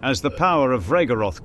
As the power of Rhaegaroth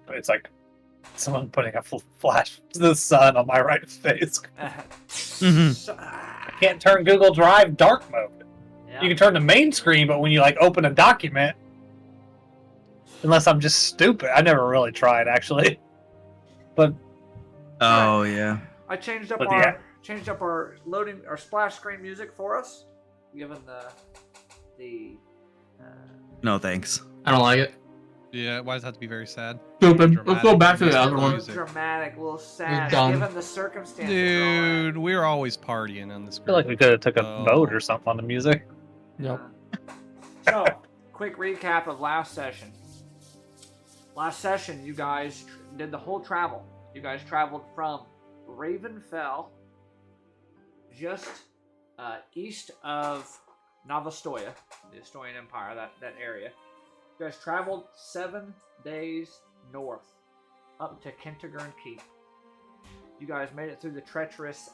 It's like someone putting a flash to the sun on my right face. I can't turn Google Drive dark mode. Yeah. You can turn the main screen, but when you like open a document, unless I'm just stupid, I never really tried actually. But yeah. I changed up But our loading our splash screen music for us, given the No thanks. I don't like it. Yeah, why does it have to be very sad? Stupid. Let's go back to the other one. Music. dramatic, a little sad, dumb. given the circumstances. Dude, we're always partying on this. I feel like we could have took a vote or something on the music. Yep. So, quick recap of last session. Last session, you guys did the whole travel. You guys traveled from Ravenfell, just east of Navastoya, the Estonian Empire, that area. You guys traveled 7 days north, up to Kentigern Keep. You guys made it through the treacherous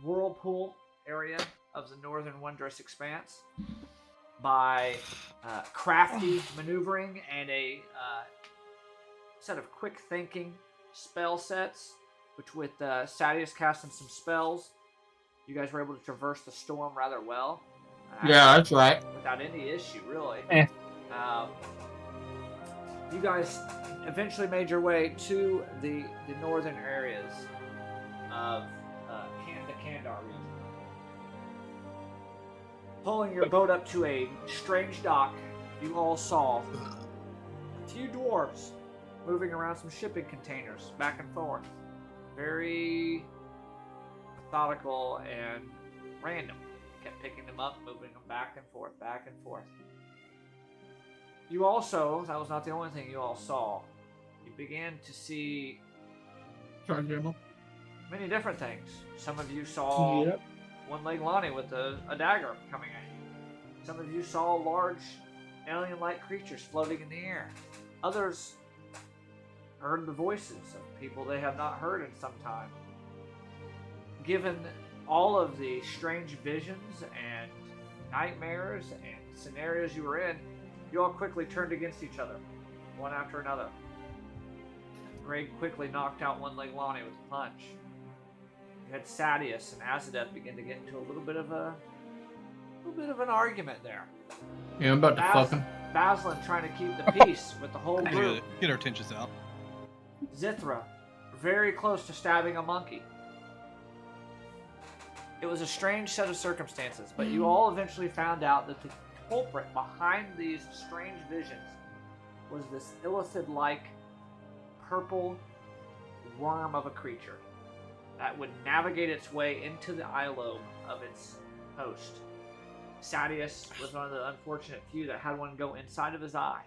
whirlpool area of the northern wondrous expanse by crafty maneuvering and a set of quick thinking spell sets, which with Sadius casting some spells, you guys were able to traverse the storm rather well. Yeah, that's right. Without any issue, really. Eh. You guys eventually made your way to the northern areas of the Kandar region. Pulling your boat up to a strange dock, you all saw a few dwarves moving around some shipping containers back and forth. Very methodical and random. Kept picking them up, moving them back and forth, back and forth. You also, that was not the only thing you all saw. You began to see many different things. Some of you saw one-legged Lonnie with a dagger coming at you. Some of you saw large alien-like creatures floating in the air. Others heard the voices of people they have not heard in some time. Given all of the strange visions and nightmares and scenarios you were in, you all quickly turned against each other, one after another. Greg quickly knocked out one-legged Lonnie with a punch. You had Sadius and Azadeth begin to get into a little bit of an argument there. Yeah, I'm about to fuck him. Baslin trying to keep the peace with the whole group. Get our tensions out. Zithra, very close to stabbing a monkey. It was a strange set of circumstances, but you all eventually found out that the culprit behind these strange visions was this illithid-like purple worm of a creature that would navigate its way into the eye lobe of its host. Sadius was one of the unfortunate few that had one go inside of his eye.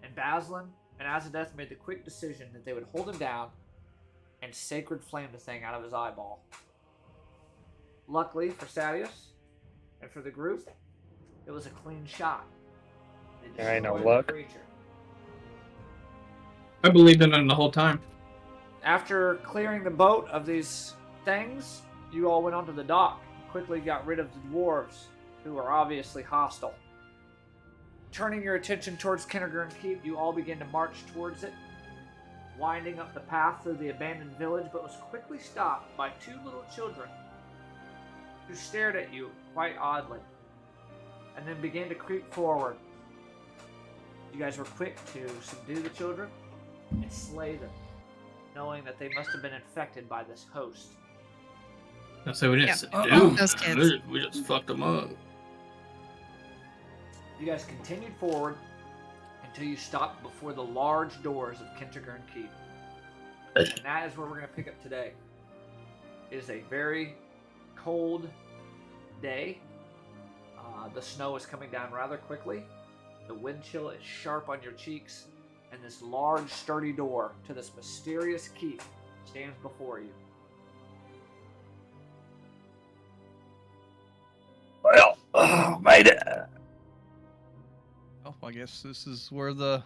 And Baslin and Azadeth made the quick decision that they would hold him down and sacred flame the thing out of his eyeball. Luckily for Sadius and for the group, it was a clean shot. They There ain't no destroyed the luck. creature. I believed in him the whole time. After clearing the boat of these things, you all went onto the dock and quickly got rid of the dwarves, who were obviously hostile. Turning your attention towards Kentigern Keep, you all began to march towards it, winding up the path through the abandoned village, but was quickly stopped by two little children who stared at you quite oddly, and then began to creep forward. You guys were quick to subdue the children and slay them, knowing that they must have been infected by this host. So we didn't Yeah. do Those kids. We just fucked them up. You guys continued forward until you stopped before the large doors of Kentigern Keep. And that is where we're going to pick up today. It is a very cold day. The snow is coming down rather quickly. The wind chill is sharp on your cheeks. And this large, sturdy door to this mysterious keep stands before you. Well, made it. Oh, I guess this is where the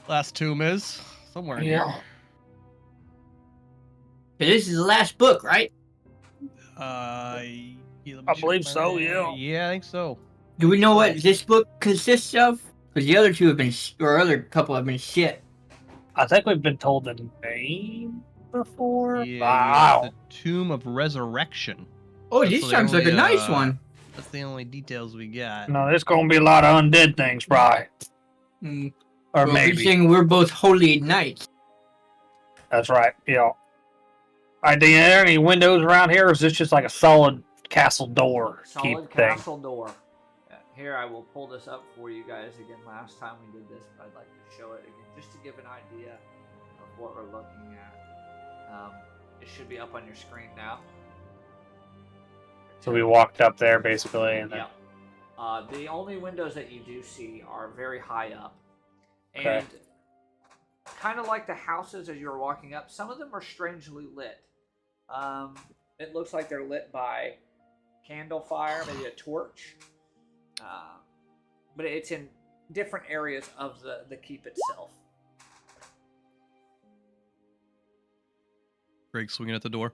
last tomb is. Somewhere in Yeah. here. This is the last book, right? Yeah, let me I check believe my- so, yeah. Yeah, I think so. Do we know what this book consists of? Because the other two have been, or other couple have been shit. I think we've been told the name before. Yeah, Wow. the Tomb of Resurrection. Oh, That's this the sounds like a only, nice one. That's the only details we got. No, there's gonna be a lot of undead things, probably. Mm. Or Well, maybe. you're saying we're both holy knights. That's right. Yeah. Are there any windows around here, or is this just like a solid castle door? Solid thing? castle door. Here, I will pull this up for you guys again. Last time we did this, but I'd like to show it again just to give an idea of what we're looking at. It should be up on your screen now. So we walked up there basically, and then Yeah. The only windows that you do see are very high up. And Okay. kind of like the houses as you're walking up, some of them are strangely lit. It looks like they're lit by candle fire, maybe a torch. But it's in different areas of the keep itself. Greg swinging at the door.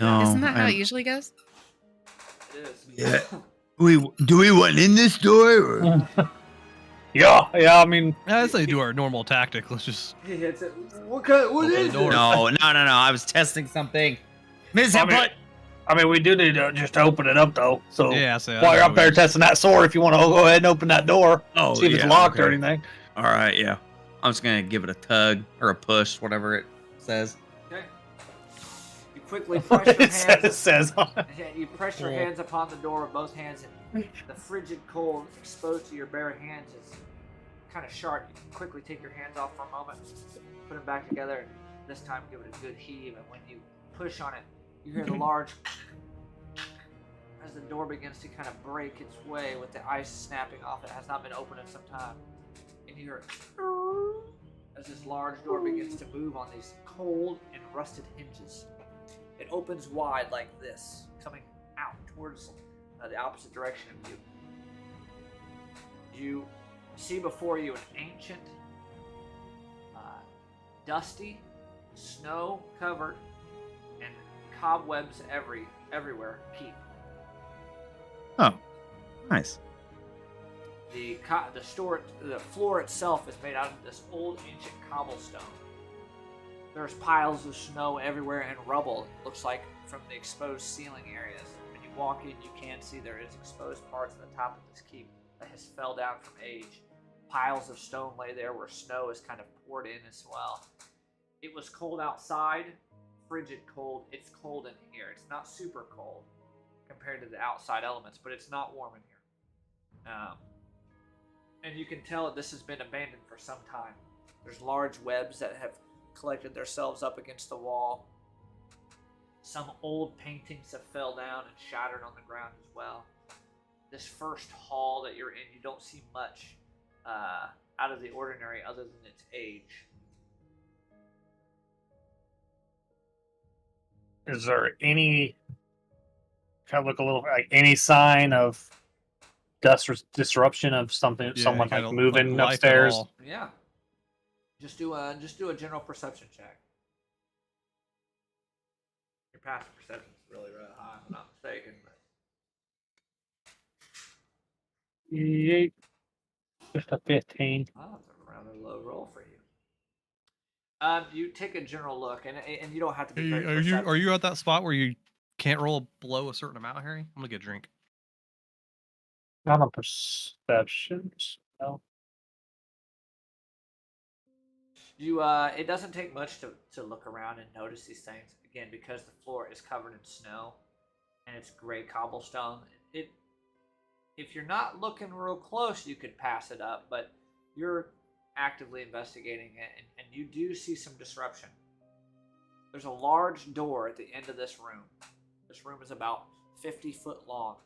No, Isn't that how I'm- it usually goes? It is. Yeah. Do we want in this door? Or? yeah. I mean, I say do our normal tactic. Let's just. He hits it. What is the it? door. No. I was testing something. Miss I mean, Input. I mean, we do need to just open it up though. So Yeah, so while you're up there testing that sword, if you want to go ahead and open that door, Oh, see if it's yeah, locked or okay. anything. All right, yeah. I'm just gonna give it a tug or a push, whatever it says. Okay. You quickly press your it hands. says on it. Yeah, you press your hands upon the door with both hands, and the frigid cold exposed to your bare hands is kind of sharp. You can quickly take your hands off for a moment, put them back together, and this time give it a good heave. And when you push on it, you hear the large as the door begins to kind of break its way with the ice snapping off. It has not been opened in some time. And you hear as this large door begins to move on these cold and rusted hinges. It opens wide like this, coming out towards the opposite direction of you. You see before you an ancient, dusty, snow-covered, and cobwebs everywhere keep. Oh, nice. The floor itself is made out of this old ancient cobblestone. There's piles of snow everywhere and rubble, it looks like, from the exposed ceiling areas. When you walk in, you can see there is exposed parts at the top of this keep that has fell down from age. Piles of stone lay there where snow is kind of poured in as well. It was cold outside, frigid cold. It's cold in here. It's not super cold compared to the outside elements, but it's not warm in here. And you can tell that this has been abandoned for some time. There's large webs that have collected themselves up against the wall. Some old paintings have fell down and shattered on the ground as well. This first hall that you're in, you don't see much out of the ordinary other than its age. Is there any kind of look a little like any sign of dust or disruption of something? Yeah, someone kinda like moving life at upstairs? all. Yeah. Just do a general perception check. Your passive perception is really high, if I'm not mistaken. But... Yeet. Just a 15. Oh, that's a rather low roll for you. You take a general look, and you don't have to be very perceptive. Are you at that spot where you can't roll below a certain amount, Harry? I'm gonna get a drink. Not on perceptions. No. You it doesn't take much to look around and notice these things. Again, because the floor is covered in snow and it's gray cobblestone. If you're not looking real close, you could pass it up, but you're actively investigating it, and you do see some disruption. There's a large door at the end of this room. This room is about 50 foot long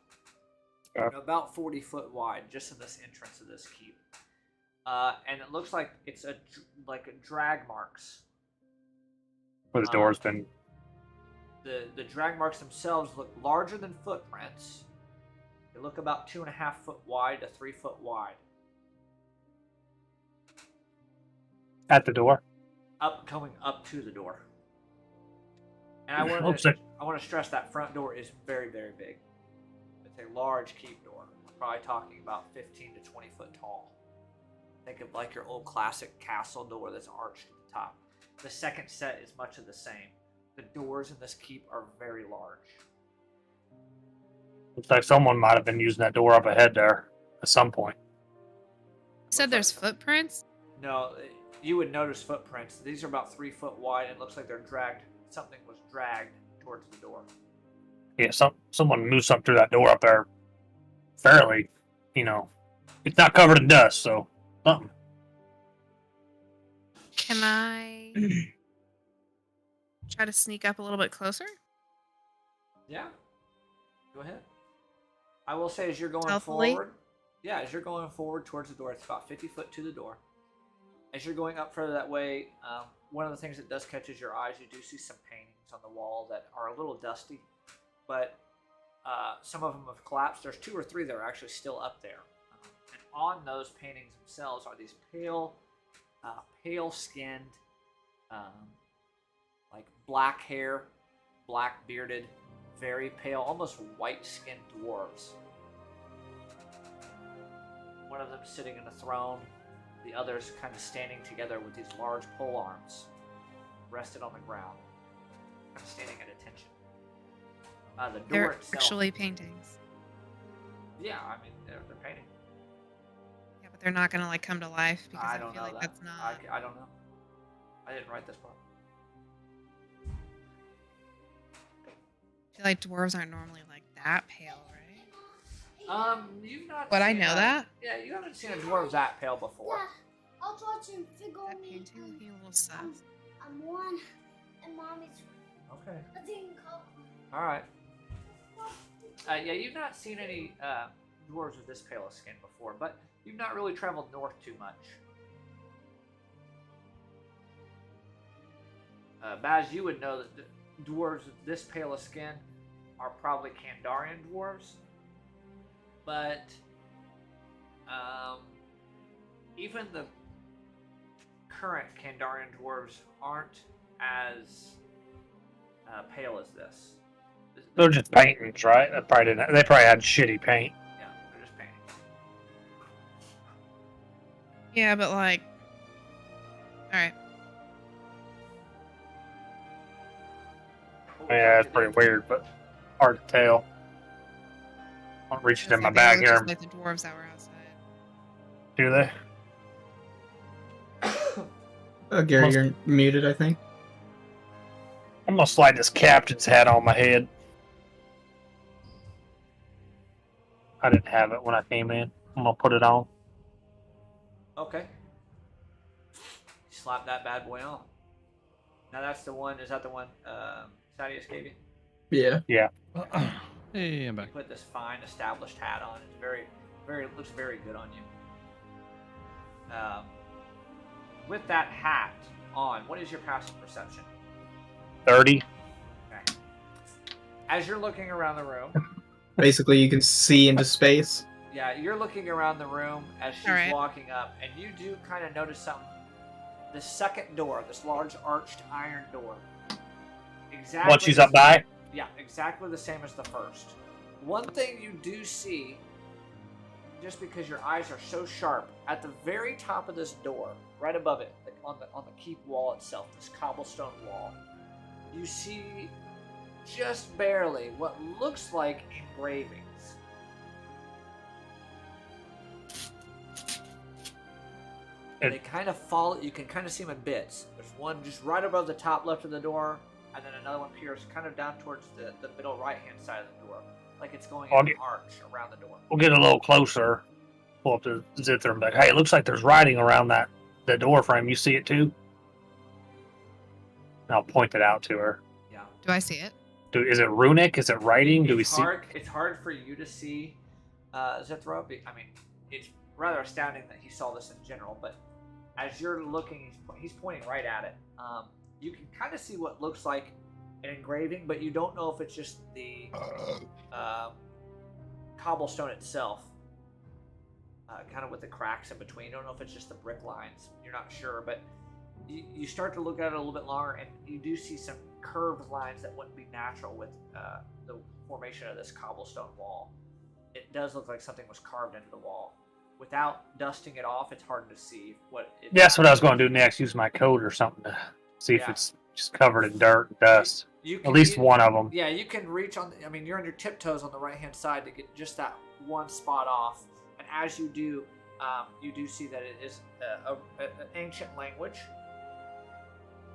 and about 40 foot wide, just in this entrance of this keep. And it looks like it's like drag marks. Where the door's been. The drag marks themselves look larger than footprints. They look about 2.5 foot wide to 3 foot wide. At the door. Coming up to the door. And I want to stress that front door is very, very big. It's a large keep door. probably talking about 15 to 20 foot tall. Think of like your old classic castle door that's arched at the top. The second set is much of the same. The doors in this keep are very large. Looks like someone might have been using that door up ahead there at some point. You said there's footprints? No, you would notice footprints. These are about 3 foot wide, and it looks like they're dragged. Something was dragged towards the door. Yeah, someone moved something through that door up there fairly, it's not covered in dust, so something. Can I try to sneak up a little bit closer? Yeah. Go ahead. I will say as you're going Stealthily? forward. Yeah, as you're going forward towards the door, it's about 50 foot to the door. As you're going up further that way, one of the things that does catches your eyes, you do see some paintings on the wall that are a little dusty, but some of them have collapsed. There's 2 or 3 that are actually still up there. And on those paintings themselves are these pale-skinned, like black hair, black bearded, very pale, almost white-skinned dwarves. One of them sitting in a throne, the others kind of standing together with these large pole arms rested on the ground, kind of standing at attention. The door They're itself. actually paintings. Yeah, I mean they're painting. Yeah, but they're not gonna like come to life because I I, don't feel know like that. that's not. I don't know. I didn't write this part. I feel like dwarves aren't normally like that pale, right? You've not. But I seen know that. Yeah, you haven't seen a dwarf that pale before. I'll try to figure That me. painting looking a little sus. I'm one, and mommy's Okay. a thing called. All right. Yeah, you've not seen any dwarves with this pale of skin before, but you've not really traveled north too much. Baz, you would know that the dwarves with this pale of skin are probably Kandarian dwarves, but even the current Kandarian dwarves aren't as pale as this. They're just paintings, right? They probably had shitty paint. Yeah, they're just paintings. Yeah, but like, all right. What would you Yeah, like it's to pretty do? weird, but hard to tell. I'm reaching Just in my like they bag look here. just like the dwarves that were outside. Do they? Gary, Must- you're muted, I think. I'm gonna slide this captain's hat on my head. I didn't have it when I came in. I'm gonna put it on. Okay. Slap that bad boy on. Now that's the one. Is that the one Sadius gave you? Yeah. Hey, I'm back. Put this fine established hat on. It's looks very good on you. With that hat on, what is your passive perception? 30. Okay. As you're looking around the room, Basically, you can see into space. yeah, you're looking around the room as she's Alright. walking up, and you do kind of notice something. The second door, this large arched iron door. Exactly. Once she's up by. Yeah, exactly the same as the first. One thing you do see, just because your eyes are so sharp, at the very top of this door, right above it, like on the keep wall itself, this cobblestone wall, you see just barely what looks like engravings. They kind of fall. You can kind of see them in bits. There's one just right above the top left of the door, and then another one peers kind of down towards the middle right-hand side of the door, like it's going in an arch around the door. We'll get a little closer. Pull up the zither and be like, hey, it looks like there's writing around the door frame. You see it too? And I'll point it out to her. Yeah. Do I see it? Is it runic? Is it writing? Do we see? It's hard for you to see Zithro. I mean, it's rather astounding that he saw this in general, but as you're looking, he's pointing right at it. You can kind of see what looks like an engraving, but you don't know if it's just the cobblestone itself, kind of with the cracks in between. You don't know if it's just the brick lines. You're not sure, but you start to look at it a little bit longer, and you do see some curved lines that wouldn't be natural with the formation of this cobblestone wall. it does look like something was carved into the wall. Without dusting it off, it's hard to see what. That's what I was going to do next. Use my coat or something to see if Yeah. it's just covered in dirt and dust. You At least you- one of them. Yeah, you can reach on. I mean, you're on your tiptoes on the right hand side to get just that one spot off, and as you do see that it is an ancient language.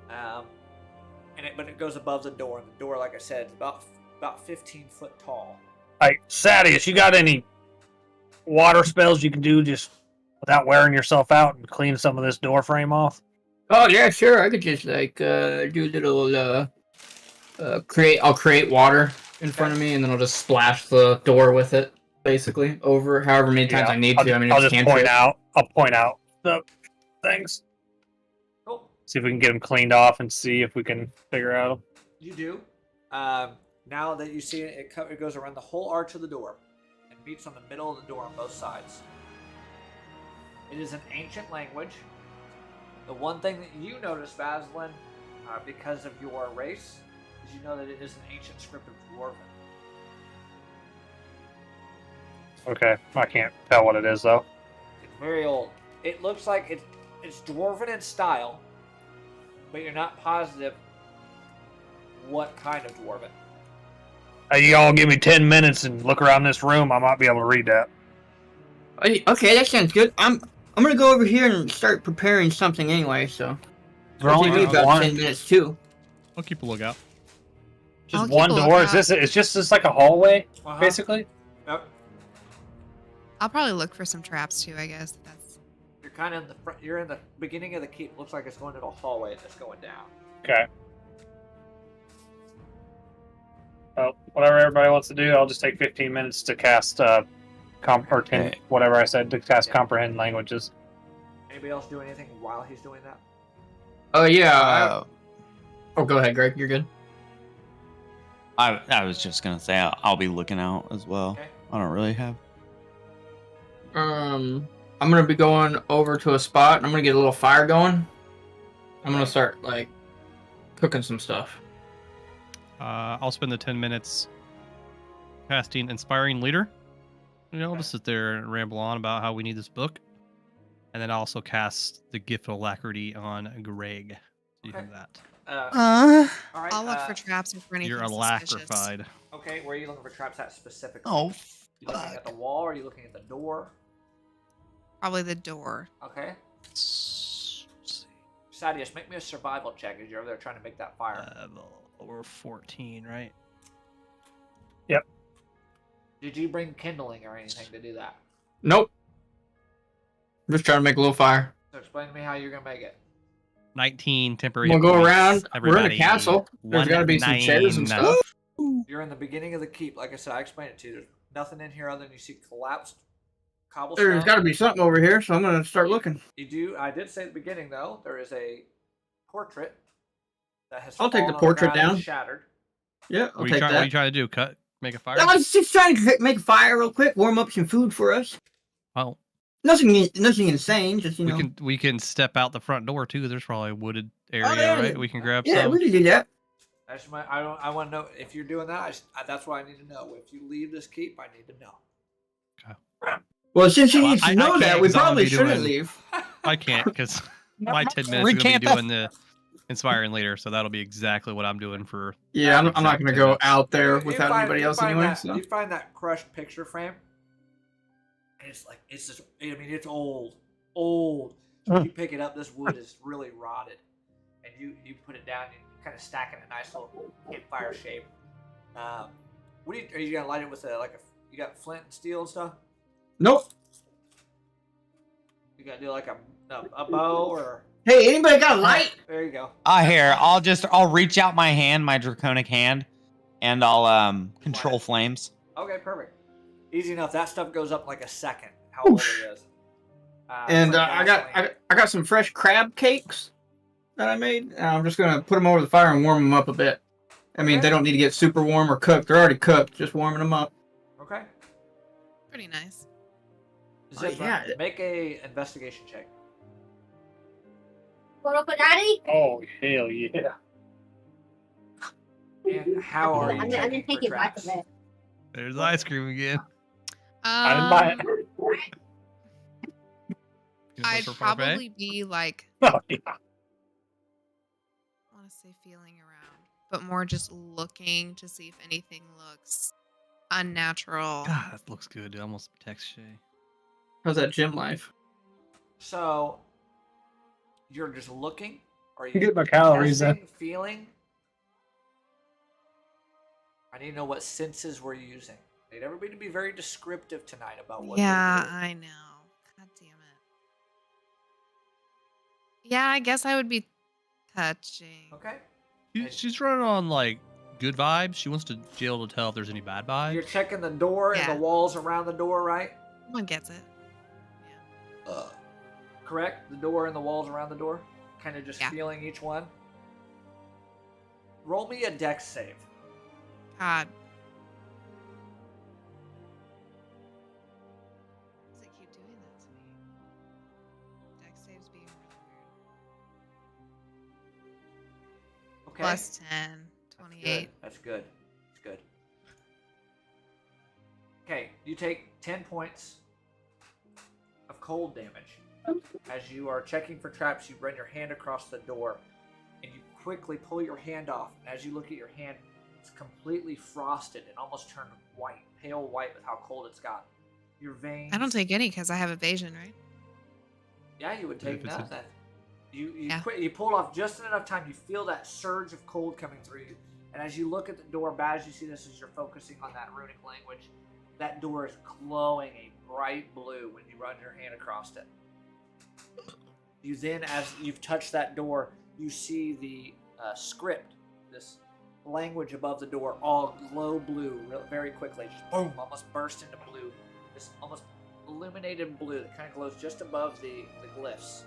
But it goes above the door, and the door, like I said, is about 15 foot tall. Hey, Sadius, you got any water spells you can do just without wearing yourself out and clean some of this door frame off? Oh yeah, sure. I could just like do a little I'll create water in front of me, and then I'll just splash the door with it, basically, over however many times I need to. I mean, I'll it's just cantrip. I'll point out the things. Cool. See if we can get them cleaned off and see if we can figure out. You do. Now that you see it, it goes around the whole arch of the door and meets on the middle of the door on both sides. It is an ancient language. The one thing that you notice, Vaslin, because of your race, is you know that it is an ancient script of Dwarven. Okay, I can't tell what it is though. It's very old. It looks like it's Dwarven in style, but you're not positive what kind of Dwarven. Hey, you all give me 10 minutes and look around this room. I might be able to read that. Okay, that sounds good. I'm gonna go over here and start preparing something anyway. So We're only it'll take me doing about one, 10 minutes too. I'll keep a lookout. I'll just keep one a door. lookout. It's just like a hallway, Uh-huh. basically. Yep. I'll probably look for some traps too. I guess that's. You're kind of in the front. You're in the beginning of the keep. Looks like it's going to a hallway that's going down. Okay. Well, whatever everybody wants to do, I'll just take 15 minutes to cast whatever I said to cast comprehend languages. Anybody else do anything while he's doing that? Oh yeah. Oh, go ahead, Greg. You're good. I was just gonna say I'll be looking out as well. Okay. I don't really have. I'm gonna be going over to a spot, and I'm gonna get a little fire going. I'm gonna start like cooking some stuff. I'll spend the 10 minutes casting Inspiring Leader. You know, just sit there and ramble on about how we need this book. And then I'll also cast the Gift of Alacrity on Greg. So you Okay. have that. All right. I'll look for traps or for anything You're suspicious. alacrified. Okay, where are you looking for traps at specifically? Oh, You looking at the wall? Or are you looking at the door? Probably the door. Okay. Let's see. Sadius, make me a survival check as you're over there trying to make that fire. We're 14, right? Did you bring kindling or anything to do that? Nope. I'm just trying to make a little fire. So explain to me how you're gonna make it. 19 temporary. We'll go points. around. We're in a Everybody, castle. There's gotta be some chairs and 199. stuff. You're in the beginning of the keep. Like I said, I explained it to you. There's nothing in here other than you see collapsed cobblestone. There's gotta be something over here, so I'm gonna start looking. You do. I did say at the beginning though. There is a portrait that has. I'll take fallen the on portrait ground and down. Shattered. Yeah, I'll What take are that. you trying to do? Make a fire? I was just trying to make a fire real quick, warm up some food for us. Well, Nothing insane, just you know. we can step out the front door too. There's probably a wooded area, yeah. right? We can grab Yeah, some. we can do that. That's my. I want to know if you're doing that. That's what I need to know. If you leave this keep, I need to know. Well, since you need I to know can't that, we 'cause I'm gonna probably be shouldn't doing- leave. I can't because my 10 minutes are gonna Recant be that. doing the Inspiring Leader, so that'll be exactly what I'm doing for. Yeah, I'm not Exact gonna 10 go minutes. out there You without find- anybody you else find anyway. that- So. You find that crushed picture frame, and it's like it's just. I mean, it's old. So when you pick it up, this wood is really rotted, and you put it down and you kind of stack it in a nice little campfire shape. What are you gonna light it with? You got flint and steel and stuff? Nope. You gotta do like a bow or Hey, anybody got a light? there you go. Here, I'll reach out my hand, my draconic hand, and I'll control flames. Okay, perfect. Easy enough. That stuff goes up in like a second. How old it is. And it's like I gasoline. got some fresh crab cakes that I made. And I'm just gonna put them over the fire and warm them up a bit. I mean, Okay. they don't need to get super warm or cooked. They're already cooked. Just warming them up. Okay. Pretty nice. Zip, yeah. Make a investigation check. Daddy? Oh, hell yeah. And how are you I'm checking gonna for take it back traps? a bit. There's ice cream again. I didn't buy it. I'd probably be like, Oh, yeah. I want to say feeling around, but more just looking to see if anything looks unnatural. God, that looks good. It almost protects Shay. How's that gym life? So you're just looking? Or are You you get my calories in. testing, feeling? I need to know what senses we're using. I need everybody to be very descriptive tonight about what Yeah, they're doing. I know. God damn it. Yeah, I guess I would be touching. Okay. She's running on like good vibes. She wants to be able to tell if there's any bad vibes. You're checking the door and Yeah. the walls around the door, right? Someone gets it. Correct? The door and the walls around the door? Kind of just Yeah. feeling each one? Roll me a dex save. God. Does it keep doing that to me? Dex saves being really weird. Okay. Plus 10, 28. That's good. That's good. Okay, you take 10 points of cold damage. As you are checking for traps, you run your hand across the door and you quickly pull your hand off. And as you look at your hand, it's completely frosted and almost turned white, pale white with how cold it's got. Your veins. I don't take any because I have evasion, right? Yeah, you would take If it's a- none. You Yeah. you pull off just in enough time. You feel that surge of cold coming through you, and as you look at the door, Baz, you see this as you're focusing on that runic language. That door is glowing a bright blue when you run your hand across it. You then, as you've touched that door, you see the script, this language above the door, all glow blue very quickly. Just boom, almost burst into blue. This almost illuminated blue that kind of glows just above the glyphs.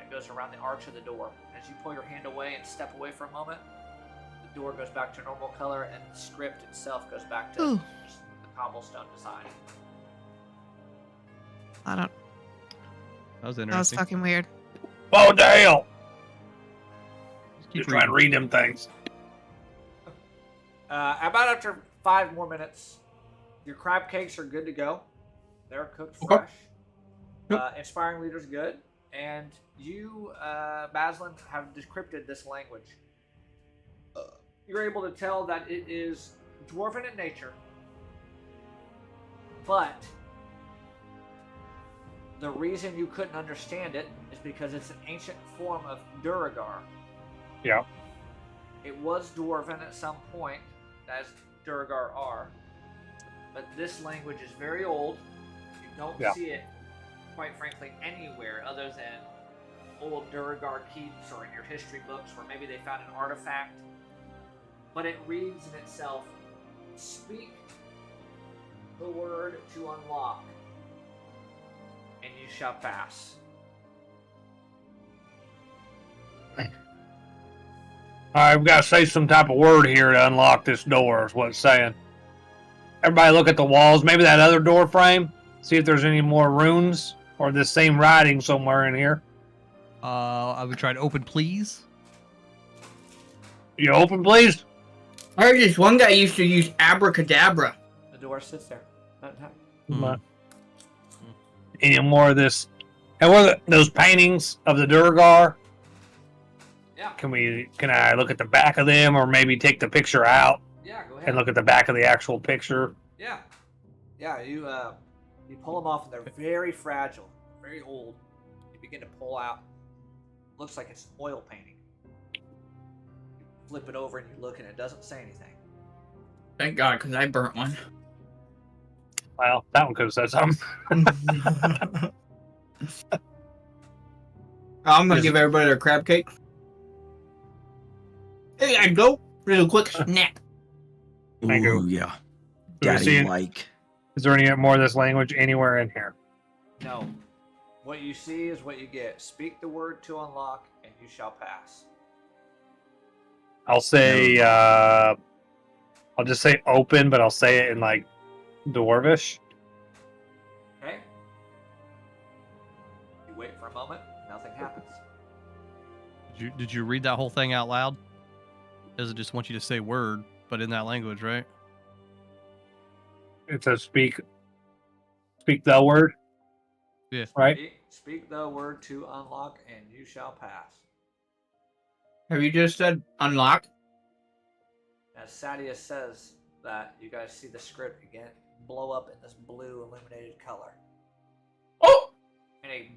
It goes around the arch of the door. As you pull your hand away and step away for a moment, the door goes back to normal color and the script itself goes back to Ooh. just the cobblestone design. I don't. That was That was interesting. fucking weird. Oh, Dale! Keep Just trying to read them things. About after 5 more minutes, your crab cakes are good to go. They're cooked Okay. fresh. Inspiring leader's good. And you, Baslin, have decrypted this language. You're able to tell that it is dwarven in nature, but the reason you couldn't understand it is because it's an ancient form of Duragar. Yeah. It was dwarven at some point, as Duragar are, but this language is very old. You don't Yeah. see it, quite frankly, anywhere other than old Duragar keeps or in your history books where maybe they found an artifact. But it reads in itself, speak the word to unlock, and you shall pass. Alright, we've got to say some type of word here to unlock this door, is what it's saying. Everybody look at the walls, maybe that other door frame. See if there's any more runes or the same writing somewhere in here. I would try to open, please. You open, please? I heard this one guy used to use abracadabra. The door sits there. Not time. Hmm. Any more of this? And what are those paintings of the Durgar? Yeah, Can I look at the back of them, or maybe take the picture out yeah, go ahead. and look at the back of the actual picture? Yeah, you pull them off, and they're very fragile, very old. You begin to pull out. Looks like it's an oil painting. You flip it over and you look, and it doesn't say anything. Thank God, because I burnt one. Well, that one could have said something. I'm gonna give everybody their crab cake. There you go. Real quick snap. Thank you. Ooh, yeah. Do we see Daddy it? like. Is there any more of this language anywhere in here? No. What you see is what you get. Speak the word to unlock, and you shall pass. I'll say, I'll just say open, but I'll say it in like Dwarvish. Okay? You wait for a moment. Nothing happens. Did you read that whole thing out loud? Does it just want you to say word, but in that language, right? It says speak Speak the word. Yeah. Right. Speak the word to unlock, and you shall pass. Have you just said unlock? As Sadius says that, you guys see the script again blow up in this blue illuminated color. Oh! And a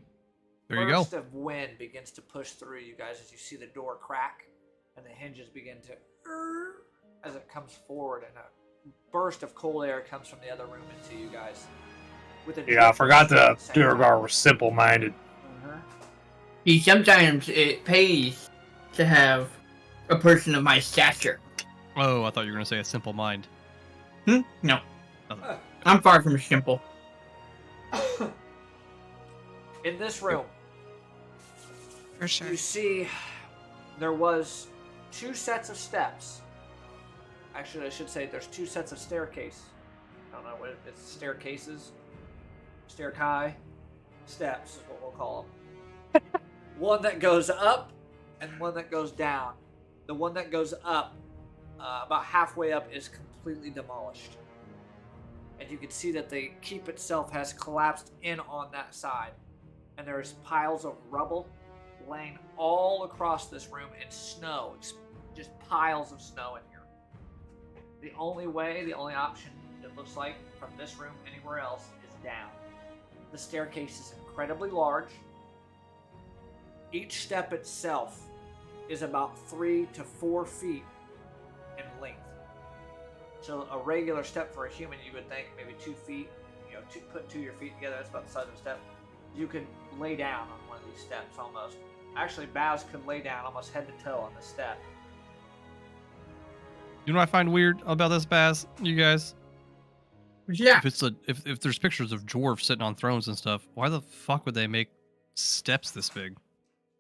There you go. burst of wind begins to push through you guys as you see the door crack and the hinges begin to as it comes forward, and a burst of cold air comes from the other room into you guys. With a Yeah, I forgot the the same Durgar time. was simple-minded. See, sometimes it pays to have a person of my stature. Oh, I thought you were gonna say a simple mind. No, Nothing. I'm far from simple. In this room, For sure. you see there was 2 sets of steps. Actually, I should say there's 2 sets of staircase. I don't know what it's staircases, stairkai, steps is what we'll call them. One that goes up and one that goes down. The one that goes up, about halfway up, is completely demolished. And you can see that the keep itself has collapsed in on that side. And there's piles of rubble laying all across this room and snow. It's just piles of snow in here. The only option, it looks like, from this room anywhere else is down. The staircase is incredibly large. Each step itself is about 3 to 4 feet in length. So a regular step for a human, you would think maybe 2 feet. You know, put 2 of your feet together. That's about the size of a step. You could lay down on one of these steps almost. Actually, Baz could lay down almost head to toe on the step. You know what I find weird about this, Baz? You guys, Yeah. if there's pictures of dwarves sitting on thrones and stuff, why the fuck would they make steps this big?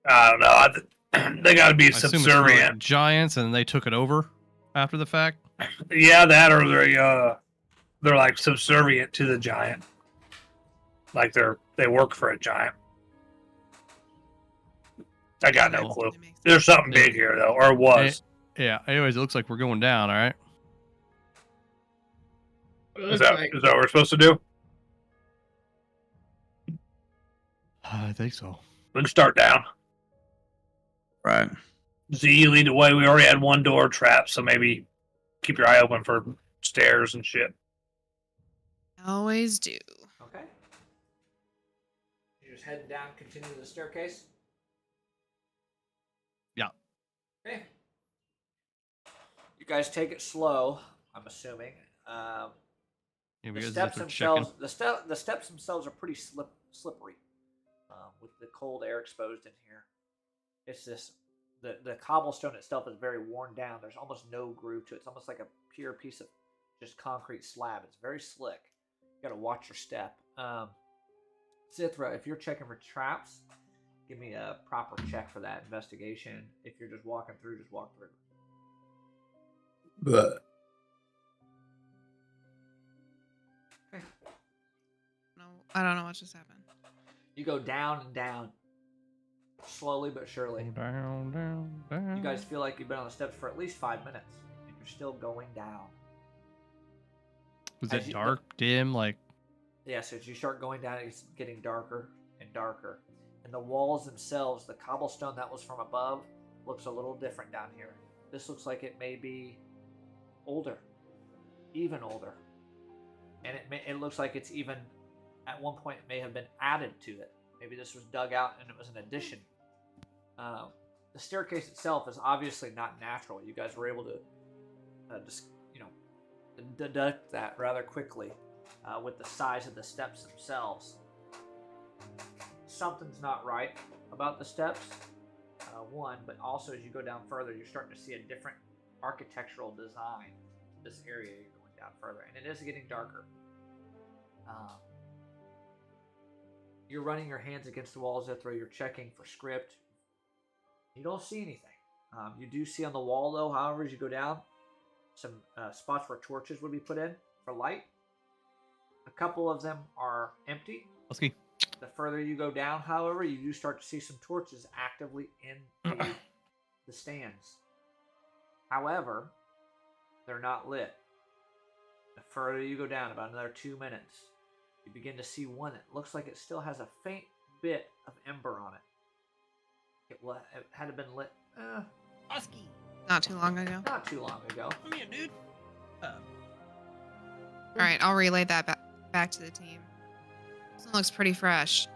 I don't know. They got to be I assume it's for, subservient. like, giants, and they took it over after the fact. Yeah, that or they're like subservient to the giant. Like they work for a giant. I got no clue. That makes sense. There's something big here though, or was. Yeah. Anyways, it looks like we're going down. All right. Is that what we're supposed to do? I think so. We can start down. Right. Z, you lead the way. We already had one door trapped, so maybe keep your eye open for stairs and shit. Always do. Okay. You're just heading down, continue the staircase? Yeah. Okay. You guys take it slow, I'm assuming. Yeah, The we guys steps are checking. themselves, the steps themselves are pretty slippery, with the cold air exposed in here. It's this the cobblestone itself is very worn down. There's almost no groove to it. It's almost like a pure piece of just concrete slab. It's very slick. You got to watch your step. Sithra, if you're checking for traps, give me a proper check for that investigation. If you're just walking through, just walk through. But No, I don't know what just happened. You go down and down, slowly but surely. Down. You guys feel like you've been on the steps for at least 5 minutes, and you're still going down. Was as it you- dark, dim, like? Yeah, so as you start going down, it's getting darker and darker. And the walls themselves, the cobblestone that was from above, looks a little different down here. This looks like it may be older, even older. And it looks like it's even, at one point, may have been added to it. Maybe this was dug out and it was an addition. The staircase itself is obviously not natural. You guys were able to deduct that rather quickly with the size of the steps themselves. Something's not right about the steps, one, but also as you go down further, you're starting to see a different architectural design to this area you're going down further, and it is getting darker. You're running your hands against the walls, Ithra. You're checking for script. You don't see anything. You do see on the wall, though, however, as you go down, some spots where torches would be put in for light. A couple of them are empty. Let's see. The further you go down, however, you do start to see some torches actively in the stands. However, they're not lit. The further you go down, about another 2 minutes, You begin to see one that looks like it still has a faint bit of ember on it. It had been lit Not too long ago. not too long ago. Come here, dude. All right, I'll relay that back to the team. This one looks pretty fresh.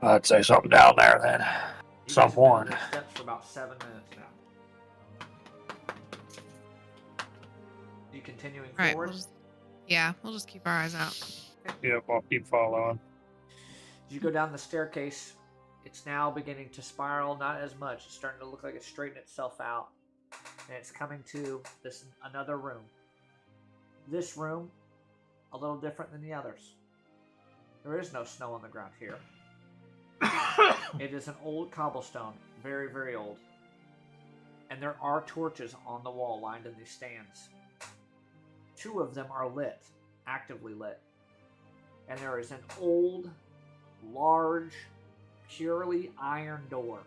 I'd say something down there then. You guys have been Someone. on those steps for about 7 minutes now. You continuing All right, forward? we'll just keep our eyes out. Yep, I'll keep following. As you go down the staircase, it's now beginning to spiral, not as much. It's starting to look like it's straightening itself out. And it's coming to another room. This room, a little different than the others. There is no snow on the ground here. It is an old cobblestone, very, very old. And there are torches on the wall lined in these stands. 2 of them are lit, actively lit. And there is an old, large, purely iron door.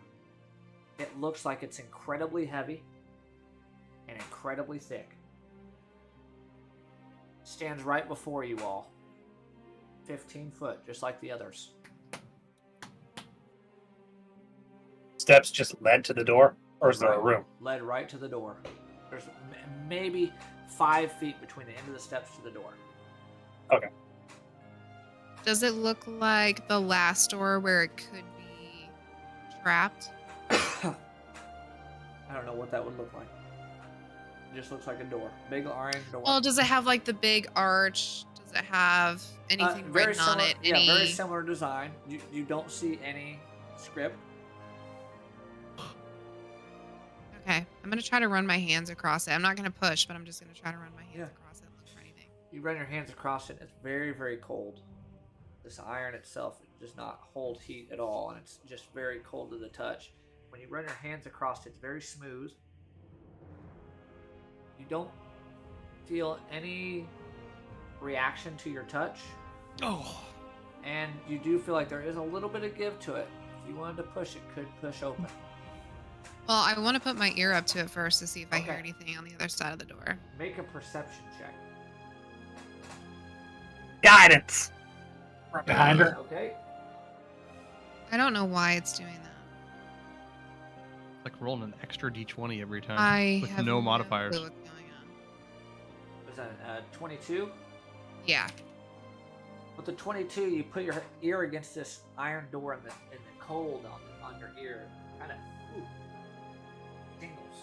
It looks like it's incredibly heavy and incredibly thick. It stands right before you all. 15 foot, just like the others. Steps just led to the door, or is there a room? Led right to the door. There's maybe 5 feet between the end of the steps to the door. Okay. Does it look like the last door where it could be trapped? I don't know what that would look like. It just looks like a door. Big iron door. Well, does it have like the big arch? Does it have anything very written on similar, it? Yeah, very similar design. You don't see any script. Okay, I'm gonna try to run my hands across it. I'm not gonna push, but I'm just gonna try to run my hands across it and look for anything. You run your hands across it. It's very, very cold. This iron itself does not hold heat at all, and it's just very cold to the touch. When you run your hands across it, it's very smooth. You don't feel any reaction to your touch. Oh. And you do feel like there is a little bit of give to it. If you wanted to push, it could push open. Well, I want to put my ear up to it first to see if I hear Okay. anything on the other side of the door. Make a perception check. Guidance. Right behind her. Okay. I don't know why it's doing that. Like rolling an extra d20 every time I with have no modifiers. clue what's going on. Was that 22? Yeah. With the 22, you put your ear against this iron door, and the cold on your ear kind of tingles.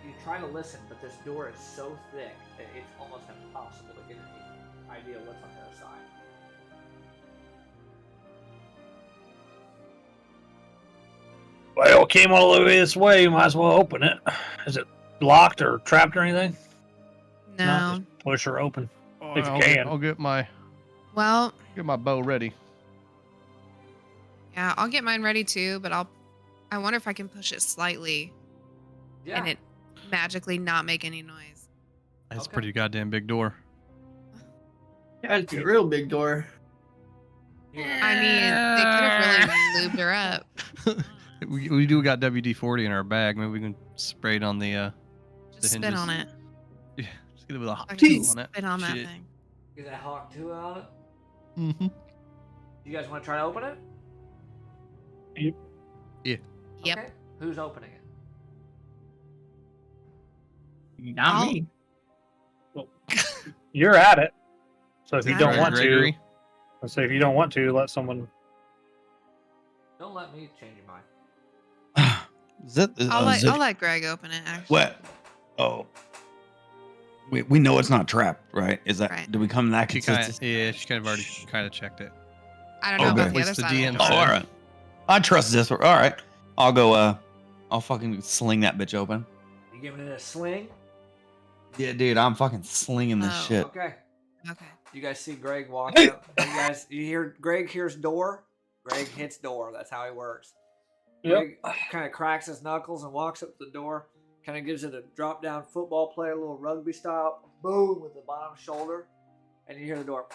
You try to listen, but this door is so thick that it's almost impossible to get any idea what's on the other side. Well, came all the way this way. Might as well open it. Is it locked or trapped or anything? No. Just push her open. Oh, If you I'll can. I'll get my Well, bow ready. yeah, I'll get mine ready too, but I wonder if I can push it slightly Yeah. and it magically not make any noise. That's a Okay. pretty goddamn big door. Yeah, it's a real big door. I mean, they could have really lubed her up. we do got WD-40 in our bag. Maybe we can spray it on the Just spit on it. yeah, just get it with a hot I tool can on it. spit on that Shit. thing. Get that hawk 2 on it. Mm-hmm. You guys want to try to open it? Yeah. Yep. Okay. Who's opening it? Not I'll- me. You're at it. So if you Is don't that want Gregory? to, let's say if you don't want to, let someone. Don't let me change your mind. Is that, I'll is it- let Greg open it. Actually. what? Oh, we know it's not trapped, right? Is that? Right. Do we come to that She kind of, consistency? yeah, she kind of already kind of checked it. I don't know Okay. about the At other least the side. DM Of the Oh, door. all right. I trust this. All right, I'll go. I'll fucking sling that bitch open. You giving it a swing? Yeah, dude, I'm fucking slinging this Oh. shit. Okay. Okay. You guys see Greg walk up. You hear Greg hears door. Greg hits door. That's how he works. Greg kind of cracks his knuckles and walks up to the door. Kind of gives it a drop down football play, a little rugby style. Boom with the bottom shoulder. And you hear the door.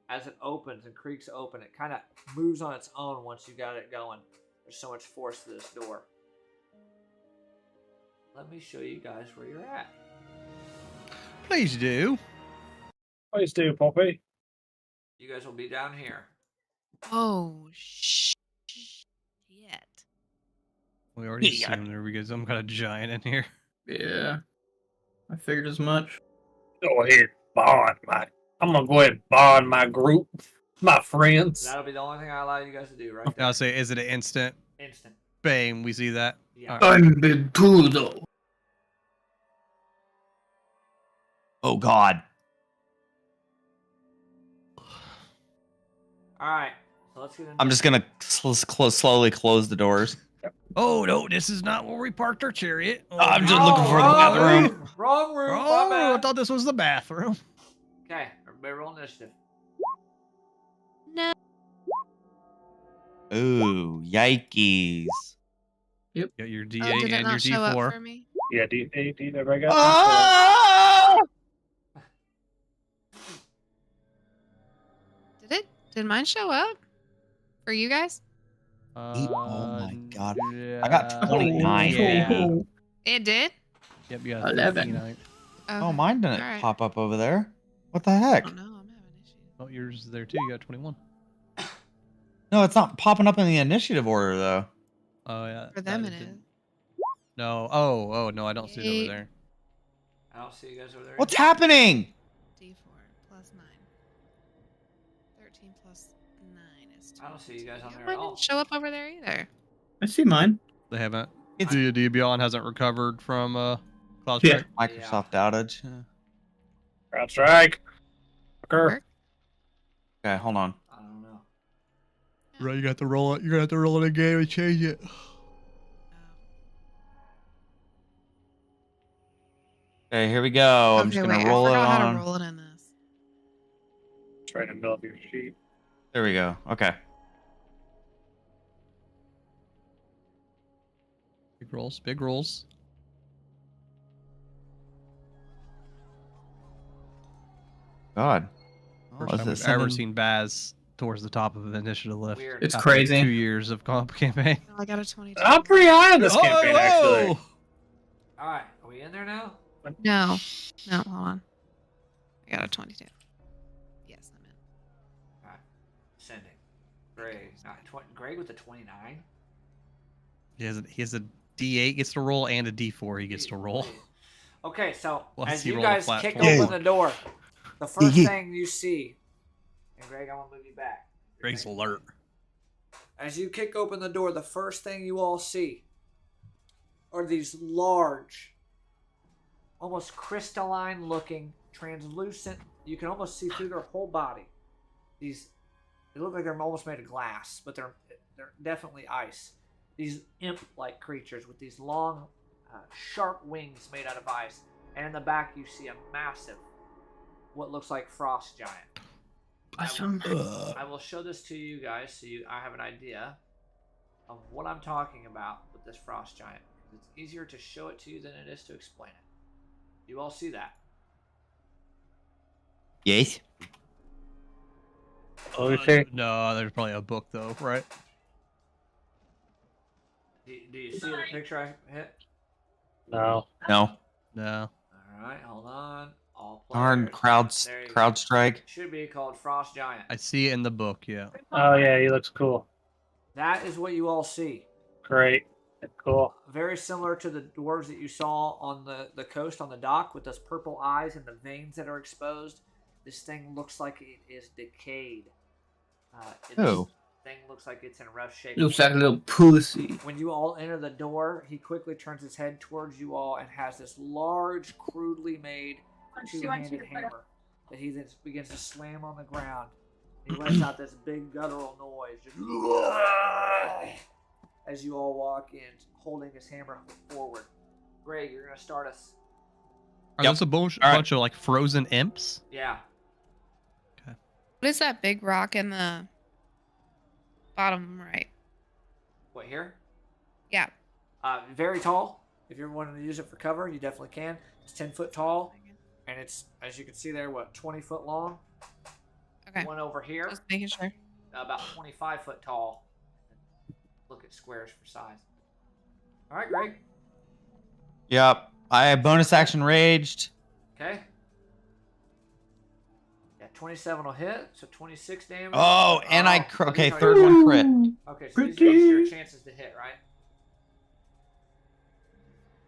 As it opens and creaks open, it kind of moves on its own once you got it going. There's so much force to this door. Let me show you guys where you're at. Please do. Please do, Poppy. You guys will be down here. Oh, shit. We already assumed there was some kind of giant in here. Yeah. I figured as much. Go ahead, bond I'm gonna go ahead and bond my group, my friends. That'll be the only thing I allow you guys to do, right? I'll say, is it an instant? Instant. Bang, we see that. Yeah. I'm big too, though. Oh God. All right. So let's get into I'm just gonna slowly close the doors. Oh no, this is not where we parked our chariot. Oh, I'm just no. looking for the bathroom. Wrong room. My Oh, I bad. thought this was the bathroom. Okay, everybody roll initiative. No. Ooh, yikes. Got your D8 Oh, did it and your not show up for D4. me? Yeah, D8, everybody got Ah! Did it? Did mine show up? For you guys? Oh my God. Yeah. I got 29. Yeah. It did? Yep, you got 11. 39. Oh, mine didn't Alright. pop up over there. What the I heck? don't know. I'm having issues. Oh, yours is there too. You got 21. No, it's not popping up in the initiative order though. Oh yeah. For them that it is. didn't- No. Oh no, I don't see it over there. I don't see you guys over there. What's happening? D4 plus 9. 13 plus 9 is 22. I don't see you guys on Yeah, there mine at all. didn't show up over there either. I see mine. They haven't. It's- D&D Beyond hasn't recovered from Cloud Yeah. Strike. Microsoft outage. Crowd strike. Fucker. Work? Okay, hold on. I don't know. Right, you got to roll it. You're gonna have to roll it again and change it. Okay, here we go. I'm Okay, just wait, gonna roll I it forgot how to on. roll it in this. It's right in the middle of your sheet. There we go. Okay. Big rolls. Big rolls. God. First is time it we've ever sending- seen Baz towards the top of the initiative list. Weird. It's After crazy. 2 years of campaign. Oh, I got a 22. I'm pretty high on this Oh, campaign, actually. whoa! All right, are we in there now? No. No, hold on. I got a 22. Yes, I'm in. All right, sending. Greg, Greg with the 29. He has a D8 gets to roll and a D4 he gets to roll. Okay, so Plus as he you rolled a guys flat kick 20. open the door, the first thing you see, and Greg, I'm gonna move you back. Greg's alert. As you kick open the door, the first thing you all see are these large, almost crystalline looking, translucent, you can almost see through their whole body. They look like they're almost made of glass, but they're definitely ice. These imp-like creatures with these long, sharp wings made out of ice. And in the back you see a massive, what looks like frost giant. Awesome. I will show this to you guys so I have an idea of what I'm talking about with this frost giant. It's easier to show it to you than it is to explain it. You all see that? Yes. No, there's probably a book though, right? Do you see the picture I hit? No. No. No. Alright, hold on. All Darn players. There you go. crowd strike. It should be called Frost Giant. I see it in the book, yeah. Oh, yeah, he looks cool. That is what you all see. Great. Cool. Very similar to the dwarves that you saw on the coast on the dock with those purple eyes and the veins that are exposed. This thing looks like it is decayed. Oh. Thing looks like it's in rough shape. Looks like a little pussy. When you all enter the door, he quickly turns his head towards you all and has this large, crudely made two-handed hammer that he then begins to slam on the ground. He lets out this big guttural noise, just as you all walk in, holding his hammer forward. Greg, you're gonna start us. Are Yep. those a bunch All right. of like frozen imps? Yeah. What is that big rock in the bottom right? What here? Yeah. Very tall. If you're wanting to use it for cover, you definitely can. It's 10 foot tall, and it's, as you can see there, 20 foot long. Okay. One over here, Just making sure. about 25 foot tall. Look at squares for size. All right, Greg. Yep. I bonus action raged. Okay. 27 will hit, so 26 damage. Oh, and I Oh, okay, these are third your- one crit. Okay, so these are your chances to hit, right?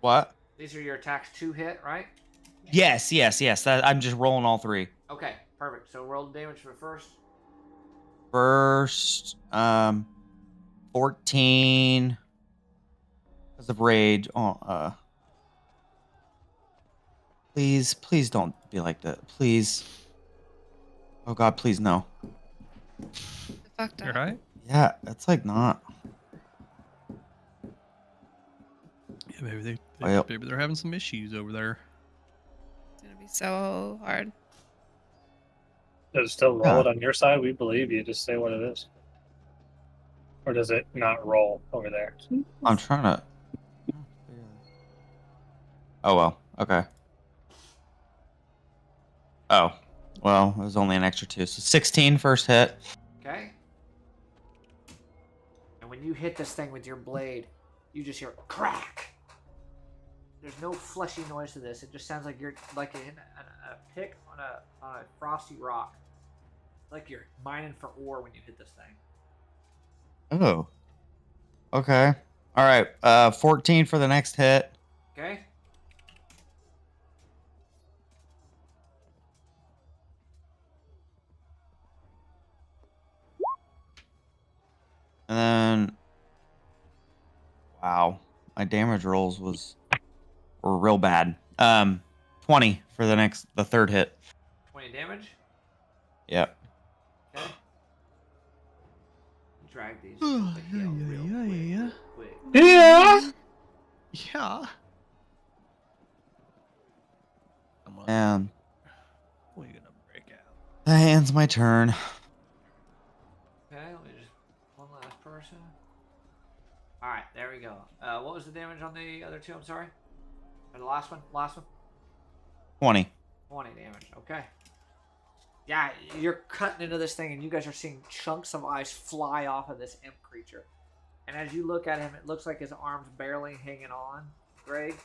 What? These are your attacks to hit, right? Yes. I'm just rolling all three. Okay, perfect. So roll the damage for first. First, 14 because of rage. Oh, please don't be like that. Please. Oh God, please no. Fucked You're up. right. Yeah, that's like not. Yeah, maybe Well. maybe they're having some issues over there. It's gonna be so hard. Does it still roll Yeah. it on your side? We believe you. Just say what it is. Or does it not roll over there? I'm trying to. Oh well. Okay. Oh well, it was only an extra 2, so 16 first hit. Okay. And when you hit this thing with your blade, you just hear crack. There's no fleshy noise to this. It just sounds like you're like in a pick on a frosty rock. Like you're mining for ore when you hit this thing. Oh. Okay. All right. 14 for the next hit. Okay. And then, wow, my damage rolls were real bad. 20 for the third hit. 20 damage. Yep. Okay. Drag these up a hill real quick. Yeah. Yeah. And We're gonna break out. that ends my turn. Okay, let me just one last person. All right, there we go. What was the damage on the other two? I'm sorry. Or the last one? 20. 20 damage. Okay. Yeah, you're cutting into this thing, and you guys are seeing chunks of ice fly off of this imp creature. And as you look at him, it looks like his arm's barely hanging on, Greg.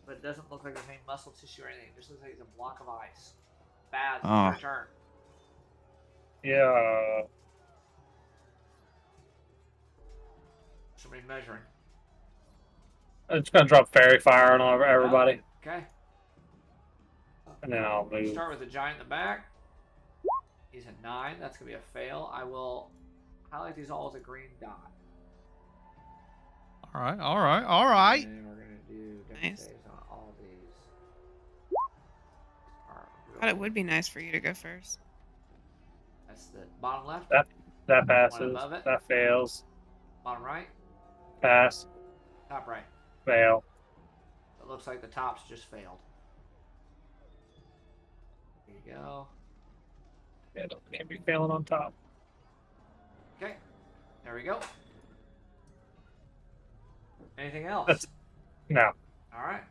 But it doesn't look like there's any muscle tissue or anything. It just looks like he's a block of ice. Bad. Oh. Your turn. Yeah. Somebody measuring. It's gonna drop fairy fire on everybody, Okay. and then I'll move. Start with the giant in the back. He's a 9. That's going to be a fail. I will highlight these all as a green dot. All right. And then we're going to do dex Nice. saves on all these. I thought it would be nice for you to go first. That's the bottom left. That passes. One above it. That fails. Bottom right. Pass. Top right. Fail. It looks like the tops just failed. There you go. Yeah, can't be failing on top. Okay. There we go. Anything else? That's no. All right.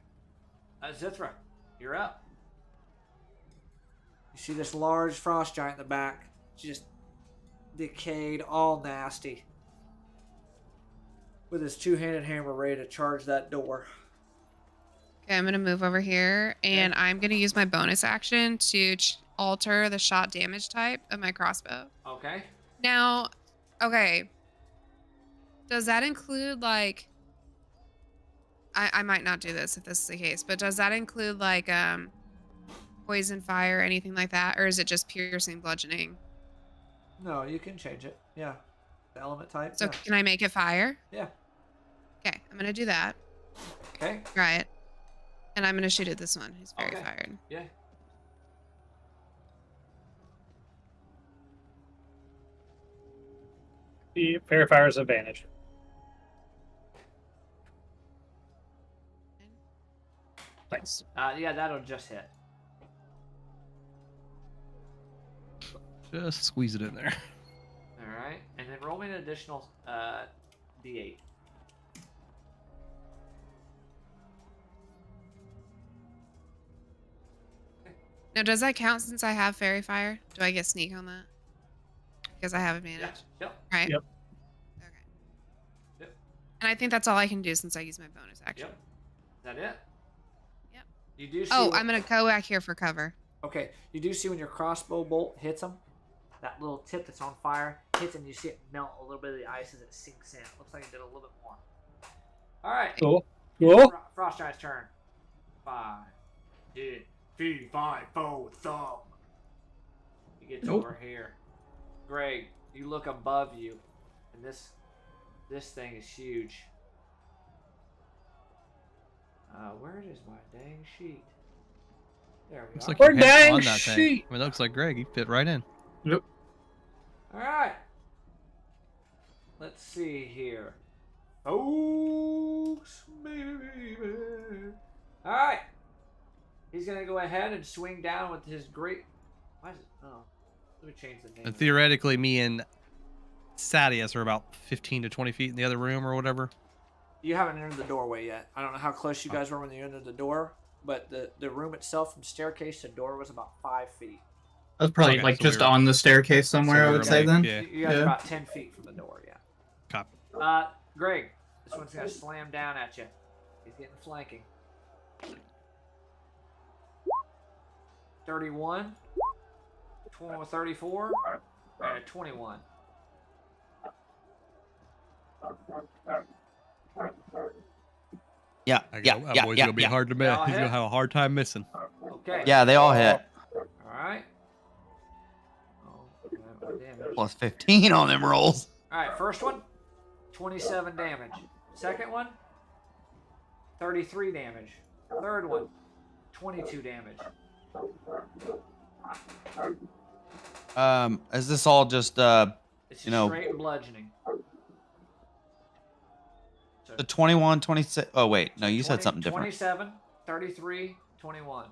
Zithra, you're up. You see this large frost giant in the back, just decayed, all nasty, with his two-handed hammer ready to charge that door. Okay, I'm gonna move over here, and I'm gonna use my bonus action to alter the shot damage type of my crossbow. Okay. Now, okay, does that include like? I might not do this if this is the case, but does that include like poison, fire, anything like that, or is it just piercing, bludgeoning? No, you can change it. Yeah. The element type. So can I make it fire? Yeah. Okay, I'm gonna do that. Okay. Try it. And I'm gonna shoot at this one who's very Okay. fired. Yeah. The fairy fire's advantage. Nice. Yeah, that'll just hit. Just squeeze it in there. All right, and then roll me an additional d8. Now, does that count since I have fairy fire? Do I get sneak on that? Because I have advantage. Yeah. Yep. Right? Yep. Okay. Yep. And I think that's all I can do since I use my bonus action. Yep. Is that it? Yep. You do see. Oh, what- I'm gonna go back here for cover. Okay, you do see when your crossbow bolt hits him, that little tip that's on fire hits him. You see it melt a little bit of the ice as it sinks in. Looks like it did a little bit more. All right. Cool. Cool. Frost Giant's turn. 5, 10, 15, 5, 4, thumb. He gets over here. Greg, you look above you, and this thing is huge. Where is my dang sheet? There we Looks are. like your We're head's dang on that thing. sheet. I mean, that looks like Greg. He fit right in. Yep. All right. Let's see here. Folks, baby. All right. He's going to go ahead and swing down with his great... Why is it... Oh. Let me change the name. And theoretically, me and Sadius are about 15 to 20 feet in the other room or whatever. You haven't entered the doorway yet. I don't know how close you guys were when you entered the door, but the room itself from staircase to door was about 5 feet. That's probably Okay, like so just we were- on the staircase somewhere, I we would were say like, then. yeah. You guys are about 10 feet from the door, yeah. Copy. Greg, this one's going to slam down at you. He's getting flanking. 31, 34, and 21. Yeah, That boy's gonna be hard to miss. Y'all He's gonna hit? have a hard time missing. Okay. Yeah, they all hit. All right. Oh, damage. Plus 15 on them rolls. All right, first one, 27 damage. Second one, 33 damage. Third one, 22 damage. Is this all just It's You know- straight bludgeoning. So the 21, 26? Oh wait, no, you said 20 something different. 27, 33, 21.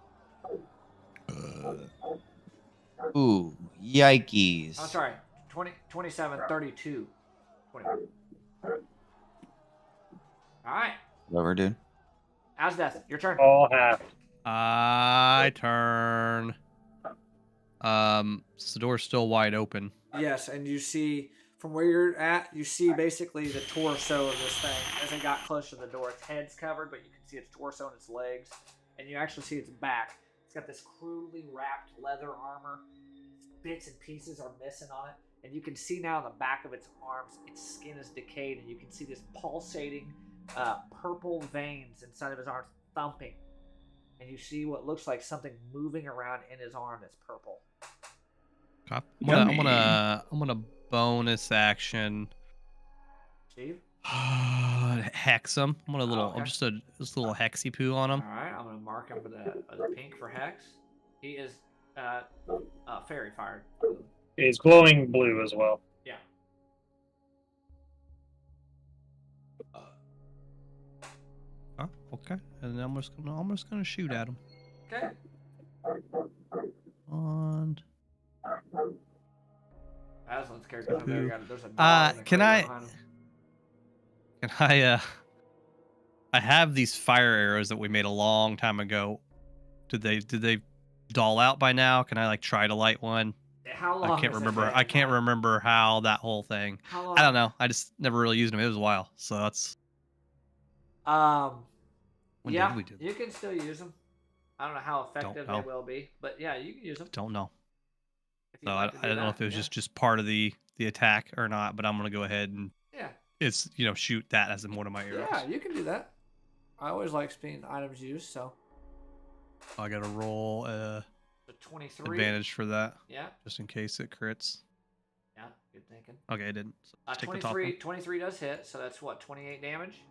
Ooh, yikes. I'm sorry, 27, 32, 21. All right, Whatever, dude. Asdeath, your turn. All half. I turn. So the door's still wide open. Yes, and you see from where you're at, you see basically the torso of this thing as it got close to the door. Its head's covered, but you can see its torso and its legs, and you actually see its back. It's got this crudely wrapped leather armor. Bits and pieces are missing on it, and you can see now on the back of its arms, its skin is decayed, and you can see this pulsating purple veins inside of his arms thumping, and you see what looks like something moving around in his arm that's purple. I'm gonna bonus action Steve? hex him. I'm gonna Okay. I'm just a little hexy poo on him. All right, I'm gonna mark him for the pink for hex. He is fairy fired. It's glowing blue as well. Yeah. Oh, okay. And then I'm just gonna shoot at him. Okay. And Aslan's character over there there's a dog in the can crate I- behind him. can I have these fire arrows that we made a long time ago. Did they dull out by now? Can I like try to light one? How long? I can't has it remember. been? I can't remember how that whole thing. How long? I don't know. I just never really used them. It was a while. So that's when Yeah, did we do that? you can still use them. I don't know how effective know. they will be, but yeah, you can use them. Don't know. If you'd So like to I do don't know that, if it was yeah. just part of the attack or not, but I'm gonna go ahead and Yeah, it's shoot that as one of my arrows. yeah, you can do that. I always like seeing items used, so I gotta roll the 23. advantage for that, Yeah, just in case it crits. yeah, good thinking. Okay, it didn't. So just take the top 23, one. 23 does hit, so that's what, 28 damage.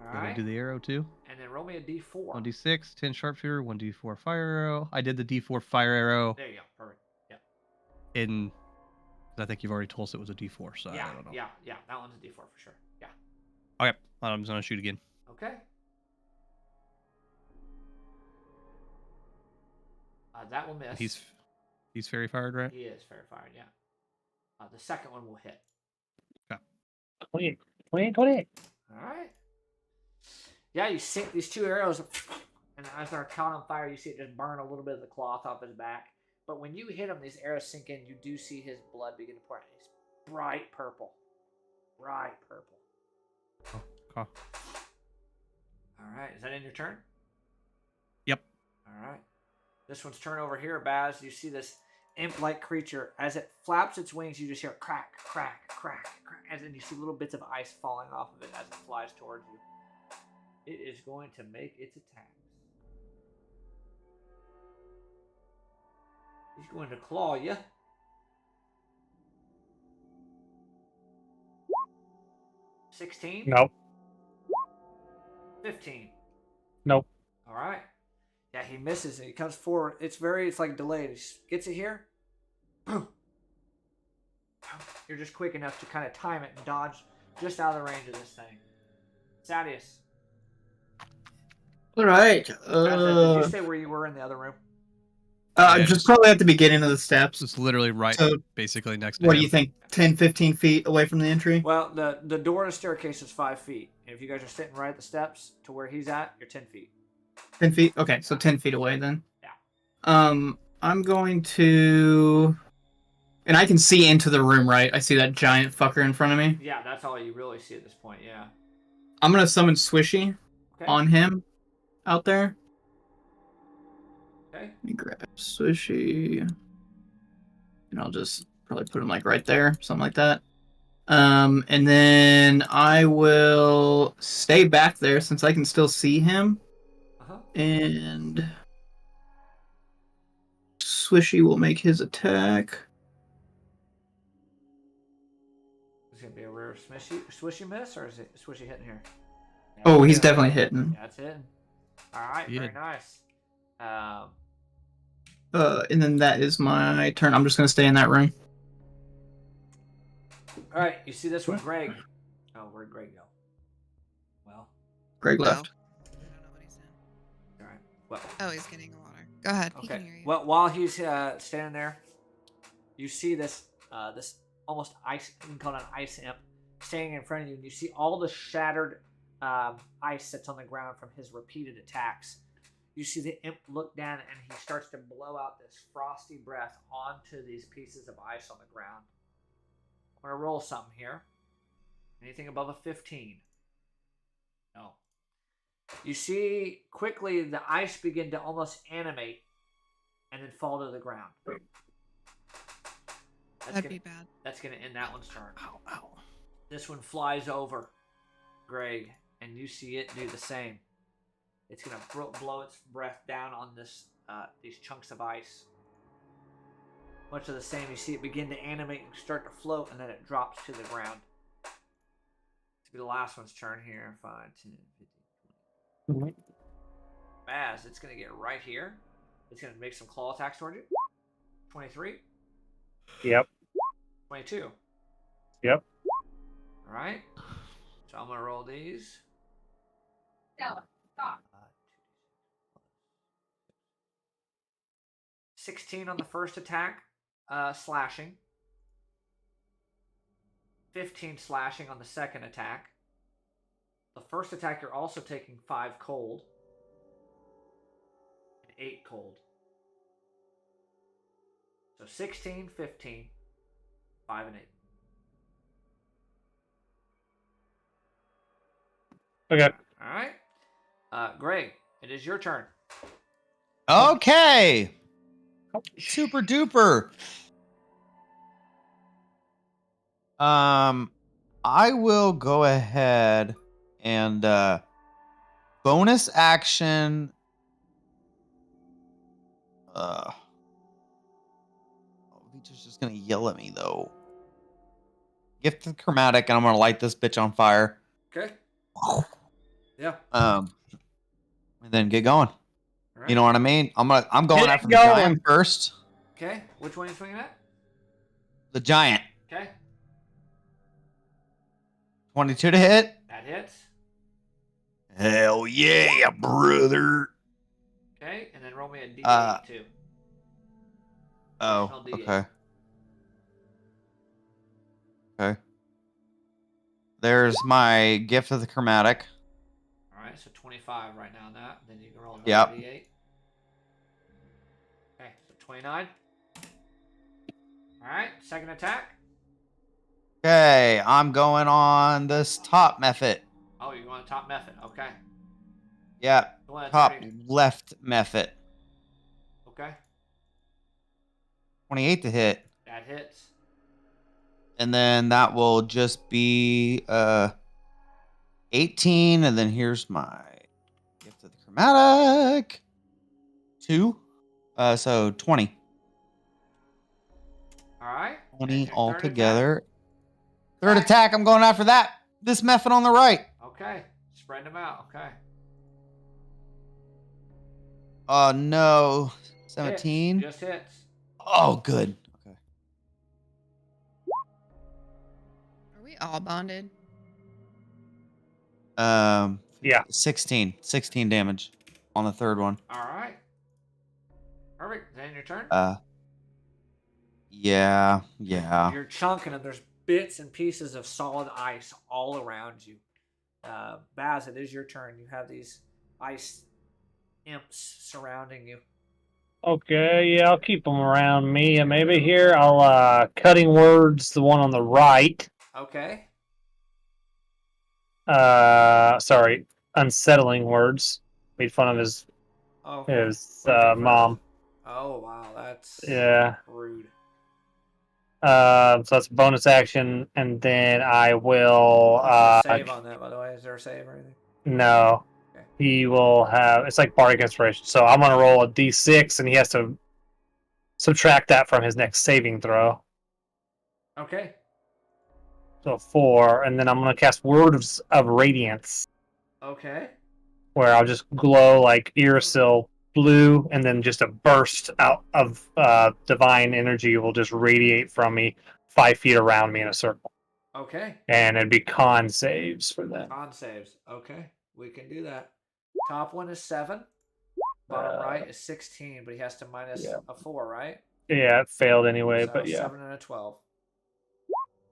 All Did I right, do the arrow too? and then roll me a d4. 1d6, 10 sharpshooter, 1d4 fire arrow. I did the d4 fire arrow There you go, perfect. Yeah, in. I think you've already told us it was a d4, so yeah, I don't know. yeah, yeah. That one's a d4 for sure. Yeah. Okay, I'm just gonna shoot again. Okay. That will miss. He's fairy fired, right? He is fair fired, yeah. The second one will hit. 20, 28. All right. Yeah, you sink these two arrows, and as they're caught on fire, you see it just burn a little bit of the cloth off his back. But when you hit him, these arrows sink in. You do see his blood begin to pour out. It's bright purple. Bright purple. Okay. All right. Is that in your turn? Yep. All right. This one's turn over here, Baz. You see this imp-like creature. As it flaps its wings, you just hear crack, crack, crack, crack. And then you see little bits of ice falling off of it as it flies towards you. It is going to make its attacks. He's going to claw you. $16? Nope. 15. Nope. All right. Yeah, he misses and he comes forward. It's like delayed. He gets it here. You're just quick enough to kind of time it and dodge just out of the range of this thing. Sadius. All right. Did you say where you were in the other room? Just probably at the beginning of the steps. It's literally right, So, basically next to What him. do you think? 10, 15 feet away from the entry? Well, the door to the staircase is 5 feet. And if you guys are sitting right at the steps to where he's at, you're 10 feet. 10 feet? Okay, so 10 feet away then. Yeah. I'm going to... And I can see into the room, right? I see that giant fucker in front of me. Yeah, that's all you really see at this point, yeah. I'm going to summon Swishy Okay. on him out there. Okay. Let me grab Swishy. And I'll just probably put him like right there, something like that. And then I will stay back there since I can still see him. Uh-huh. And Swishy will make his attack. Is it going to be a rare swishy miss, or is it swishy hitting here? Yeah, Oh, he's yeah. definitely hitting. Yeah, it's hitting. All right, Yeah. very nice. And then that is my turn. I'm just gonna stay in that room. All right, you see this one, Greg. Oh, where'd Greg go? Well, Greg Oh. left. I don't know what he's in. all right. Well, Oh, he's getting water. Go ahead. He can hear okay. you. Well, while he's standing there, you see this this almost ice. You can call it an ice imp standing in front of you, and you see all the shattered ice that's on the ground from his repeated attacks. You see the imp look down, and he starts to blow out this frosty breath onto these pieces of ice on the ground. I'm gonna roll something here. Anything above a 15? No. You see quickly the ice begin to almost animate and then fall to the ground. That'd be bad. That's gonna end that one's turn. Ow, ow. This one flies over, Greg, and you see it do the same. It's gonna blow its breath down on this these chunks of ice. Much of the same. You see it begin to animate and start to float, and then it drops to the ground. It's gonna be the last one's turn here. 5, 10, 15, 20. Baz, it's gonna get right here. It's gonna make some claw attacks toward you. 23. Yep. 22. Yep. All right. So I'm gonna roll these. 16 on the first attack, slashing. 15 slashing on the second attack. The first attack, you're also taking 5 cold. And 8 cold. So 16, 15, 5, and 8. Okay. All right. Greg, it is your turn. Okay. Super duper. I will go ahead and bonus action. He's just gonna yell at me though. Gift the chromatic, and I'm gonna light this bitch on fire. Okay. Yeah. And then get going. All right. You know what I mean? I'm going Get after the going. giant first. Okay. Which one are you swinging at? The giant. Okay. 22 to hit. That hits. Hell yeah, brother. Okay. And then roll me a D8 too. Oh, D8. okay. Okay. There's my gift of the chromatic. All right. So 25 right now on that. Then you can roll another Yep. D8. Okay. So 29. All right. Second attack. Okay, I'm going on this top method. Oh, you want a top method? Okay. Yeah, Go ahead, top sorry. left method. 28 to hit. That hits. And then that will just be 18. And then here's my gift of the chromatic. 2. So 20. All right. 20 Third altogether. Third attack, I'm going after that. This method on the right. attack. Okay. Spread them out. Okay. Oh, no. 17. Just hits. Oh, good. Okay. Are we all bonded? Yeah. 16 damage on the third one. All right. Perfect. Then your turn. Yeah. You're chunking them. There's bits and pieces of solid ice all around you. Baz, it is your turn. You have these ice imps surrounding you. Okay, yeah, I'll keep them around me. And maybe here I'll cutting words, the one on the right. Okay. Sorry, unsettling words. Made fun of his mom. Oh wow, that's rude. So that's a bonus action, and then I will save on that, by the way. Is there a save or anything? No. Okay. He will have, it's like bardic inspiration. So I'm gonna roll a d6 and he has to subtract that from his next saving throw. Okay. So 4, and then I'm gonna cast Words of Radiance, Okay. where I'll just glow like Irisil blue, and then just a burst out of divine energy will just radiate from me 5 feet around me in a circle. Okay. And it'd be con saves for that. Con saves. Okay. We can do that. Top one is 7. Bottom right is 16, but he has to minus a 4, right? Yeah, it failed anyway, So but yeah. 7 and a 12.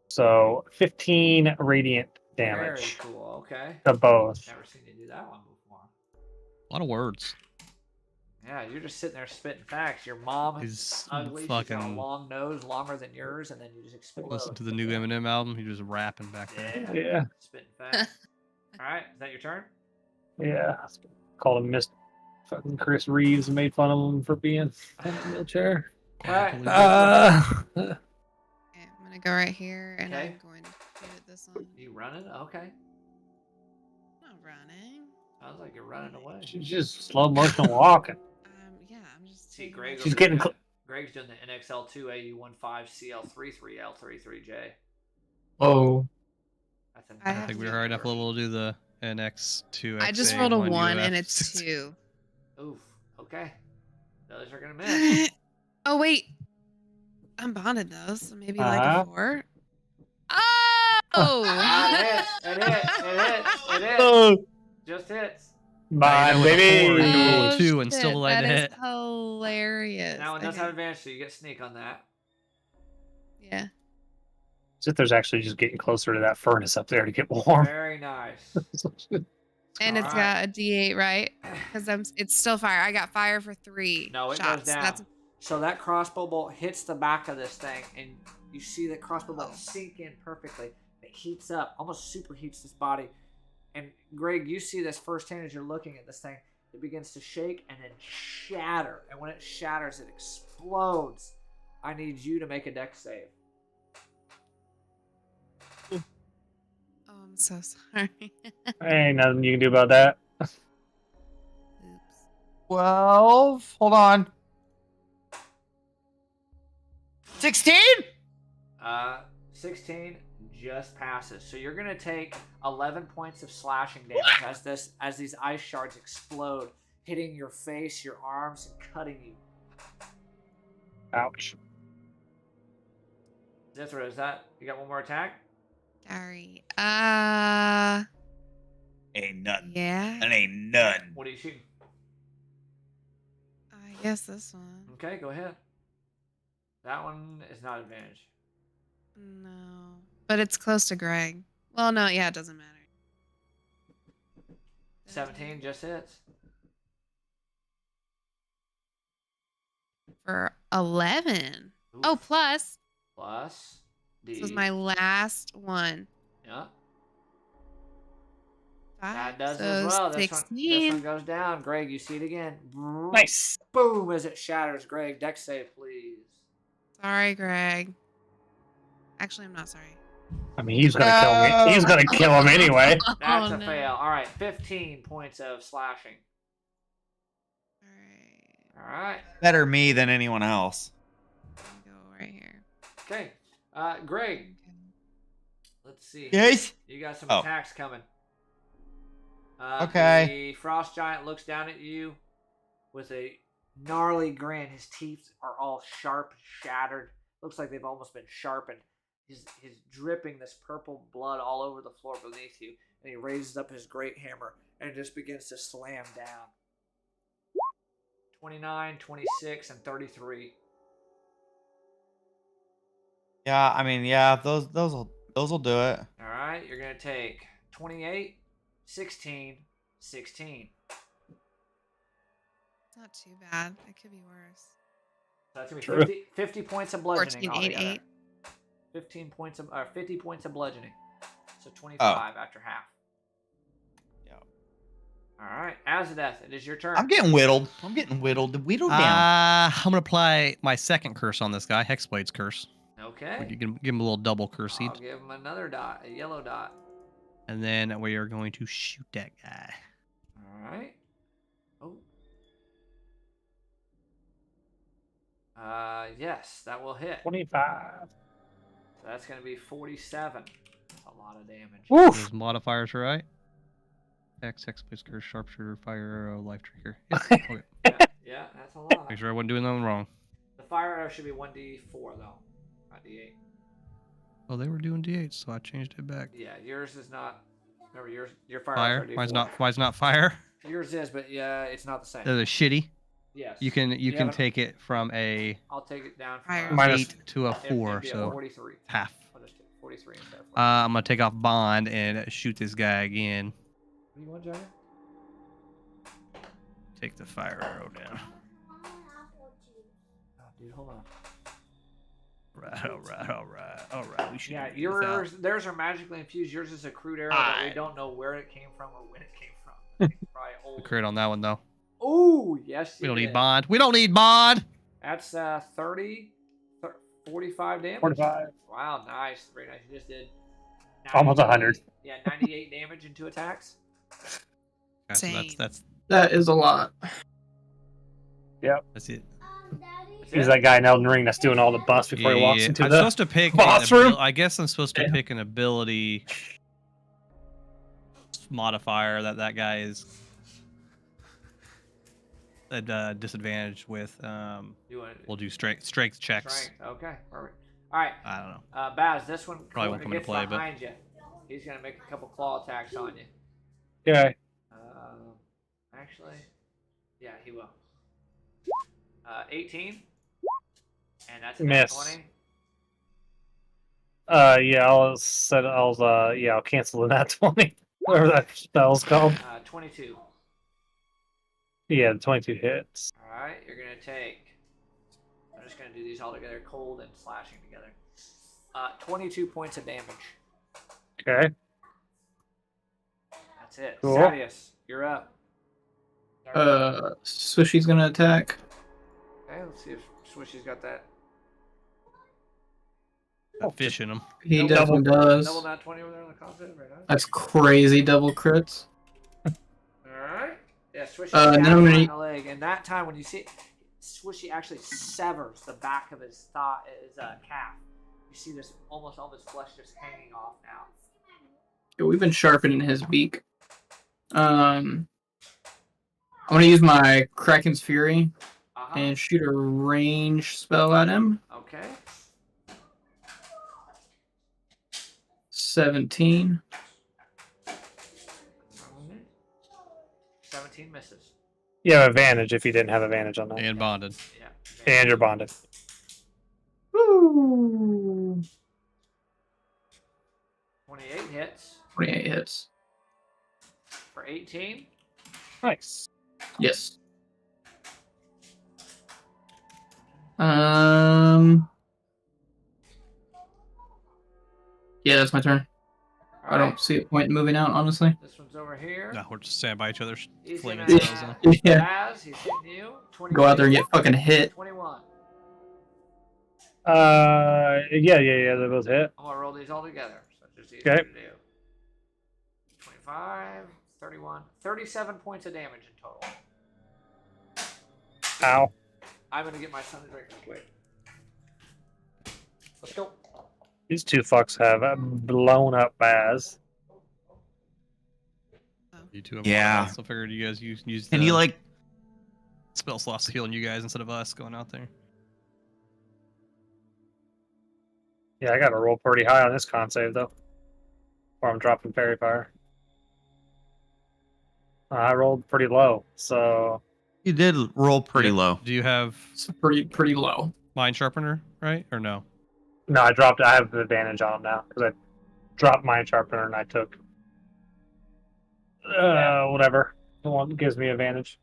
So 15 radiant Very damage cool. Okay. to both. Never seen you do that one before. A lot of words. Yeah, you're just sitting there spitting facts. Your mom is He's ugly. She's got a fucking. long nose, longer than yours, and then you just explode. Listen to the new Eminem album. He just rapping back there. Yeah. Spitting facts. All right, is that your turn? Yeah. Called him Mr. Fucking Chris Reeves and made fun of him for being in a wheelchair. All right. Okay, I'm gonna go right here, and Okay. I'm going to put this on. You running? Okay. I'm not running. Sounds like you're running away. She's just slow motion walking. Yeah, I'm just. See, Greg. She's getting Greg's doing the NXL2 AU15CL33L33J. Oh. That's an I think we're high enough level to do the NX2. I just rolled a 1 and it's 2. Oof. Okay. Those are gonna miss. Oh wait, I'm bonded though, so maybe like a 4. Oh! It hits. Oh. Just hits. Bye, baby. Roll a 2 and shit, still light that to is hit. hilarious. That one does have Okay. advantage, so you get sneak on that. Yeah. As if there's actually just getting closer to that furnace up there to get warm. Very nice. And it's got a D8, right? Because it's still fire. I got fire for 3 No, it shots. goes down. So that crossbow bolt hits the back of this thing, and you see the crossbow bolt sink in perfectly. It heats up, almost superheats this body. And Greg, you see this firsthand as you're looking at this thing. It begins to shake and then shatter. And when it shatters, it explodes. I need you to make a dex save. Oh, I'm so sorry. Ain't nothing you can do about that. Oops. 12. Hold on. 16? 16 just passes. So you're gonna take 11 points of slashing damage as these ice shards explode, hitting your face, your arms, and cutting you. Ouch. Zithra, is that you got one more attack? Sorry. Ain't nothing. Yeah. That ain't nothing. What are you shooting? I guess this one. Okay, go ahead. That one is not advantage. No. But it's close to Greg. Well, no, yeah, it doesn't matter. 17 just hits. For 11. Oof. Oh, plus. Plus D. This was my last one. Yeah. 5. That does so as well. This 16. one goes down. Greg, you see it again. Nice. Boom as it shatters. Greg, dex save, please. Sorry, Greg. Actually, I'm not sorry. I mean, he's gonna kill me. He's gonna kill him anyway. That's Oh, a no. fail. All right, 15 points of slashing. All right. All right. Better me than anyone else. Go right here. Okay. Greg, let's see. Yes. You got some Oh. attacks coming. Okay. The frost giant looks down at you with a gnarly grin. His teeth are all sharp, shattered. Looks like they've almost been sharpened. He's dripping this purple blood all over the floor beneath you, and he raises up his great hammer and just begins to slam down. 29, 26, and 33. Yeah, I mean, yeah, those will do it. All right, you're going to take 28, 16, 16. It's not too bad. It could be worse. So that's going to be 50 points of bludgeoning 14, 8, altogether. 8. 50 points of bludgeoning. So 25 after half. Yeah. All right, Azadeth, it is your turn. I'm getting whittled. Whittled down. I'm gonna apply my second curse on this guy, Hexblade's curse. Okay. You can give him a little double curse seed, I'll give him another dot, a yellow dot. and then we are going to shoot that guy. All right. Oh. Yes, that will hit. 25. So that's going to be 47. That's a lot of damage. Those modifiers, right? Hexblade's curse, sharpshooter, fire arrow, life trigger. Yeah, okay. Yeah, that's a lot. Make sure I wasn't doing nothing wrong. The fire arrow should be 1d4 though, not d8. Oh, they were doing D8, so I changed it back. Yeah, yours is not. Remember, your fire. Fire? arrows are Why is D4. not fire? Yours is, but yeah, it's not the same. They're the shitty. Yes. You can have it? take it from a I'll take it down Fire. from minus Minus- 8 to a it'd 4, be a so 43. half. I'll just do 43 instead of 43. I'm gonna take off bond and shoot this guy again. What do you want, Johnny? Take the fire arrow down. Oh, dude, hold on. All right. We should. Yeah, figure this out. theirs are magically infused. Yours is a crude arrow that we don't know where it came from or when it came from. It's probably The old. crit on that one though. Oh, yes. We you don't did. need bond. We don't need bond. That's 45 damage. 45. Wow, nice. Very nice. You just did Almost 100. Yeah, 98 damage in 2 attacks. Okay, so Same. that's That is a lot. that's it. That's He's it. that guy in Elden Ring that's doing all the buffs before he walks into I'm the supposed to pick boss an room. I guess I'm supposed to pick an ability modifier that guy is at disadvantage with. You want We'll do strength checks. strength. Okay, perfect. All right, I don't know. Baz, this one Probably won't come into gets play, but- behind you. He's gonna make a couple claw attacks on you. Okay. Actually, yeah, he will. 18, and that's a Miss. 20. Yeah, I'll cancel the nat 20. Whatever that spell's called. 22. Yeah, the 22 hits. All right, you're gonna take. I'm just gonna do these all together, cold and slashing together. 22 points of damage. Okay. That's it. Cool. Sadius, you're up. Swishy's gonna attack. Okay, let's see if Swishy's got that. Got fish in him. He Double- definitely does. Double nat 20 over there on the concept, right? That's crazy double crits. Alright. Yeah, Swishy then stabs I'm him gonna- in the leg, and that time when you see it, Swishy actually severs the back of his calf. You see this almost all his flesh just hanging off now. Yeah, we've been sharpening his beak. I'm gonna use my Kraken's Fury Uh-huh. and shoot a range spell at him. Okay. 17. 17 misses. You have advantage if you didn't have advantage on that. And bonded. Yeah. And you're bonded. Woo! 28 hits 28 hits. for 18. Nice. Yes. Yeah, that's my turn. I don't see a point in moving out, honestly. This one's over here. No, we're just standing by each other, He's flaming gonna spells on. Yeah. Baz, he's hitting you. 20 Go out there and get fucking hit. 21. Yeah, they both hit. I'm gonna roll these all together. So it's just easy Okay. to do. 25, 31, 37 points of damage in total. Ow. I'm gonna get my son a drink real quick. Let's go. These two fucks have blown up Baz. You two have Yeah. a lot of health, so I figured you guys use Can the you like? spell slots healing you guys instead of us going out there. Yeah, I gotta roll pretty high on this con save though. Or I'm dropping fairy fire. I rolled pretty low, so You did roll pretty Yeah. low. Do you have It's pretty low. mind sharpener, right? Or no? no, I have the advantage on him now because I dropped my sharpener and I took whatever. The one that gives me advantage.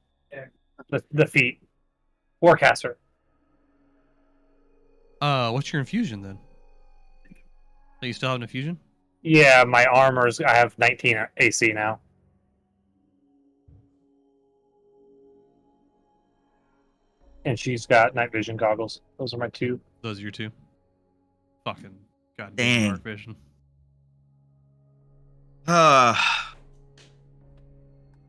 The feat. Warcaster. What's your infusion then? Do you still have an infusion? Yeah, my armor's I have 19 AC now. And she's got night vision goggles. Those are my two. Those are your two. Fucking goddamn Dang. dark vision. I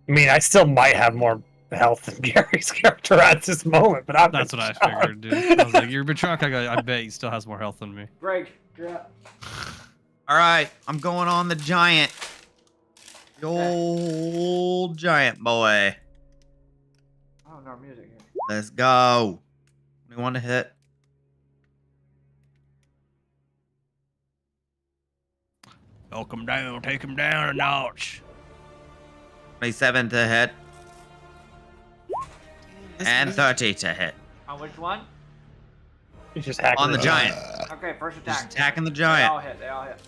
mean, I still might have more health than Gary's character at this moment, but I'm That's what I figured, dude. I was like, you're drunk. I bet he still has more health than me. Greg, you're up. All right, I'm going on the giant. The old giant boy. Oh, no music here. Let's go. We want to hit. Knock him down. Take him down a notch. 27 to hit. This And is- 30 to hit. On which one? He's just hacking On the giant. Okay, first Just attack. attacking the They all giant. hit. They all hit.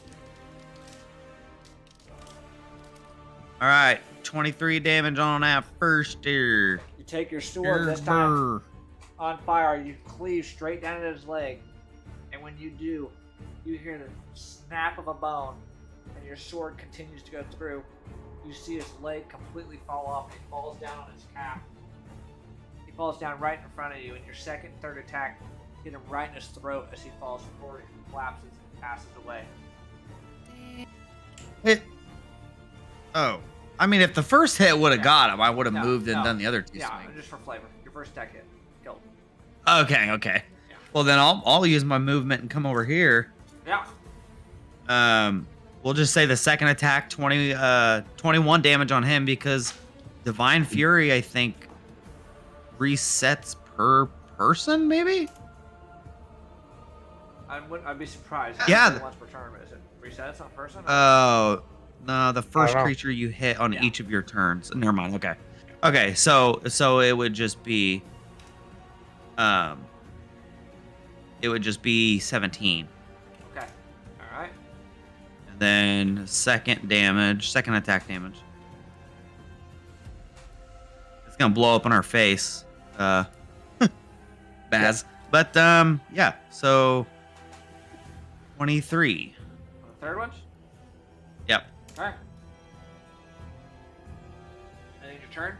All right, 23 damage on that first here. You take your sword this time Brr. on fire. You cleave straight down at his leg, and when you do, you hear the snap of a bone, and your sword continues to go through. You see his leg completely fall off, and he falls down on his calf. He falls down right in front of you, and your second and third attack hit him right in his throat as he falls forward and collapses and passes away. Hit. Oh. I mean, if the first hit would have Yeah. got him, I would have No, moved and no. done the other two Yeah, swings. just for flavor. Your first attack hit. Killed. Okay. Yeah. Well, then I'll use my movement and come over here. Yeah. We'll just say the second attack, 21 damage on him because Divine Fury, I think, resets per person, maybe? I'd be surprised. Yeah. Once per turn, is it resets on person? Oh, no, the first don't know. creature you hit on Yeah. each of your turns. Never mind. Okay, so it would just be, it would just be 17. Okay. All right. And then second attack damage. It's gonna blow up in our face. Baz. But yeah, so 23. On the third one? Yep. Alright. And then your turn?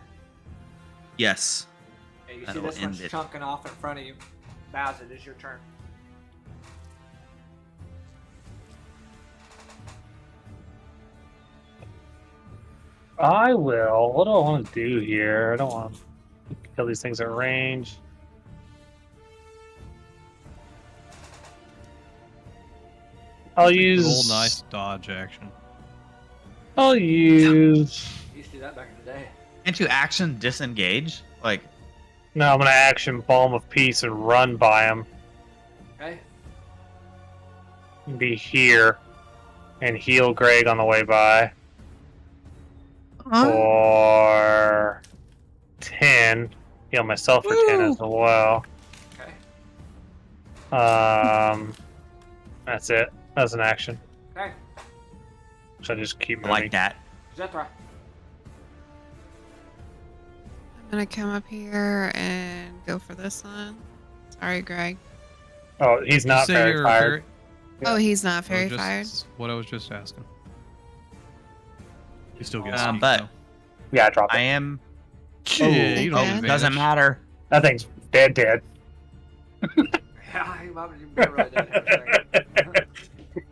Yes. Yeah, you That see will this one's end it. chunking off in front of you. Baz, it is your turn. I will. What do I want to do here? I don't want to kill these things at range. I'll use. Roll nice dodge action. I'll use. You used to do that back in the day. Can't you action disengage? Like, No, I'm gonna action Balm of Peace and run by him. Okay? Be here and heal Greg on the way by. For 10. Heal myself for 10 as well. Okay. That's it. That's an action. Okay. Should I just keep I moving? like that. Zethra. I'm gonna come up here and go for this one. Sorry, Greg. Oh, he's not Just say very you're tired. Oh, he's not I very was fired. just- What I was just asking. You still get But Yeah, I dropped I it. am. Yeah, you don't have Okay. advantage. Doesn't matter. That thing's dead. Yeah, team up, you really did everything.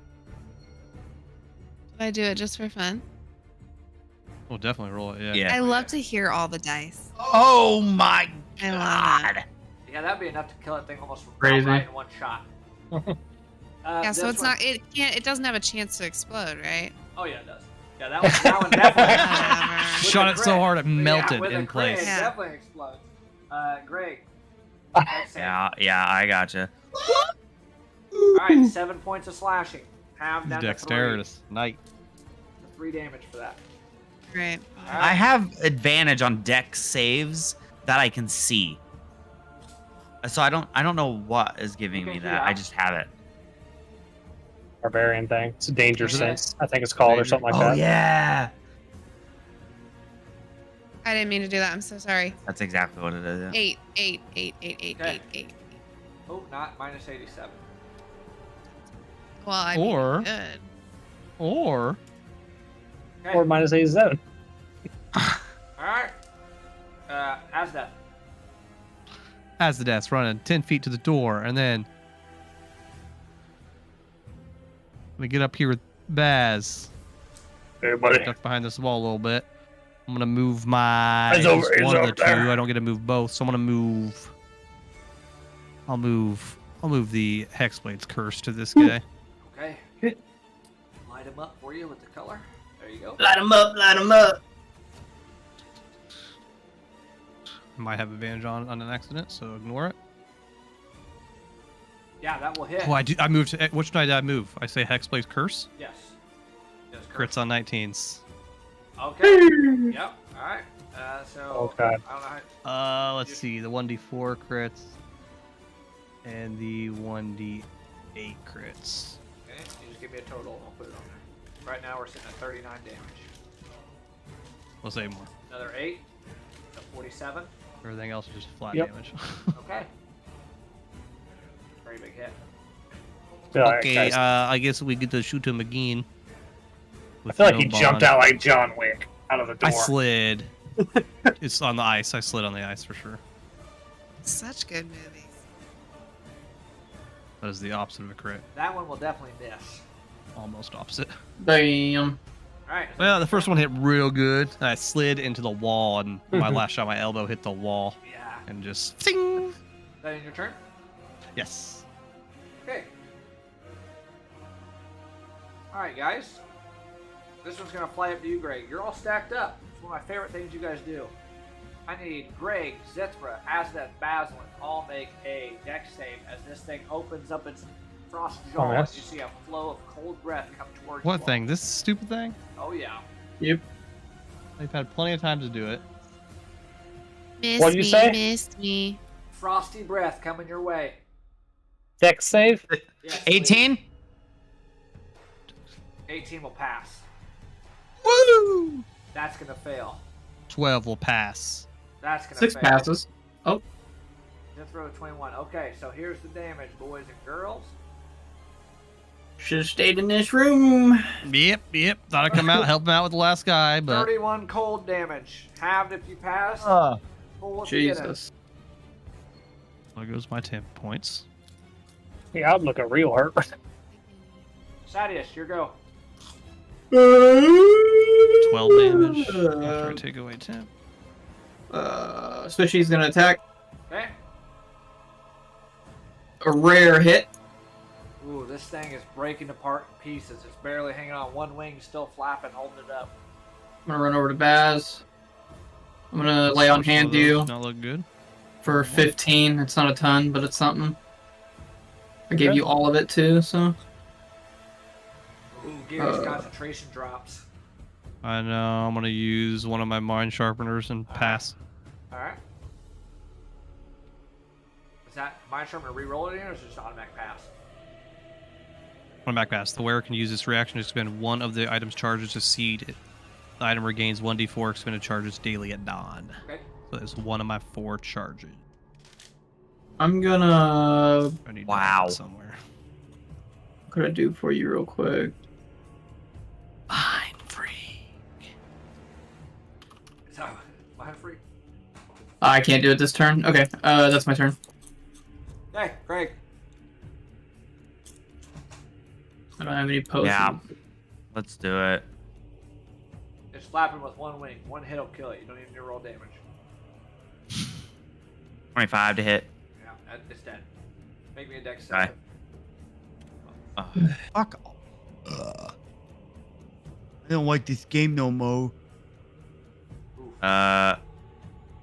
I do it just for fun. We'll definitely roll it. Yeah. Yeah. I love to hear all the dice. Oh my I love it. god. Yeah, that'd be enough to kill that thing almost from Crazy. right in one shot. Yeah, so this it's one- not. It doesn't have a chance to explode, right? Oh yeah, it does. Yeah, that one definitely. Whatever. With Shot a it so crit. hard it melted with a in crit, place. It Yeah. definitely explodes. Greg. Yeah, I gotcha. All right, 7 points of slashing. Half down to 3. Dexterous. Night. 3 damage for that. Right. All right. I have advantage on dex saves that I can see. So I don't know what is giving me that. I just have it. Barbarian thing. It's a danger Okay. sense, I think it's called, or something like Oh that. yeah. I didn't mean to do that. I'm so sorry. That's exactly what it is. Yeah. 8, 8, 8, 8, 8, Okay. 8, 8. Oh, not minus 87. Well, I Or- mean, good. Or Okay. Or minus 87. All right. Asda. as the death's running 10 feet to the door, and then let me get up here with Baz. Hey, buddy. Duck behind this wall a little bit. I'm gonna move my He's over- just he's one of over the two. there. I don't get to move both, so I'm gonna move. I'll move the Hexblade's curse to this guy. Okay. Light him up for you with the color. There you go. Light him up, light him up. Might have advantage on an accident, so ignore it. Yeah, that will hit. Oh, I moved to which one did I move? I say Hexblade's curse. Yes. Yes, Crits on 19s. Okay. Yep. All right. So. Okay. I don't know how. Let's see. The 1d4 crits and the 1d8 crits. Okay. You just give me a total and I'll put it on there. Right now we're sitting at 39 damage. We'll say more. Another 8. So 47. Everything else is just flat Yep. damage. Okay. Very big hit. Yeah, Okay, guys, I guess we get to shoot him again. I with feel like no he jumped bond. out like John Wick out of the door. I slid. It's on the ice. I slid on the ice for sure. Such good movies. That is the opposite of a crit. That one will definitely miss. Almost opposite. Damn. All right. Well, the first one hit real good. I slid into the wall, and my last shot, my elbow hit the wall, Yeah. and just. Ting! That in your turn? Yes. Okay. All right, guys. This one's gonna fly up to you, Greg. You're all stacked up. It's one of my favorite things you guys do. I need Greg, Zithra, Asda, and Baslin all make a dex save as this thing opens up its frost jaw. Oh, yes. You see a flow of cold breath come towards What you. thing? This stupid thing? Oh yeah. Yep. They've had plenty of time to do it. Miss What'd you me, say? missed me. Frosty breath coming your way. Dex save? Yes, please. 18. 18 will pass. Woo! That's gonna fail. 12 will pass. That's gonna 6 fail. passes. Zithra 21. Okay, so here's the damage, boys and girls. Should have stayed in this room. Yep. Thought I'd come out, help him out with the last guy, but 31 cold damage. Halved if you pass. Full if you didn't. Jesus. there goes my 10 points. Yeah, I'd look a real hurt. Sadius, your go. 12 damage after I take away 10. Swishy's gonna attack. Okay. A rare hit. Ooh, this thing is breaking apart in pieces. It's barely hanging on one wing, still flapping, holding it up. I'm gonna run over to Baz. I'm gonna lay on Which one hand of those you does not look good. for 15. It's not a ton, but it's something. I gave Okay. you all of it too, so. Ooh, Gary's concentration drops. I know. I'm gonna use one of my mind sharpeners and pass. Alright. Is that my turn to re-roll it in, or is it just automatic pass? On back pass, the wearer can use this reaction to expend one of the item's charges to seed. The item regains 1d4 expended charges daily at dawn. Okay. So that's one of my 4 charges. I'm gonna. I need Wow. that somewhere. What could I do for you real quick? Mind free. Is that mind free? I can't do it this turn. Okay, that's my turn. Hey, Craig. I don't have any potions. Yeah. Let's do it. It's flapping with one wing. One hit will kill it. You don't even need to roll damage. 25 to hit. Yeah, it's dead. Make me a dex Okay. save. Fuck. I don't like this game no more. Oof. What?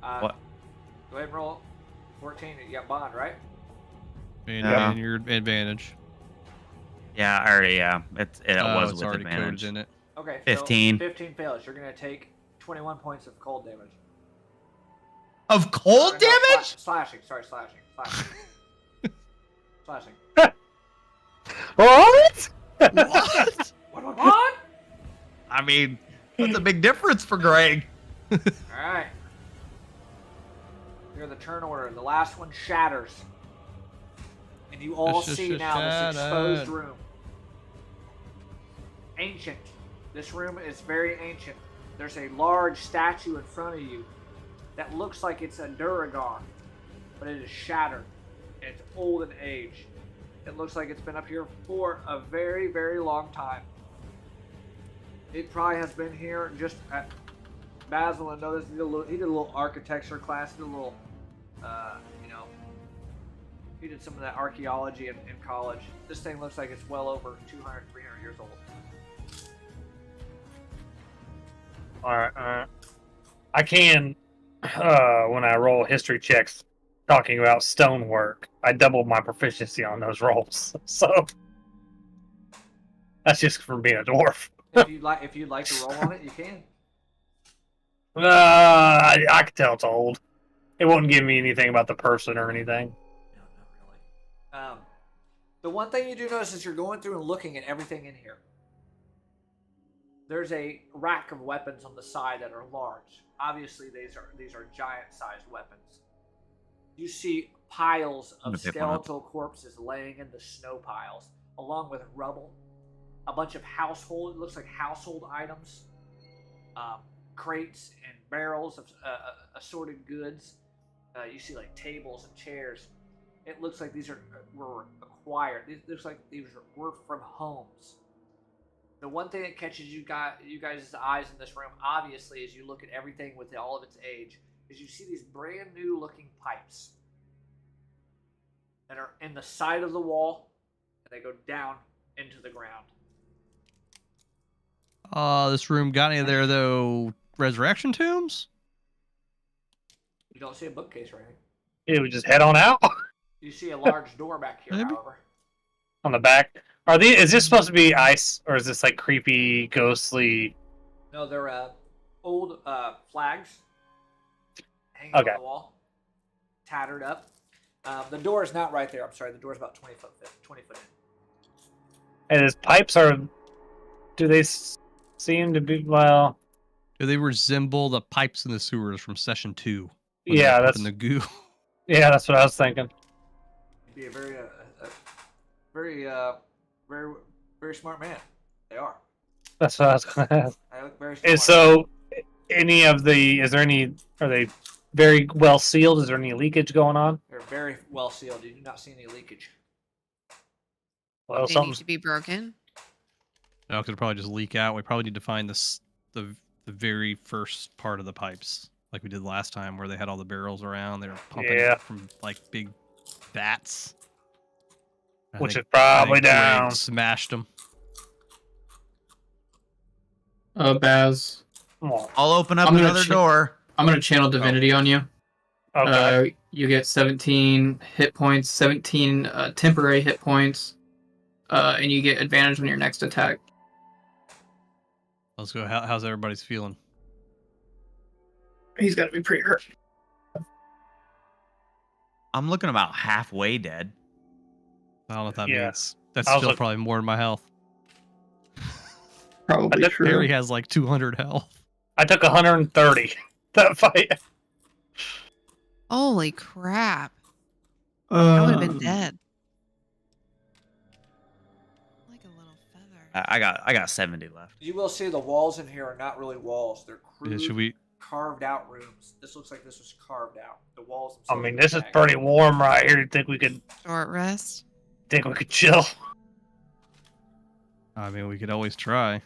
Go ahead and roll 14. You got bond, right? And your advantage. Yeah, I already. Yeah, it was it's with already advantage. coded in it. Okay. 15. So 15 fails. You're going to take 21 points of cold damage. Of cold Or no, damage? slashing. Sorry, slashing. Slashing. What? What? What? I mean, that's a big difference for Greg. All right. Here's the turn order. The last one shatters. And you all see now this exposed room. Ancient. This room is very ancient. There's a large statue in front of you that looks like it's a Duragar, but it is shattered. It's old in age. It looks like it's been up here for a very, very long time. It probably has been here just at Basil and noticed he did a little architecture class, he did a little, he did some of that archaeology in college. This thing looks like it's well over 200, 300 years old. Alright. I can, when I roll history checks talking about stonework, I double my proficiency on those rolls. So that's just from being a dwarf. If you'd like to roll on it, you can. I can tell it's old. It won't give me anything about the person or anything. No, not really. The one thing you do notice is you're going through and looking at everything in here. There's a rack of weapons on the side that are large. Obviously, these are giant-sized weapons. You see piles of skeletal corpses laying in the snow piles, along with rubble. A bunch of it looks like household items, crates and barrels of assorted goods. You see like tables and chairs. It looks like these were acquired. It looks like these were from homes. The one thing that catches you guys' eyes in this room, obviously, as you look at everything with all of its age, is you see these brand new looking pipes that are in the side of the wall, and they go down into the ground. This room got any of there though? Resurrection tombs? You don't see a bookcase or anything. Yeah, we just head on out You see a large door back here, Maybe. however. on the back. Is this supposed to be ice, or is this like creepy, ghostly? No, they're old flags hanging Okay. on the wall, tattered up. The door is not right there. I'm sorry, the door is about 20 foot in. And his pipes do they seem to be, well, Do they resemble the pipes in the sewers from session 2? yeah, that's in the goo. yeah, that's what I was thinking. You'd be a very very smart man. They are. That's what I was going to ask. They look very smart. And so, are they very well sealed? Is there any leakage going on? They're very well sealed. You do not see any leakage. Well, They need something's to be broken. No, because it'll probably just leak out. We probably need to find the very first part of the pipes, like we did last time, where they had all the barrels around. They were pumping Yeah. it from like big vats. I which think- is probably I think Greg down. Smashed them. Baz, Oh, I'll open up I'm gonna another check- door. I'm gonna channel divinity on you. okay. You get 17 hit points, 17 temporary hit points, and you get advantage on your next attack. Let's go. How's everybody's feeling? He's got to be pretty hurt. I'm looking about halfway dead. I don't know what that Yeah. means. That's I was still look- probably more than my health. Probably bet true. Harry has like 200 health. I took 130 that fight. Holy crap. I would have been Um, dead. Like a little feather. I got 70 left. You will see the walls in here are not really walls. They're Yeah, crude, should we? carved out rooms. This looks like this was carved out. The walls I themselves. mean, are this is jagged. pretty warm right here. You think we could Short rest. chill? I mean, we could always try.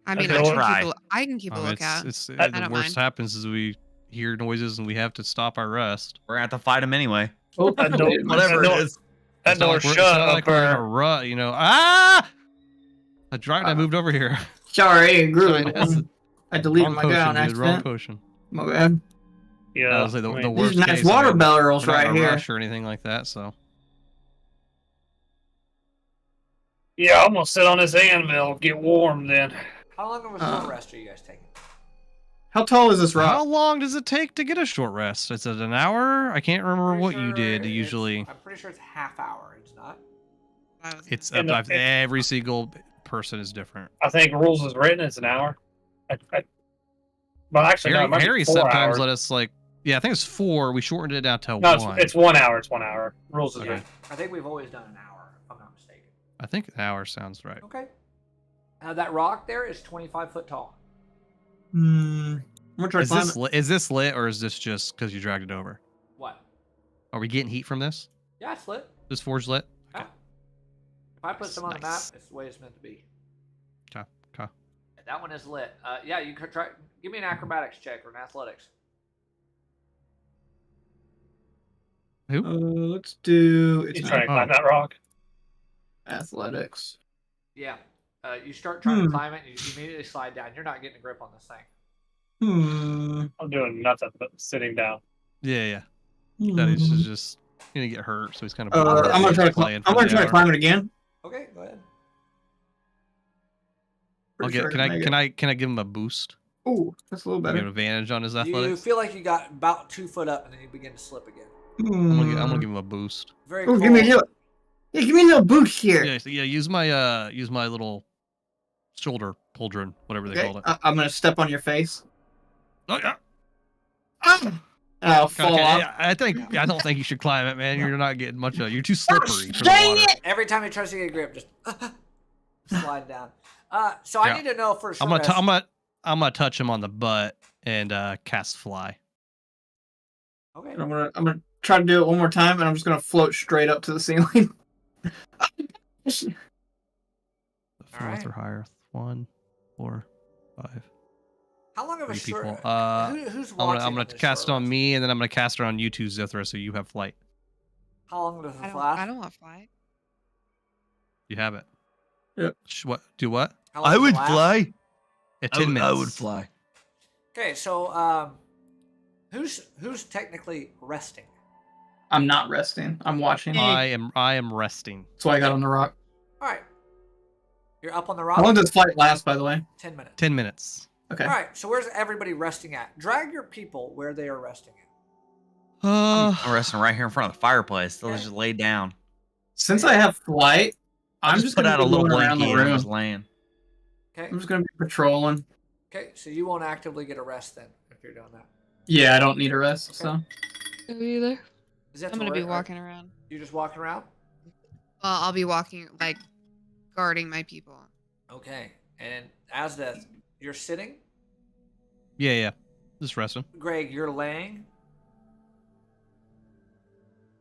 I mean, Okay, I can keep a lookout. It's I the don't worst mind. happens is we hear noises and we have to stop our rest. We're gonna have to fight him anyway. Oh, That I door- deleted Whatever myself. it is. That It's not door like shut it's not up like we're in a there. rut, you know. Ah! I moved over here. Sorry, Groovy. Sorry. I deleted Wrong my guy on potion, dude. Wrong accident. potion. My bad. Yeah. I was like, the I mean, worst These nice case, water I mean, barrels we're not right in a here. rush or anything like that, so. yeah, I'm gonna sit on this anvil, get warm then. How long of a short rest are you guys taking? How tall is this How rock? long does it take to get a short rest? Is it an hour? I can't remember Pretty what you sure did it's- usually. I'm pretty sure it's half hour. It's not. It's And the- every single person is different. I think rules is written. It's an hour. Well, actually, no, it might be Harry 4 sometimes hours. let us yeah, I think it's 4. We shortened it down to No, 1. it's 1 hour. It's 1 hour. Rules is Okay. written. I think we've always done an hour, if I'm not mistaken. I think an hour sounds right. Okay. That rock there is 25 foot tall. I'm gonna try to Is climb this it. is this lit or is this just because you dragged it over? What? Are we getting heat from this? Yeah, it's lit. This forge lit? Yeah. If I put some on the map, Nice. it's the way it's meant to be. Okay. That one is lit. Yeah, you could try. Give me an acrobatics check or an athletics. Who? Let's do. It's You not trying to climb that rock? athletics. Yeah. You start trying to climb it, and you immediately slide down. You're not getting a grip on this thing. I'm doing nothing but sitting down. Yeah. That is just gonna get hurt, so he's kind of. I'm gonna try to. I'm gonna try to climb it again. Okay, go ahead. Pretty sure Can I give him a boost? Ooh, that's a little Give him better. advantage on his You athletics. feel like you got about 2 foot up, and then you begin to slip again. I'm gonna give him a boost. Very Oh, cool. give me a little. Yeah, give me a little boost here. Yeah. Use my little shoulder pauldron, whatever they Okay, call it. I'm gonna step on your face. Oh yeah. I'll fall Okay, off. yeah, I don't think you should climb it, man. You're not getting much of it. You're too slippery for the Dang water. it! Every time he tries to get a grip, just slide down. So I Yeah. need to know for sure. I'm gonna touch him on the butt and cast fly. Okay. I'm gonna try to do it one more time, and I'm just gonna float straight up to the ceiling. The fourth Alright. or higher. 1, 4, 5. How long of a 3 short? people. Who's I'm watching? gonna on this cast it short on rest? me, and then I'm gonna cast it on you two, Zithra, so you have flight. How long does it I flash? don't want fly. You have it. Yep. What? Do what? How long does it last? At 10 minutes. fly. Okay, so who's technically resting? I'm not resting. I'm watching. I am resting. That's why I got on the rock. All right. You're up on the How rock. long does flight last, by the way? 10 minutes. 10 minutes. Okay. All right. So where's everybody resting at? Drag your people where they are resting at. I'm resting right here in front of the fireplace. They'll Okay. just lay down. Since I have flight, I'm just put gonna out a be little going around blankie the and I'm room. just laying. Okay. I'm just gonna be patrolling. Okay. So you won't actively get a rest then if you're doing that. Yeah, I don't need a rest. So Either. Is that I'm gonna be walking around. You just walking around? Well, I'll be walking, like, guarding my people. Okay. And as you're sitting, Yeah. Just resting. Greg, you're laying.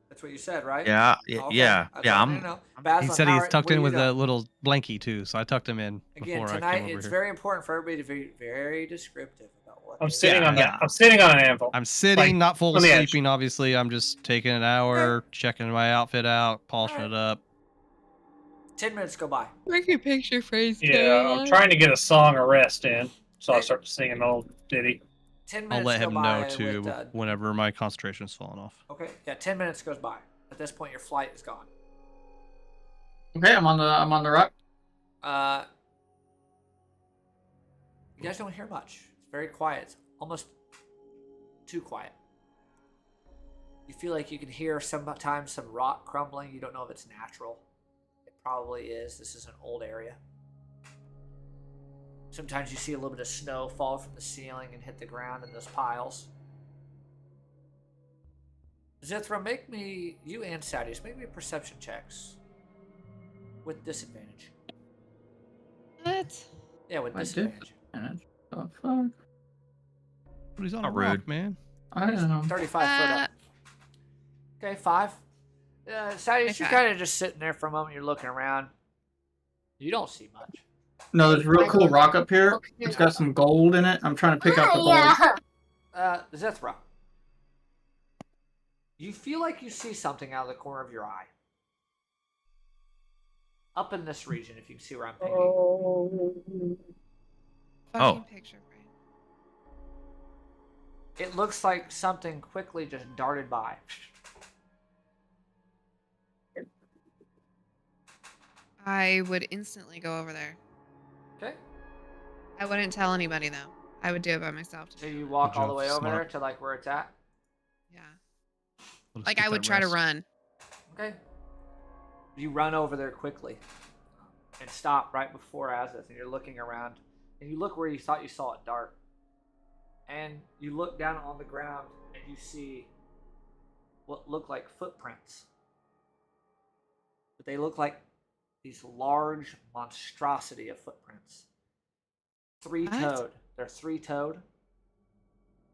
That's what you said, right? Yeah, Okay. yeah. That's all I need to know. Basil, He said how he's are- tucked what in are with you a doing? little blankie too, so I tucked him in Again, before I tonight came over it's here. very important for everybody to be very descriptive about what I'm they sitting do. on that. I'm sitting on an anvil. I'm sitting, Like, not full on the edge. sleeping. Obviously, I'm just taking an hour, checking my outfit out, polishing Alright. it up. 10 minutes go by. Make a picture phrase. Yeah, I'm trying to get a song of rest in, so I start singing an old ditty. 10 I'll minutes let go him by know too with, whenever my concentration's falling off. okay, yeah, 10 minutes goes by. At this point, your flight is gone. okay, I'm on the rock. You guys don't hear much. It's very quiet. It's almost too quiet. You feel like you can hear sometimes some rock crumbling. You don't know if it's natural. It probably is. This is an old area. Sometimes you see a little bit of snow fall from the ceiling and hit the ground in those piles. Zithra, make me, you and Sadius, make me perception checks. With disadvantage. What? Yeah, with I disadvantage. Oh, fuck. But he's on Not a rock, rude. man. I don't know. 35 foot up. Okay, 5. Sadius, you're Okay. kind of just sitting there for a moment. You're looking around. You don't see much. No, there's a real cool rock up here. It's got some gold in it. I'm trying to pick out the gold. Zethra. You feel like you see something out of the corner of your eye. Up in this region, if you can see where I'm thinking. Fucking picture frame. It looks like something quickly just darted by. I would instantly go over there. Okay. I wouldn't tell anybody though. I would do it by myself. So you walk all the way over Smart. there to like where it's at? Yeah. We'll just Like get I would that try to rest. run. Okay. You run over there quickly and stop right before Azith, and you're looking around, and you look where you thought you saw it dart, and you look down on the ground and you see what look like footprints, but they look like these large monstrosity of footprints. Three-toed. They're three-toed,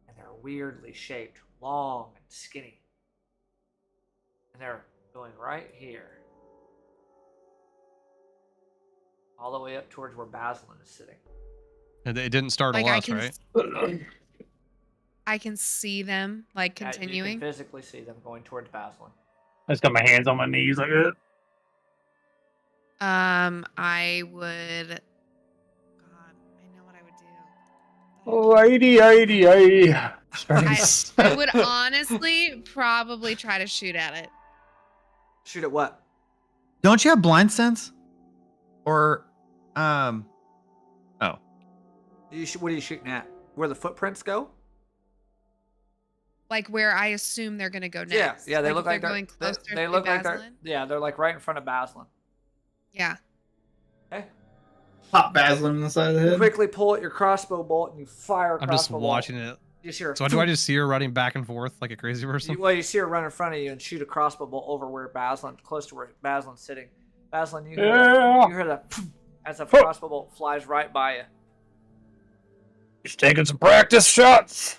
and they're weirdly shaped, long and skinny, and they're going right here. All the way up towards where Basilin is sitting. And it didn't startle Like, I us, can right? I can see them like You continuing. can physically see them going towards Basilin. I just got my hands on my knees like that. I would. God, I know what I would do. Oh, I would honestly probably try to shoot at it. Shoot at what? Don't you have blind sense? Or, oh, What are you shooting at? Where the footprints go? Like where I assume they're gonna go next. Yeah. They look if like they're going closer they to look like they're. Basilin. Yeah, they're like right in front of Basilin. Yeah. Okay. Pop Basilin on the side of the You head. quickly pull out your crossbow bolt and you fire a I'm just crossbow watching bolt. it. You see her. So do I just see her running back and forth like a crazy person? You see her run in front of you and shoot a crossbow bolt over where Basilin, close to where Basilin's sitting. Basilin, you hear the as a crossbow bolt flies right by you. He's taking some practice shots.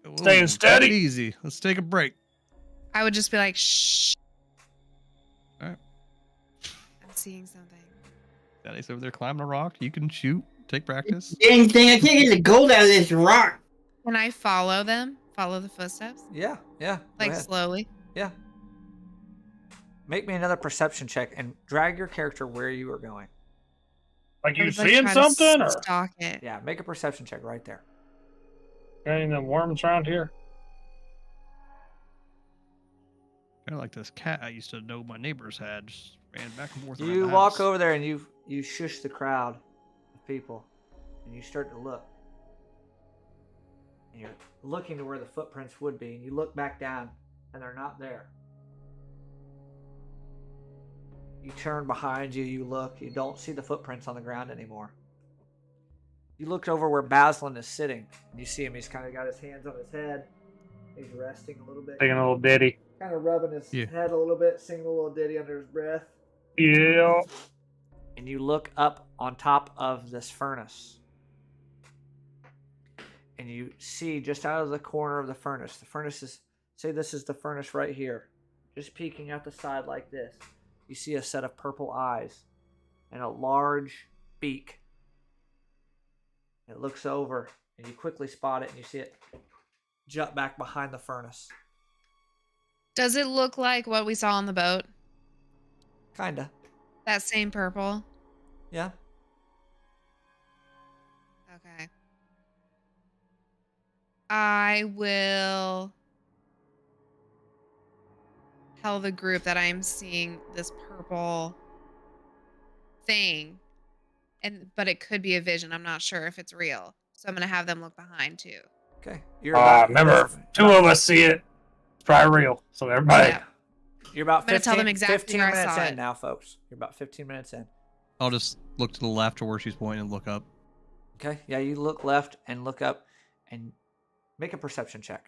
Whoa, Staying take steady. it easy. Let's take a break. I would just be like, shh. Alright. I'm seeing something. Daddy's over there climbing a rock. You can shoot. Take practice. Dang thing, I can't get the gold out of this rock. Can I follow them? Follow the footsteps? Yeah. Go Like ahead. slowly? Yeah. Make me another perception check and drag your character where you are going. Like I you would, like, seeing try to something, or stalk it. Yeah, make a perception check right there. any of them worms around here? Kind of like this cat I used to know my neighbors had. Just ran back and forth. around You the walk house. over there and you shush the crowd of people, and you start to look. And you're looking to where the footprints would be, and you look back down, and they're not there. You turn behind you, you look, you don't see the footprints on the ground anymore. You look over where Basilin is sitting, and you see him. He's kind of got his hands on his head. He's resting a little bit. Taking a little ditty. Kind of rubbing his Yeah. head a little bit, singing a little ditty under his breath. Yeah. And you look up on top of this furnace. And you see just out of the corner of the furnace is, say this is the furnace right here, just peeking out the side like this. You see a set of purple eyes and a large beak. It looks over, and you quickly spot it, and you see it jump back behind the furnace. Does it look like what we saw on the boat? Kinda. That same purple? Yeah. Okay. I will tell the group that I'm seeing this purple thing. But it could be a vision. I'm not sure if it's real. So I'm gonna have them look behind too. Okay. You're about, Remember, two of us see it. It's probably real. So everybody. Yeah. You're about I'm gonna 15, tell them exactly 15 where I minutes saw in it. now, folks. You're about 15 minutes in. I'll just look to the left to where she's pointing and look up. Okay. Yeah, you look left and look up and make a perception check.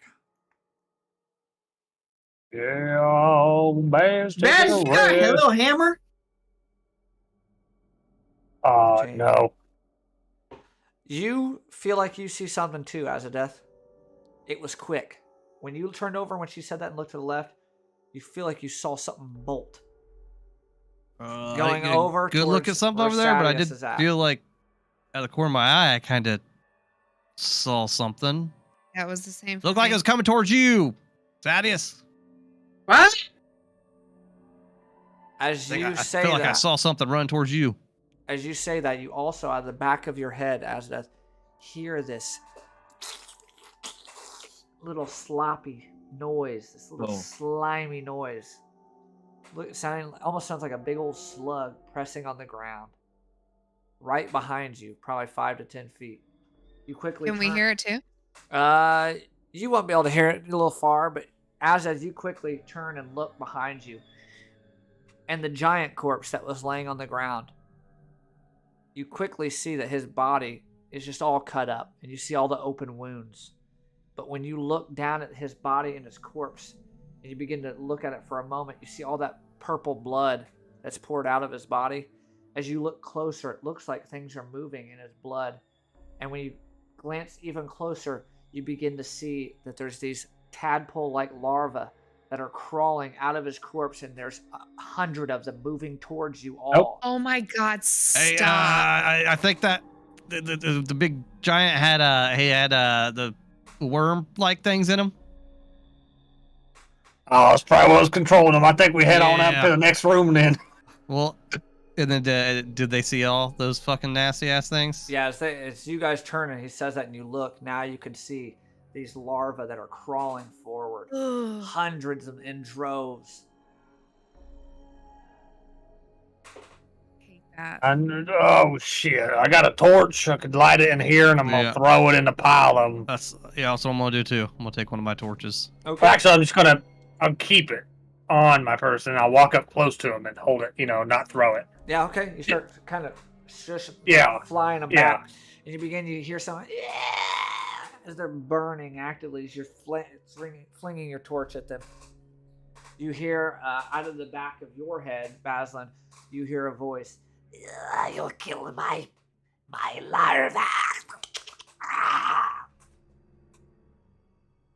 Yeah, man's taking Bad a guy, rest. hello hammer. No. You feel like you see something too, as a death. It was quick. When you turned over when she said that and looked to the left, you feel like you saw something bolt. Going I over good look at towards something where over there, but I Sadius did is at. feel like out of the corner of my eye, I kind of saw something. That was the same. Looked for like me. it was coming towards you, Thaddeus. What? As I you say feel like I that, saw something run towards you. as you say that, you also, out of the back of your head, as does, hear this little sloppy noise, this little slimy noise. Look, almost sounds like a big old slug pressing on the ground, right behind you, probably 5 to 10 feet. You quickly. Can we hear it too? You won't be able to hear it a little far, but as you quickly turn and look behind you, and the giant corpse that was laying on the ground, you quickly see that his body is just all cut up, and you see all the open wounds. But when you look down at his body and his corpse, and you begin to look at it for a moment, you see all that purple blood that's poured out of his body. As you look closer, it looks like things are moving in his blood. And when you glance even closer, you begin to see that there's these tadpole-like larvae that are crawling out of his corpse, and there's 100 of them moving towards you all. Oh my God! Hey, Stop. I think that the big giant had the worm-like things in him. Oh, it's probably what was controlling them. I think we head on up Yeah. to the next room then. Well, and then did they see all those fucking nasty ass things? Yeah, as you guys turn and he says that and you look, now you can see these larvae that are crawling forward. Hundreds of them in droves. Hate that. Oh shit! I got a torch. I could light it in here, and I'm gonna Yeah. throw it in the pile of them. That's what I'm gonna do too. I'm gonna take one of my torches. Okay. Actually, I'll keep it on my person. And I'll walk up close to him and hold it. Not throw it. Yeah, okay. You start kind of Yeah. flying them Yeah. back. And you begin to hear someone, as they're burning actively as you're flinging your torch at them. You hear out of the back of your head, Baslin, you hear a voice. You'll kill my larva.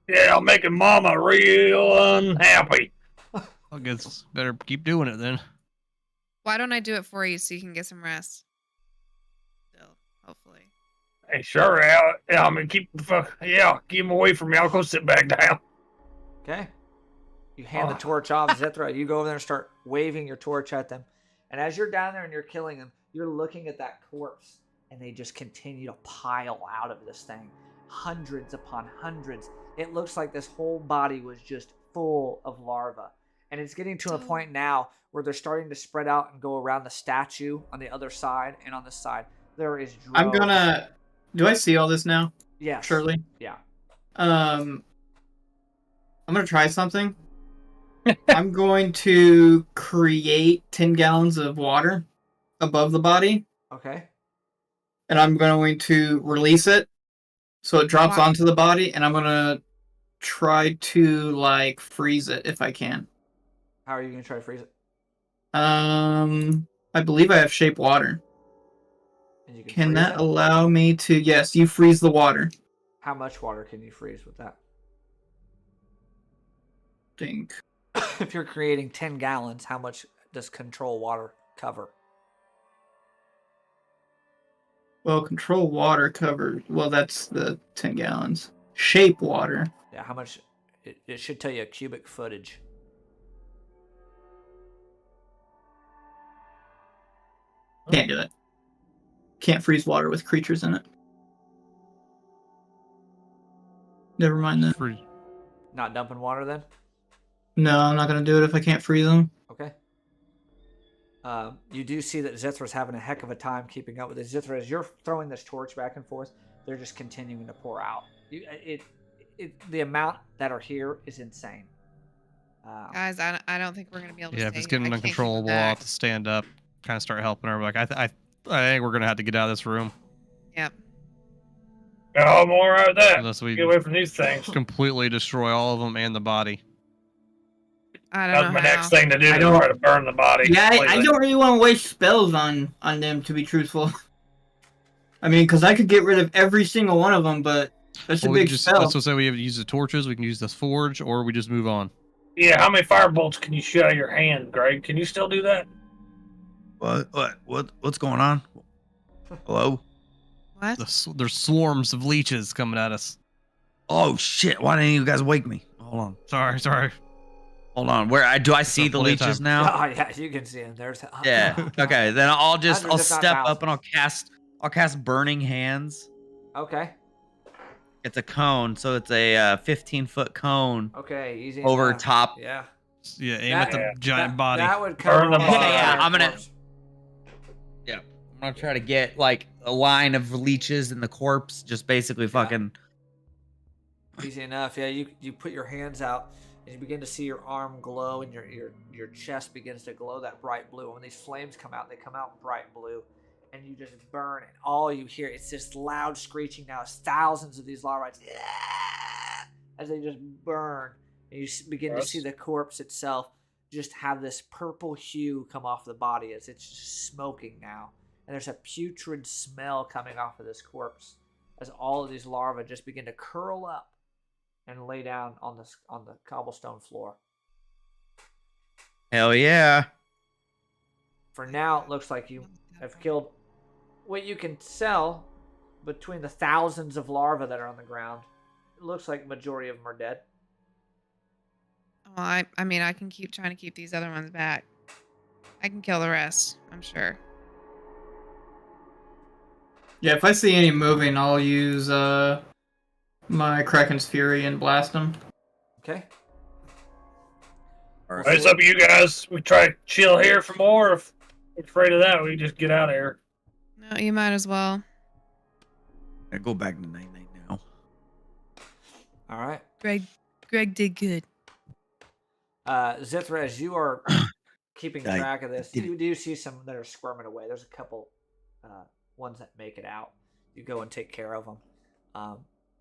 Yeah, I'm making Mama real unhappy. I guess better keep doing it then. Why don't I do it for you so you can get some rest? Still, hopefully. Hey, sure, yeah, I'm gonna keep him away from me. I'll go sit back down. Okay. You hand the torch off, Zithra. You go over there and start waving your torch at them. And as you're down there and you're killing them, you're looking at that corpse, and they just continue to pile out of this thing. Hundreds upon hundreds. It looks like this whole body was just full of larvae. And it's getting to a point now where they're starting to spread out and go around the statue on the other side and on this side. There is droves. Do I see all this now? Yes. Surely. Yeah. I'm gonna try something. I'm going to create 10 gallons of water above the body, Okay. and I'm going to release it so it drops Wow. onto the body, and I'm gonna try to freeze it if I can. How are you going to try to freeze it? I believe I have shape water. And you Can freeze that it? allow me to? Yes, you freeze the water. How much water can you freeze with that? Think. If you're creating 10 gallons, how much does control water cover? Well, control water covered. Well, that's the 10 gallons. Shape water. Yeah, how much? It should tell you a cubic footage. Can't do it. Can't freeze water with creatures in it. Never mind that. Not dumping water then? No, I'm not gonna do it if I can't freeze them. Okay. You do see that Zithra's having a heck of a time keeping up with it. Zithra, as you're throwing this torch back and forth, they're just continuing to pour out. The amount that are here is insane. Guys, I don't think we're gonna be able to. Yeah, if stay. it's getting I can't keep uncontrollable, it I'll back. have to stand up, kind of start helping her. I think we're gonna have to get out of this room Yep. Oh, I'm all right with that. unless we Get away from these things. completely destroy all of them and the body. I don't That's know my how. next thing to do. I Is don't- try to burn the body. Yeah, I completely. don't really want to waste spells on them, to be truthful. I mean, because I could get rid of every single one of them, but that's a Well, we big can just, spell. let's just say we have to use the torches. We can use the forge, or we just move on. Yeah, how many fire bolts can you shoot out of your hand, Greg? Can you still do that? What's going on? Hello? What? There's swarms of leeches coming at us. Oh shit! Why didn't you guys wake me? Hold on. Sorry. Hold on. Where do I see the plenty of leeches time. now? Oh yeah, you can see him. There's Yeah. Okay. Then I'll Hundreds, if not step up and thousands. I'll cast Burning Hands. Okay. It's a cone, so it's a 15-foot cone Okay. Easy over enough. top. Yeah. Yeah, aim at the Yeah. giant body. That would cover Burn the almost body. the Yeah, entire I'm gonna- corpse. Yeah. I'm gonna try to get like a line of leeches in the corpse, just basically fucking. Easy enough. Yeah, you put your hands out and you begin to see your arm glow and your chest begins to glow that bright blue. And when these flames come out, they come out bright blue, and you just burn. And all you hear it's this loud screeching now. It's thousands of these larvae as they just burn, and you begin to see the corpse itself just have this purple hue come off the body as it's just smoking now. And there's a putrid smell coming off of this corpse as all of these larvae just begin to curl up and lay down on the cobblestone floor. Hell yeah. For now, it looks like you have killed what you can tell between the thousands of larvae that are on the ground. It looks like majority of them are dead. Well, I mean, I can keep trying to keep these other ones back. I can kill the rest, I'm sure. Yeah, if I see any moving, I'll use my Kraken's Fury and blast them. Okay. All right. It's up to you guys. We try to chill here for more. If we're afraid of that, we just get out of here. No, you might as well. I go back to night now. All right. Greg did good. Zithra, as you are keeping I track of this, did you do see some that are squirming away. There's a couple ones that make it out. You go and take care of them.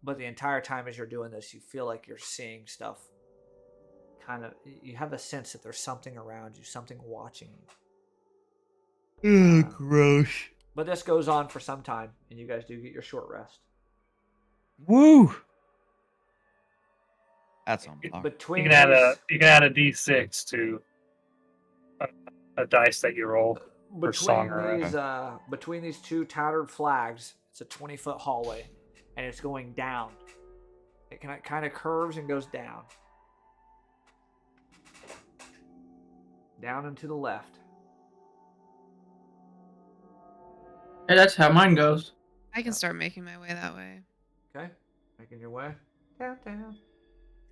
But the entire time as you're doing this, you feel like you're seeing stuff. You have the sense that there's something around you, something watching you. Gross. But this goes on for some time, and you guys do get your short rest. Woo. That's on You par. Between can add a these- D6 to a dice that you roll. for song or anything. between these two tattered flags, it's a 20-foot hallway, and it's going down. It kind of curves and goes down. Down and to the left. Hey, that's how mine goes. I can start making my way that way. Okay? Making your way down.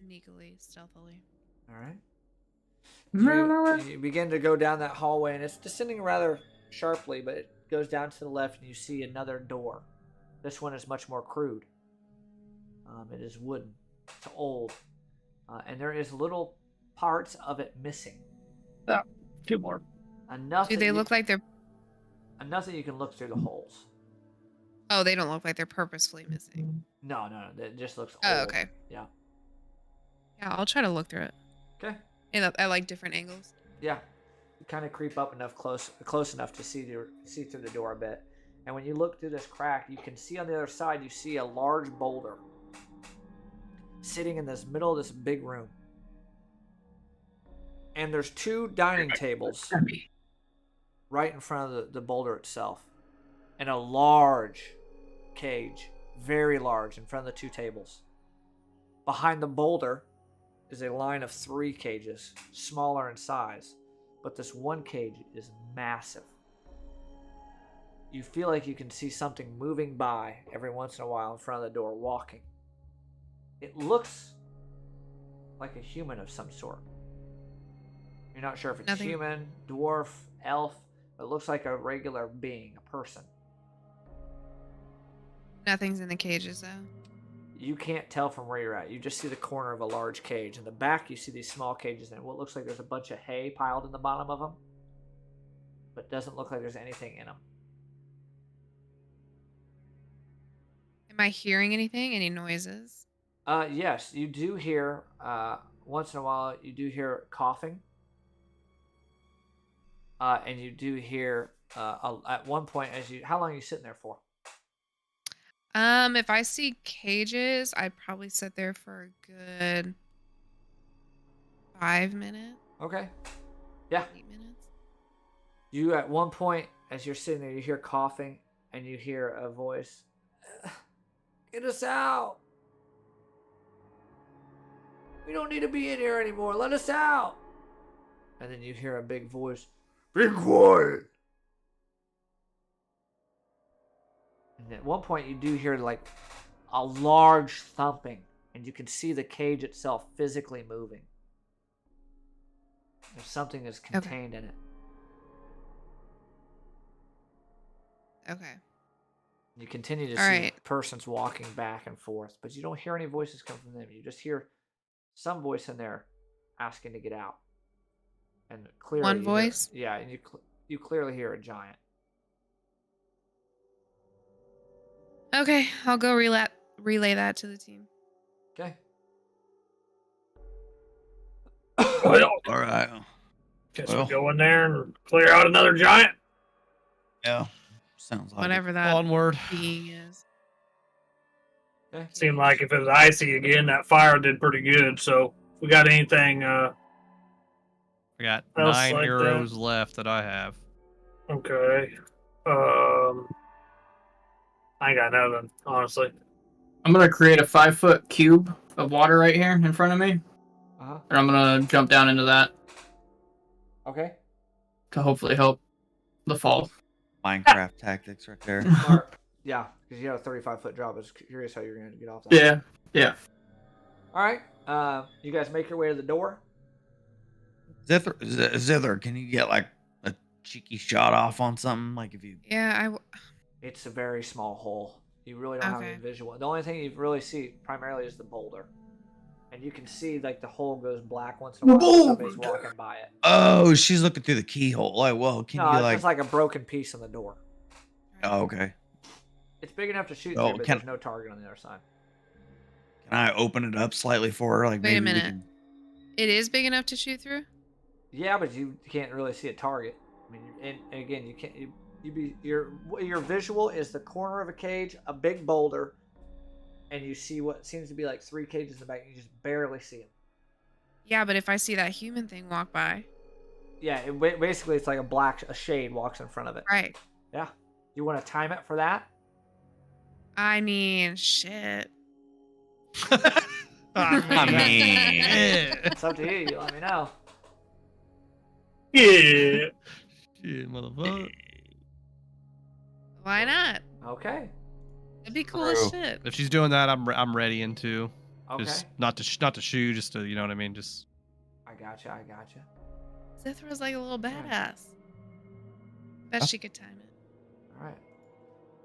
Sneakily, stealthily. All right. You begin to go down that hallway, and it's descending rather sharply, but it goes down to the left, and you see another door. This one is much more crude. It is wooden. It's old. And there is little parts of it missing. Two more. Enough Do that they you- look like they're... Enough that you can look through the holes. Oh, they don't look like they're purposefully missing. No. It just looks old. Oh, okay. Yeah. Yeah, I'll try to look through it. Okay. And I like different angles. Yeah. You kind of creep up close enough to see through the door a bit. And when you look through this crack, you can see on the other side, you see a large boulder sitting in this middle of this big room. And there's two dining tables right in front of the boulder itself. And a large cage, very large, in front of the two tables. Behind the boulder is a line of 3 cages, smaller in size, but this one cage is massive. You feel like you can see something moving by every once in a while in front of the door, walking. It looks like a human of some sort. You're not sure if it's Nothing. human, dwarf, elf, but it looks like a regular being, a person. Nothing's in the cages, though. You can't tell from where you're at. You just see the corner of a large cage. In the back, you see these small cages, and what looks like there's a bunch of hay piled in the bottom of them, but it doesn't look like there's anything in them. Am I hearing anything? Any noises? Yes, you do hear, once in a while, you do hear coughing. And you do hear, at one point, how long are you sitting there for? If I see cages, I'd probably sit there for a good 5 minutes, Okay. Yeah. 8 minutes. You at one point, as you're sitting there, you hear coughing, and you hear a voice. Get us out! We don't need to be in here anymore. Let us out! And then you hear a big voice. Be quiet! And at one point, you do hear like a large thumping, and you can see the cage itself physically moving. There's something that's contained in it. Okay. You continue to All see right. persons walking back and forth, but you don't hear any voices come from them. You just hear some voice in there asking to get out. And clearly, One you hear- voice? yeah, and you clearly hear a giant. Okay, I'll go relay that to the team. Okay. Well, All right. guess Well. we go in there and clear out another giant. Yeah. Sounds like Whatever that Onward. being is. Okay. Seemed like if it was icy again, that fire did pretty good. So if we got anything, I got Else 9 like arrows left that I have. okay. I ain't got nothing, honestly. I'm gonna create a 5-foot cube of water right here in front of me, Uh-huh. and I'm gonna jump down into that Okay. to hopefully help the fall. Minecraft tactics right there. Smart. Yeah, because you have a 35-foot drop. I was curious how you're going to get off that. Yeah, yeah. All right. You guys make your way to the door. Zither, can you get like a cheeky shot off on something? Like if you Yeah, It's a very small hole. You really don't have Okay. any visual. The only thing you really see primarily is the boulder. And you can see like the hole goes black once in a while. Somebody's walking by it. Oh, she's looking through the keyhole. Like, well, can No, you it's like just like a broken piece in the door. Oh, okay. It's big enough to shoot Oh, through, but can- there's no target on the other side. Can I open it up slightly for her? Like Wait a maybe we minute. It is big enough to shoot through? Yeah, but you can't really see a target. I mean, and again, you can't. Your visual is the corner of a cage, a big boulder, and you see what seems to be like 3 cages in the back. And you just barely see them. Yeah, but if I see that human thing walk by. Yeah, basically it's like a shade walks in front of it. Right. Yeah. You want to time it for that? I mean, shit. I mean, It's up to you. You let me know. Yeah. Shit, motherfucker. Why not? Okay. It'd be cool as shit. If she's doing that, I'm ready into. Okay. Just not to shoot, just to, you know what I mean? Just I gotcha. Zithra's like a little badass. Bet she could time it.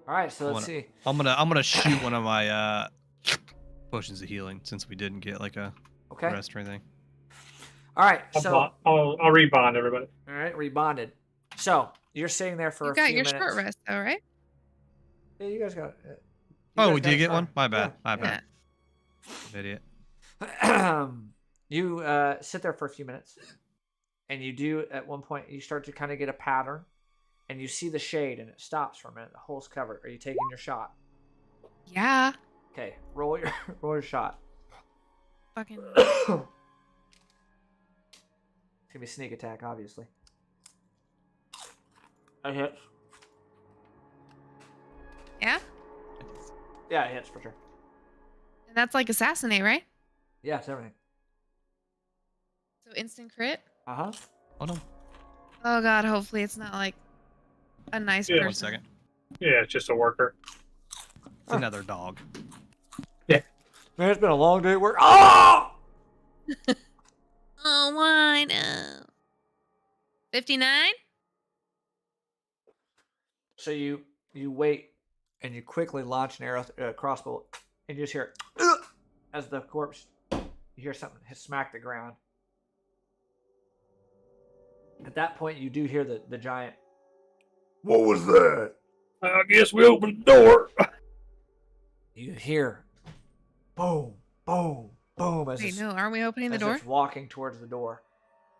All right. So let's see. I'm gonna shoot one of my potions of healing since we didn't get like a Okay. rest or anything. All right. So I'll rebond everybody. all right, rebonded. So you're sitting there for You a got few your minutes. short rest though, right? Yeah, you guys got. Oh, we did get one? My bad. My Yeah. bad. Idiot. You sit there for a few minutes, and you do at one point you start to kind of get a pattern, and you see the shade, and it stops for a minute. The hole's covered. Are you taking your shot? Yeah. Okay, roll your shot. Fucking. It's gonna be sneak attack, obviously. That hits. Yeah? Yeah, it hits for sure. And that's like assassinate, right? Yeah, it's everything. So instant crit? Uh-huh. Oh no. Oh god, hopefully it's not like a nice Yeah. person. 1 second. Yeah, it's just a worker. It's another dog. Man, it's been a long day at work. Oh! Oh, why no? 59? So you wait, and you quickly launch an arrow, crossbow, and you just hear as the corpse. You hear something hit smack the ground. At that point, you do hear the giant. What was that? I guess we opened the door. You hear boom, boom, boom as Wait, it's, no, aren't we opening the as door? it's walking towards the door.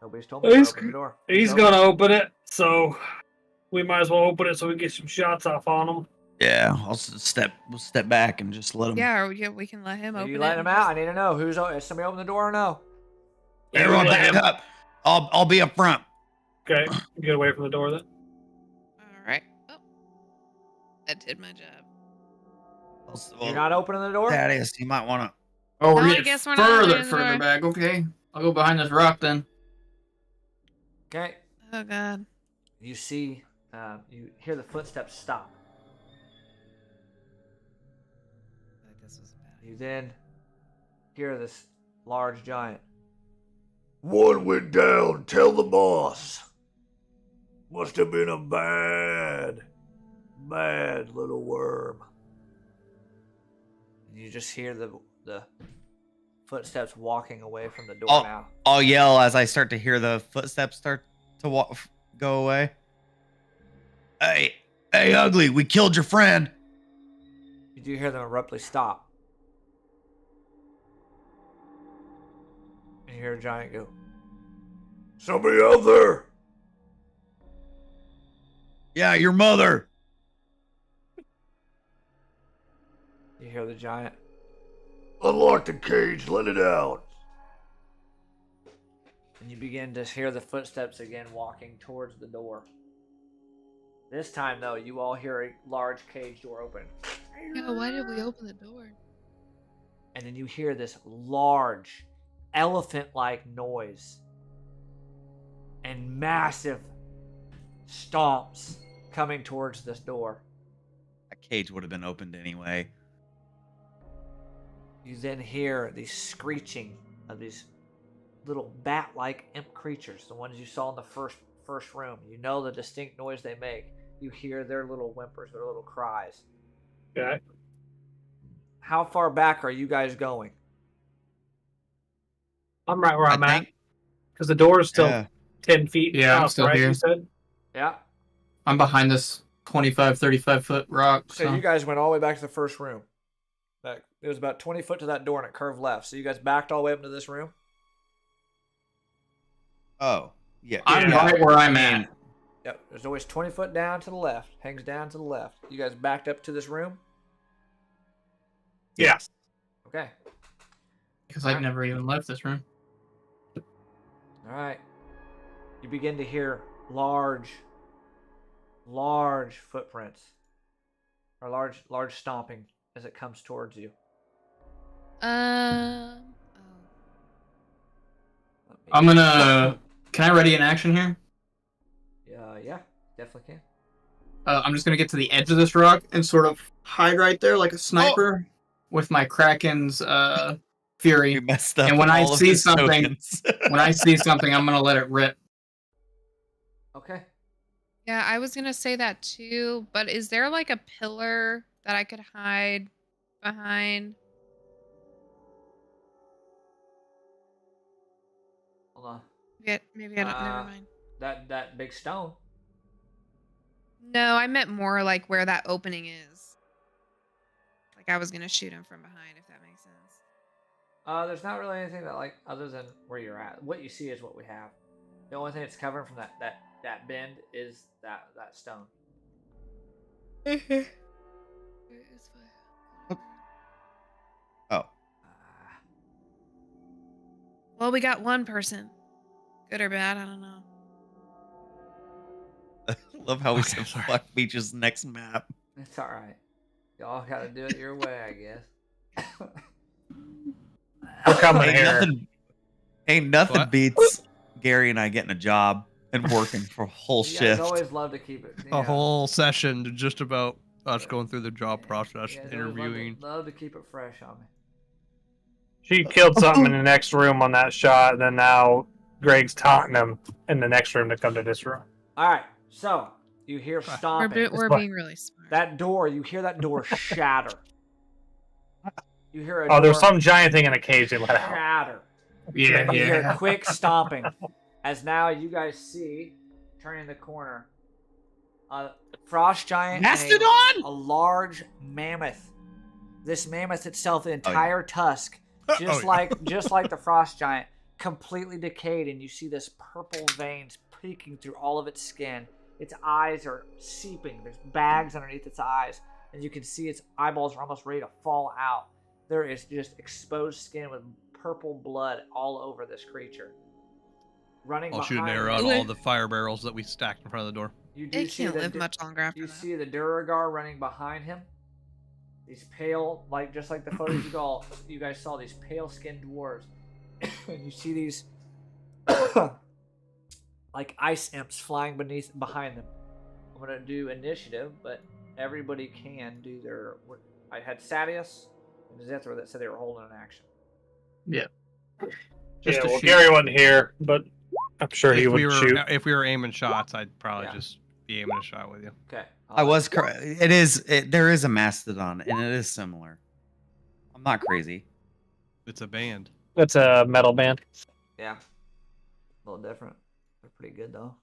Nobody's told me to He's- open the door. He's Open. gonna open it, so we might as well open it so we can get some shots off on him. yeah, we'll step back and just let him. Yeah, or we can let him Are open you it. letting him out? I need to know who's. Is somebody open the door or no? Everyone let back him- up. I'll be up front. Okay, get away from the door then. I did my job. You're not opening the door? Thaddeus, you might want to. Oh, No, we're I getting guess we're not opening the further door. back. Okay, I'll go behind this rock then. Okay. Oh god. You see, you hear the footsteps stop. I feel like this was a bad You then hear this large giant. One went down, tell the boss. Must have been a bad little worm. And you just hear the footsteps walking away from the door now. I'll yell as I start to hear the footsteps start to go away. Hey, ugly! We killed your friend. You do hear them abruptly stop. And you hear a giant go, "Somebody out there!" Yeah, your mother. You hear the giant, "Unlock the cage, let it out." And you begin to hear the footsteps again walking towards the door. This time, though, you all hear a large cage door open. Yeah, why did we open the door? And then you hear this large, elephant-like noise. And massive stomps coming towards this door. That cage would have been opened anyway. You then hear the screeching of these little bat-like imp creatures, the ones you saw in the first room. You know the distinct noise they make. You hear their little whimpers, their little cries. Okay. How far back are you guys going? I'm right where I'm at. think- Because the door is still Yeah. 10 feet. Yeah, I'm out, still right, here. You said? Yeah. I'm behind this 25, 35 foot rock. So you guys went all the way back to the first room. It was about 20 foot to that door and it curved left. So you guys backed all the way up into this room? Oh, yeah. I'm yeah. right where I'm at. Yep. There's always 20 foot down to the left. Hangs down to the left. You guys backed up to this room? Yes. Okay. Because I've never even left this room. All right. You begin to hear large footprints. Or large stomping as it comes towards you. Oh. I'm gonna. Can I ready an action here? Yeah, definitely can. I'm just gonna get to the edge of this rock and sort of hide right there like a sniper with my Kraken's You fury. messed up. And when I all of see his something- tokens. When I see something, I'm gonna let it rip. Okay. Yeah, I was gonna say that too, but is there like a pillar that I could hide behind? Hold on. Maybe I don't. Uh, Never mind. That big stone. No, I meant more like where that opening is. Like I was gonna shoot him from behind, if that makes sense. There's not really anything that other than where you're at. What you see is what we have. The only thing that's covering from that bend is that stone. Oh. Well, we got one person. Good or bad, I don't know. Love how we Okay, said sorry. fuck beaches next map. It's all right. Y'all gotta do it your way, I guess. I'm coming Ain't here. nothing What? beats Gary and I getting a job and working for a whole You guys shift. always love to keep it. A whole session to just about us going through the job process, interviewing. Love to keep it fresh on me. She killed something in the next room on that shot, and then now Greg's taunting him in the next room to come to this room. All right, so you hear We're, stomping. we're fine. being really smart. That door, you hear that door shatter. You hear a Oh, there's door some giant thing in a cage they let out. shatter. Yeah, You hear yeah. quick stomping. As now you guys see, turning the corner, a frost giant and Mastodon? a large mammoth. This mammoth itself, the entire tusk, just like the frost giant, completely decayed, and you see this purple veins peeking through all of its skin. Its eyes are seeping. There's bags underneath its eyes, and you can see its eyeballs are almost ready to fall out. There is just exposed skin with purple blood all over this creature. Running I'll shoot an behind arrow it- at all the fire barrels that we stacked in front of the door. You do It see can't the live much longer after you that. see the Duragar running behind him. These pale, like just like the photos you guys saw, these pale-skinned dwarves. And you see these like ice imps flying behind them. I'm gonna do initiative, but everybody can do their. I had Sadius and Zethra that said they were holding an action. Yeah. Yeah, to well, shoot. Gary wasn't here, but I'm sure he If we would were shoot. if we were aiming shots, I'd probably Yeah. just be aiming a shot with you. Okay. I was correct. There is a mastodon, and it is similar. I'm not crazy. It's a band. It's a metal band. Yeah. A little different. They're pretty good though.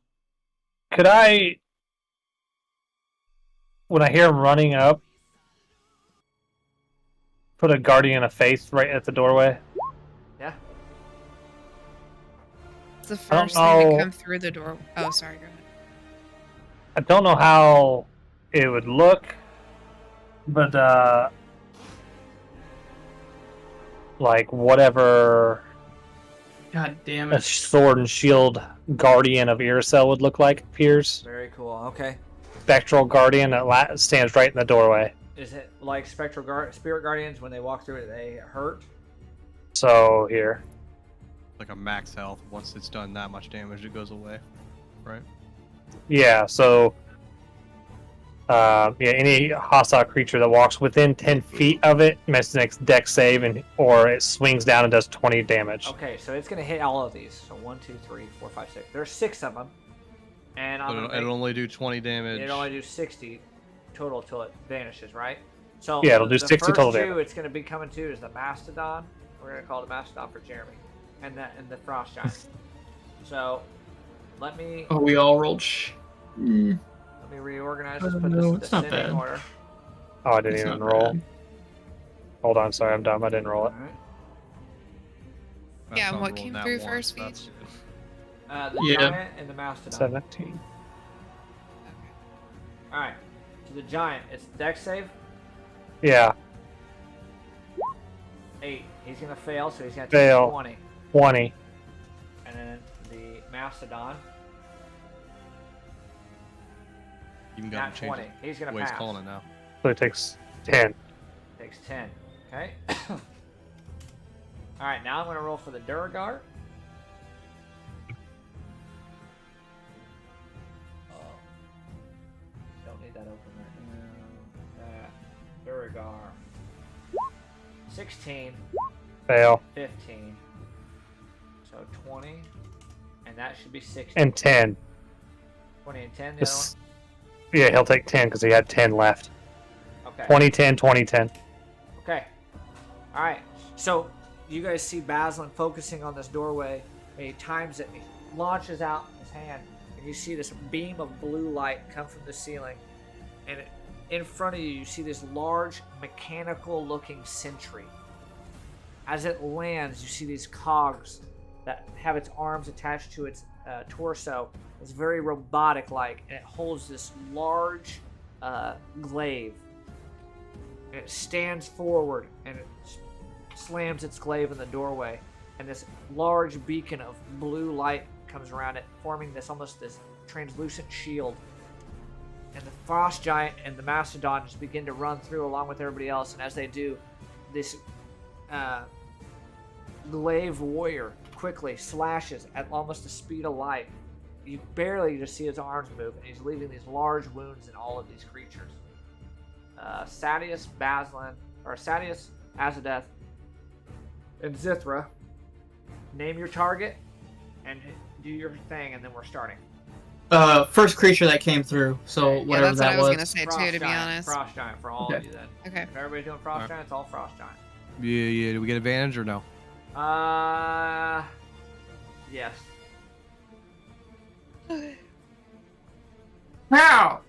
Could I, when I hear him running up, put a guardian of faith right at the doorway? Yeah. It's the I don't first thing know. to come through the door. Oh, sorry. Go ahead. I don't know how it would look, but like whatever God damn a it. sword and shield guardian of Iracel would look like appears. Very cool. Okay. Spectral guardian that stands right in the doorway. Is it like spirit guardians when they walk through it they hurt? So here, Like a max health. Once it's done that much damage, it goes away. Right? yeah. So any hostile creature that walks within 10 feet of it makes the next dex save, or it swings down and does 20 damage. Okay, so it's gonna hit all of these. So 1, 2, 3, 4, 5, 6. There's 6 of them, and I'm But gonna it'll only do 20 damage. It'll only do 60 total till it vanishes, right? So Yeah, it'll do the 60 first total two damage. it's gonna be coming to is the Mastodon. We're gonna call it the Mastodon for Jeremy, and the Frost Giant. So let me Oh, we all rolled let me reorganize this. Put no, this it's not descending bad. order. Oh, I didn't It's even not roll. bad. Hold on, sorry, I'm dumb. I didn't roll All it. right. That's Yeah, not what rolling came that through once, first, that's- The Yeah. Giant and the Mastodon. 17. All right. To the Giant, it's Dex save Yeah, 8. He's gonna fail, so he's gonna take Fail. 20. 20. And then the Mastodon, Even got not to change 20. He's the gonna way he's pass. calling it now. So it takes 10. Takes 10. Okay. All right, now I'm gonna roll for the Duragar. Don't need that open right now. That Duragar. 16, Fail. 15. So 20, and that should be 60. And 10. 20 and 10. The other This- Yeah, he'll take 10 because he had 10 left. one? Okay. 20, 10, 20, 10. Okay. All right. So you guys see Baslin focusing on this doorway. And he times it. He launches out his hand, and you see this beam of blue light come from the ceiling. And in front of you, you see this large mechanical-looking sentry. As it lands, you see these cogs that have its arms attached to its torso. It's very robotic-like, and it holds this large glaive. And it stands forward and it slams its glaive in the doorway, and this large beacon of blue light comes around it, forming this almost this translucent shield. And the Frost Giant and the Mastodon just begin to run through along with everybody else, and as they do, this glaive warrior quickly slashes at almost the speed of light. You barely just see his arms move, and he's leaving these large wounds in all of these creatures. Sadius, Azadeth, and Zithra, name your target and do your thing, and then we're starting. First creature that came through, so Yeah, Yeah, whatever that's what that I was was. gonna say Frost too, to be Giant, honest. Frost Giant for all Okay. of you then. Okay. If everybody's doing Frost Giant, it's all Frost Giant. Yeah. Do we get advantage or no? Yes. How?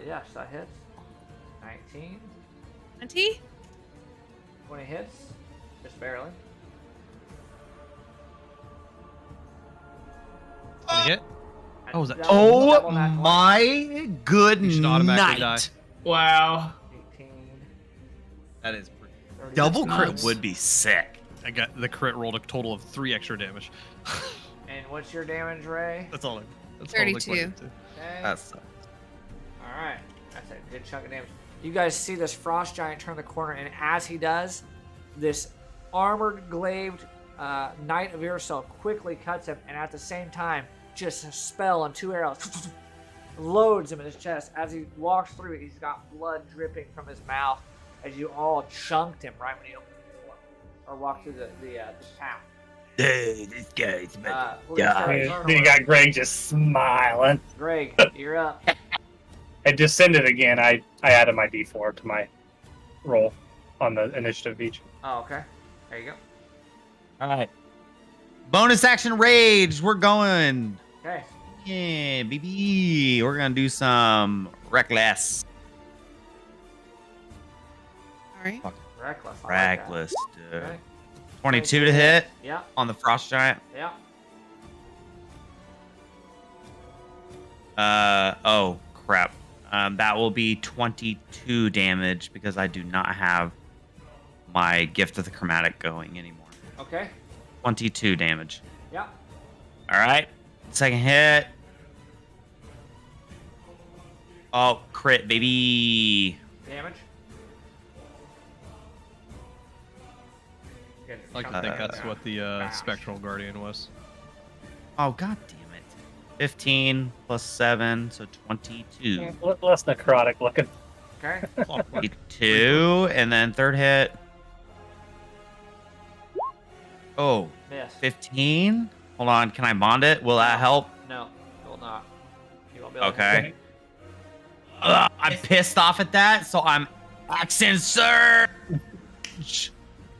Yes, that hits. 19. 20? 20 hits. Just barely. Any hit? And Oh, is that- double Oh that 20. my good You should automatically night. Wow. 18. That is pretty. 30, Double crit nuts. would be sick. I got the crit rolled a total of 3 extra damage. And And what's your damage, Ray? That's all. That's 32. All Okay. That's All right. That's a good chunk of damage. You guys see this frost giant turn the corner, and as he does, this armored, glaived knight of Irisol quickly cuts him, and at the same time, just a spell and 2 arrows loads him in his chest. As he walks through it, he's got blood dripping from his mouth as you all chunked him right when he opened the door or walked through the town. Dude, this guy's Then you got Greg just smiling. Greg, you're up. I descended again. I added my D4 to my roll on the initiative each. Oh, okay. There you go. All right. Bonus action rage. We're going. Okay. Yeah, baby. We're gonna do some reckless. All right. Reckless. I like that. Reckless, dude. Okay. 22 to hit Yeah. on the frost giant. Yeah. Oh crap. That will be 22 damage because I do not have my gift of the chromatic going anymore. Okay. 22 damage. Yeah. All right. Second hit. Oh, crit, baby. Damage. Good. I like to Chunk think that that's down. what the Spectral Guardian was. Oh, god damn it. 15 plus 7, so 22. Less necrotic looking. Okay. 22, and then third hit. Oh, Miss. 15? Hold on, can I bond it? Will that help? No, you will not. You won't be able to Okay. hit. I'm pissed off at that, so I'm action surge.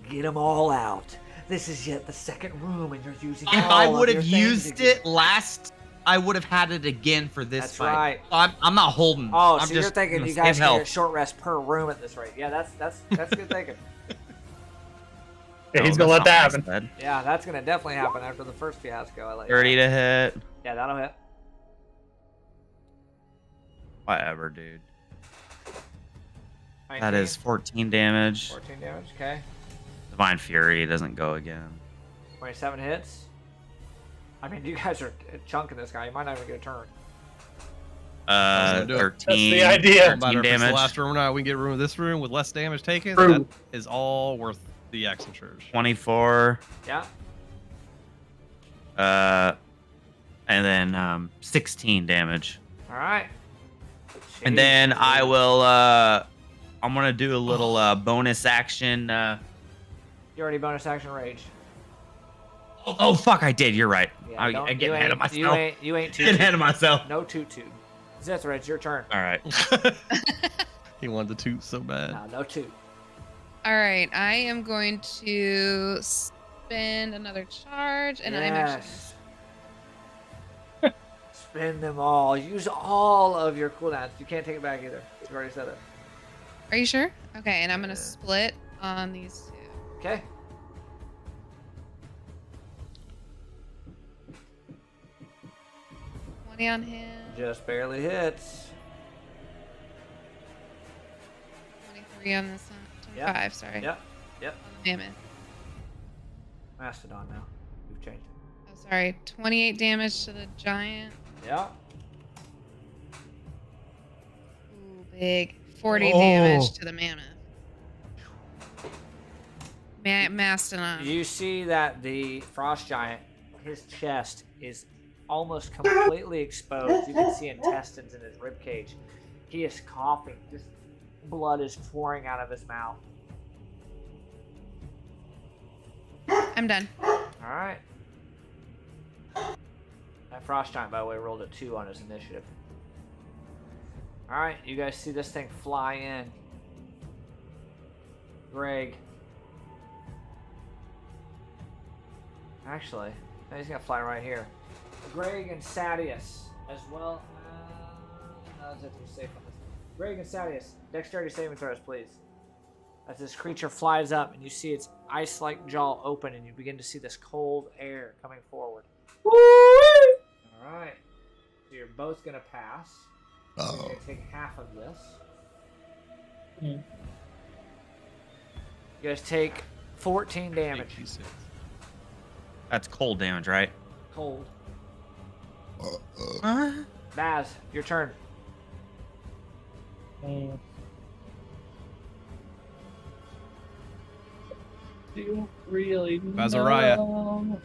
Get them all out. This is yet the second room, and you're using If all I of would your have things used again. it last, I would have had it again for this That's fight. right. I'm not holding. Oh, I'm so you're just thinking gonna you guys save can health. get short rest per room at this rate? Yeah, that's good thinking. Yeah, he's Oh, gonna let that's that not happen. nice, bud. Yeah, that's gonna definitely happen after the first fiasco. I let you 30 know. to hit. Yeah, that'll hit. Whatever, dude. 19, That is 14 damage. 14 damage. Okay. Divine Fury doesn't go again. 27 hits. I mean, you guys are chunking this guy. You might not even get a turn. gonna do it. 13. That's the idea. No matter 13 if it's the damage. last room or not, we can get room of this room with less damage taken. True. That is all worth the action surge. 24. Yeah. And then 16 damage. All right. And then I will I'm gonna do a little bonus action. You already bonus action rage. Oh fuck, I did. You're right. Yeah, I don't- get you ahead of ain't- myself. You ain't Get ahead of myself. No toot. Zithra, it's your turn. All right. He wanted to toot so bad. No toot. All right. I am going to spend another charge, and I'm actually. Yes. Spend them all. Use all of your cooldowns. You can't take it back either. You've already said it. Are you sure? Okay, and I'm gonna Yeah. split on these two. Okay. On him. Just barely hits. 23 on this one. Yep. 25, sorry. Yep. Yep. On the mammoth. Mastodon now. You've changed it. Oh, sorry. 28 damage to the giant. Yeah. Ooh, big. 40 Oh. damage to the mammoth. Mastodon. You see that the frost giant, his chest is almost completely exposed. You can see intestines in his rib cage. He is coughing. Just blood is pouring out of his mouth. I'm done. All right. That frost giant, by the way, rolled a 2 on his initiative. All right, you guys see this thing fly in. Greg. Actually, no, he's gonna fly right here. Greg and Sadius, as well. No, that's safe on this. Greg and Sadius, dexterity saving throws, please. As this creature flies up, and you see its ice-like jaw open, and you begin to see this cold air coming forward. All right. So you're both gonna pass. You're gonna take half of this. You guys take 14 damage. That's cold damage, right? Cold. Baz, your turn. Do really Bazariah. know.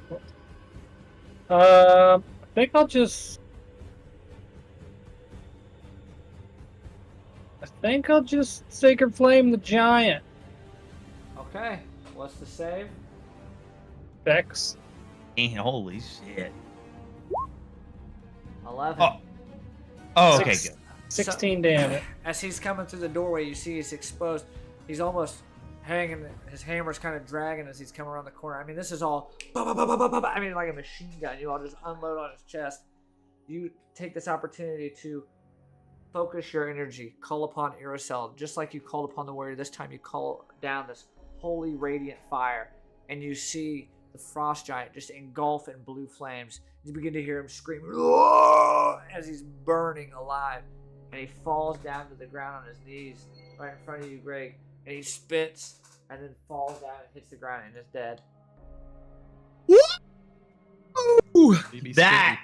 I think I'll just. Sacred Flame the Giant. Okay. What's the save? Dex. Holy shit. 11. Oh, okay, Six. good. 16 damage. As he's coming through the doorway, you see he's exposed. He's almost hanging. His hammer's kind of dragging as he's coming around the corner. I mean, this is all. I mean, like a machine gun. You all just unload on his chest. You take this opportunity to focus your energy, call upon Iracel, just like you called upon the warrior. This time you call down this holy radiant fire, and you see the frost giant just engulf in blue flames. You begin to hear him scream as he's burning alive, and he falls down to the ground on his knees right in front of you, Greg, and he spits and then falls down and hits the ground and is dead. Woo! BB That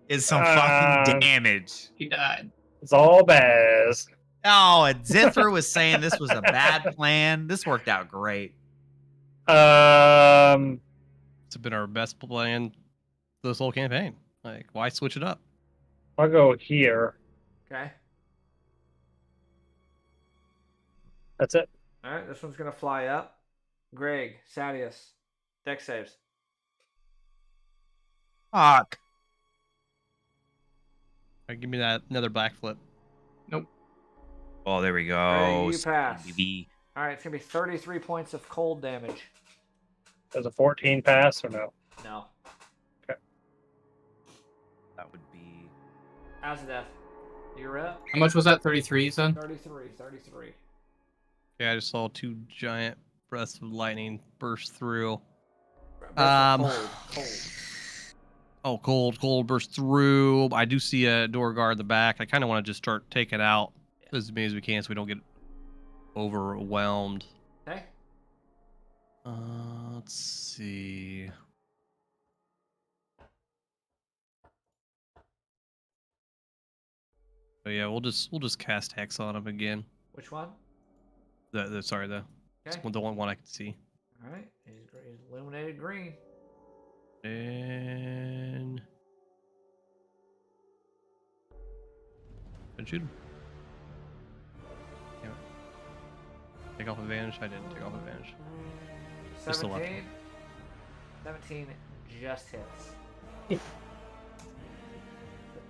is some fucking damage. He died. It's all Baz. Oh, and Zither was saying this was a bad plan. This worked out great. It's been our best plan this whole campaign. Like, why switch it up? I'll go here. Okay. That's it. All right, this one's gonna fly up. Greg, Sadius, deck saves. Fuck. Give me that another backflip. Oh, there we go. Greg, you pass. BB. All right, it's gonna be 33 points of cold damage. Does a 14 pass or no? No. That would be. Azadeth, you're up. How much was that? 33, you said? 33. Yeah, I just saw 2 giant breaths of lightning burst through. Cold. Oh, cold burst through. I do see a door guard in the back. I kind of want to just start taking out as many as we can so we don't get overwhelmed. Okay. Let's see. But yeah, we'll just cast Hex on him again. Which one? Sorry, the Okay. the one I can see. All right, he's illuminated green. And shoot him. Damn it. Take off advantage. I didn't take off advantage. Just the left. 17 just hits.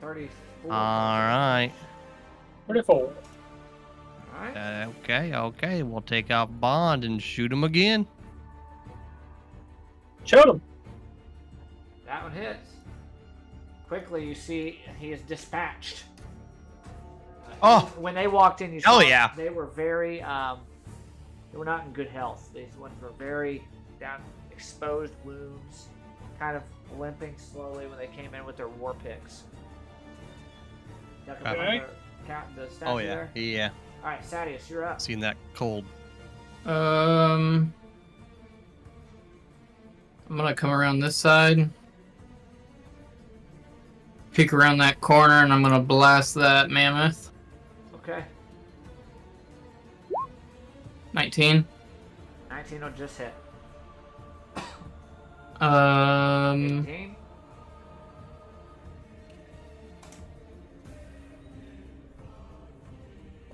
34. All right. 34. All right. Okay. We'll take off Bond and shoot him again. Shoot him. That one hits. Quickly, you see he is dispatched. Oh. When they walked in, you Hell saw yeah. they were very, they were not in good health. These ones were very down, exposed wounds, kind of limping slowly when they came in with their war picks. Okay. The statue Oh yeah. there? Yeah. All right, Sadius, you're up. Seen that cold. I'm gonna come around this side, peek around that corner, and I'm gonna blast that mammoth. Okay. 19. 19 will just hit. 18. 18.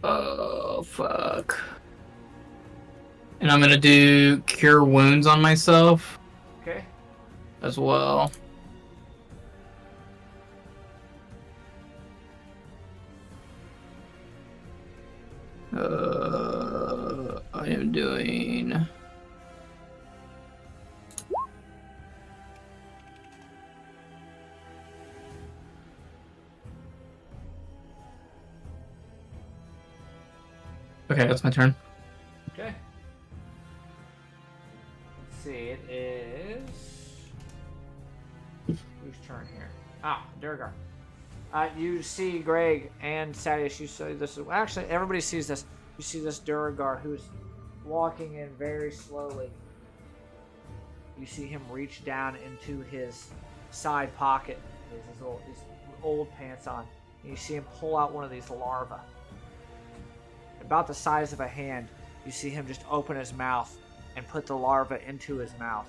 Oh fuck. And I'm gonna do cure wounds on myself Okay. as well. I am doing. Okay, that's my turn. Okay. Let's see, it is. Whose turn here? Durgar. You see Greg and Sadius, you see this. Actually, everybody sees this. You see this Durgar who's walking in very slowly. You see him reach down into his side pocket He has these old pants on. And you see him pull out one of these larvae. About the size of a hand, you see him just open his mouth and put the larva into his mouth.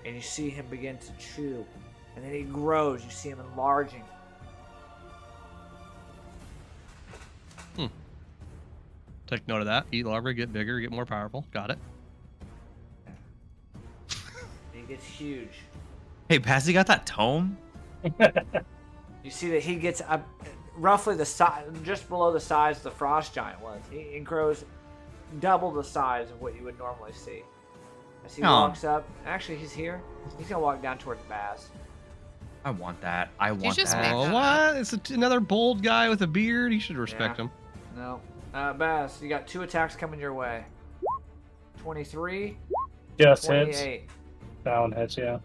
And you see him begin to chew. And then he grows. You see him enlarging. Take note of that. Eat larvae, get bigger, get more powerful. Got it. He gets huge. Hey, Passy got that tome? You see that he gets roughly the size, just below the size the frost giant was. He grows double the size of what you would normally see. As he walks up, actually he's here. He's gonna walk down towards Baz. I want that. I want just that. make Oh, that what? It's another bold guy with a beard. You should respect Yeah. him. No, Baz, you got 2 attacks coming your way. 23, Just hits. 28. That one hits, yeah.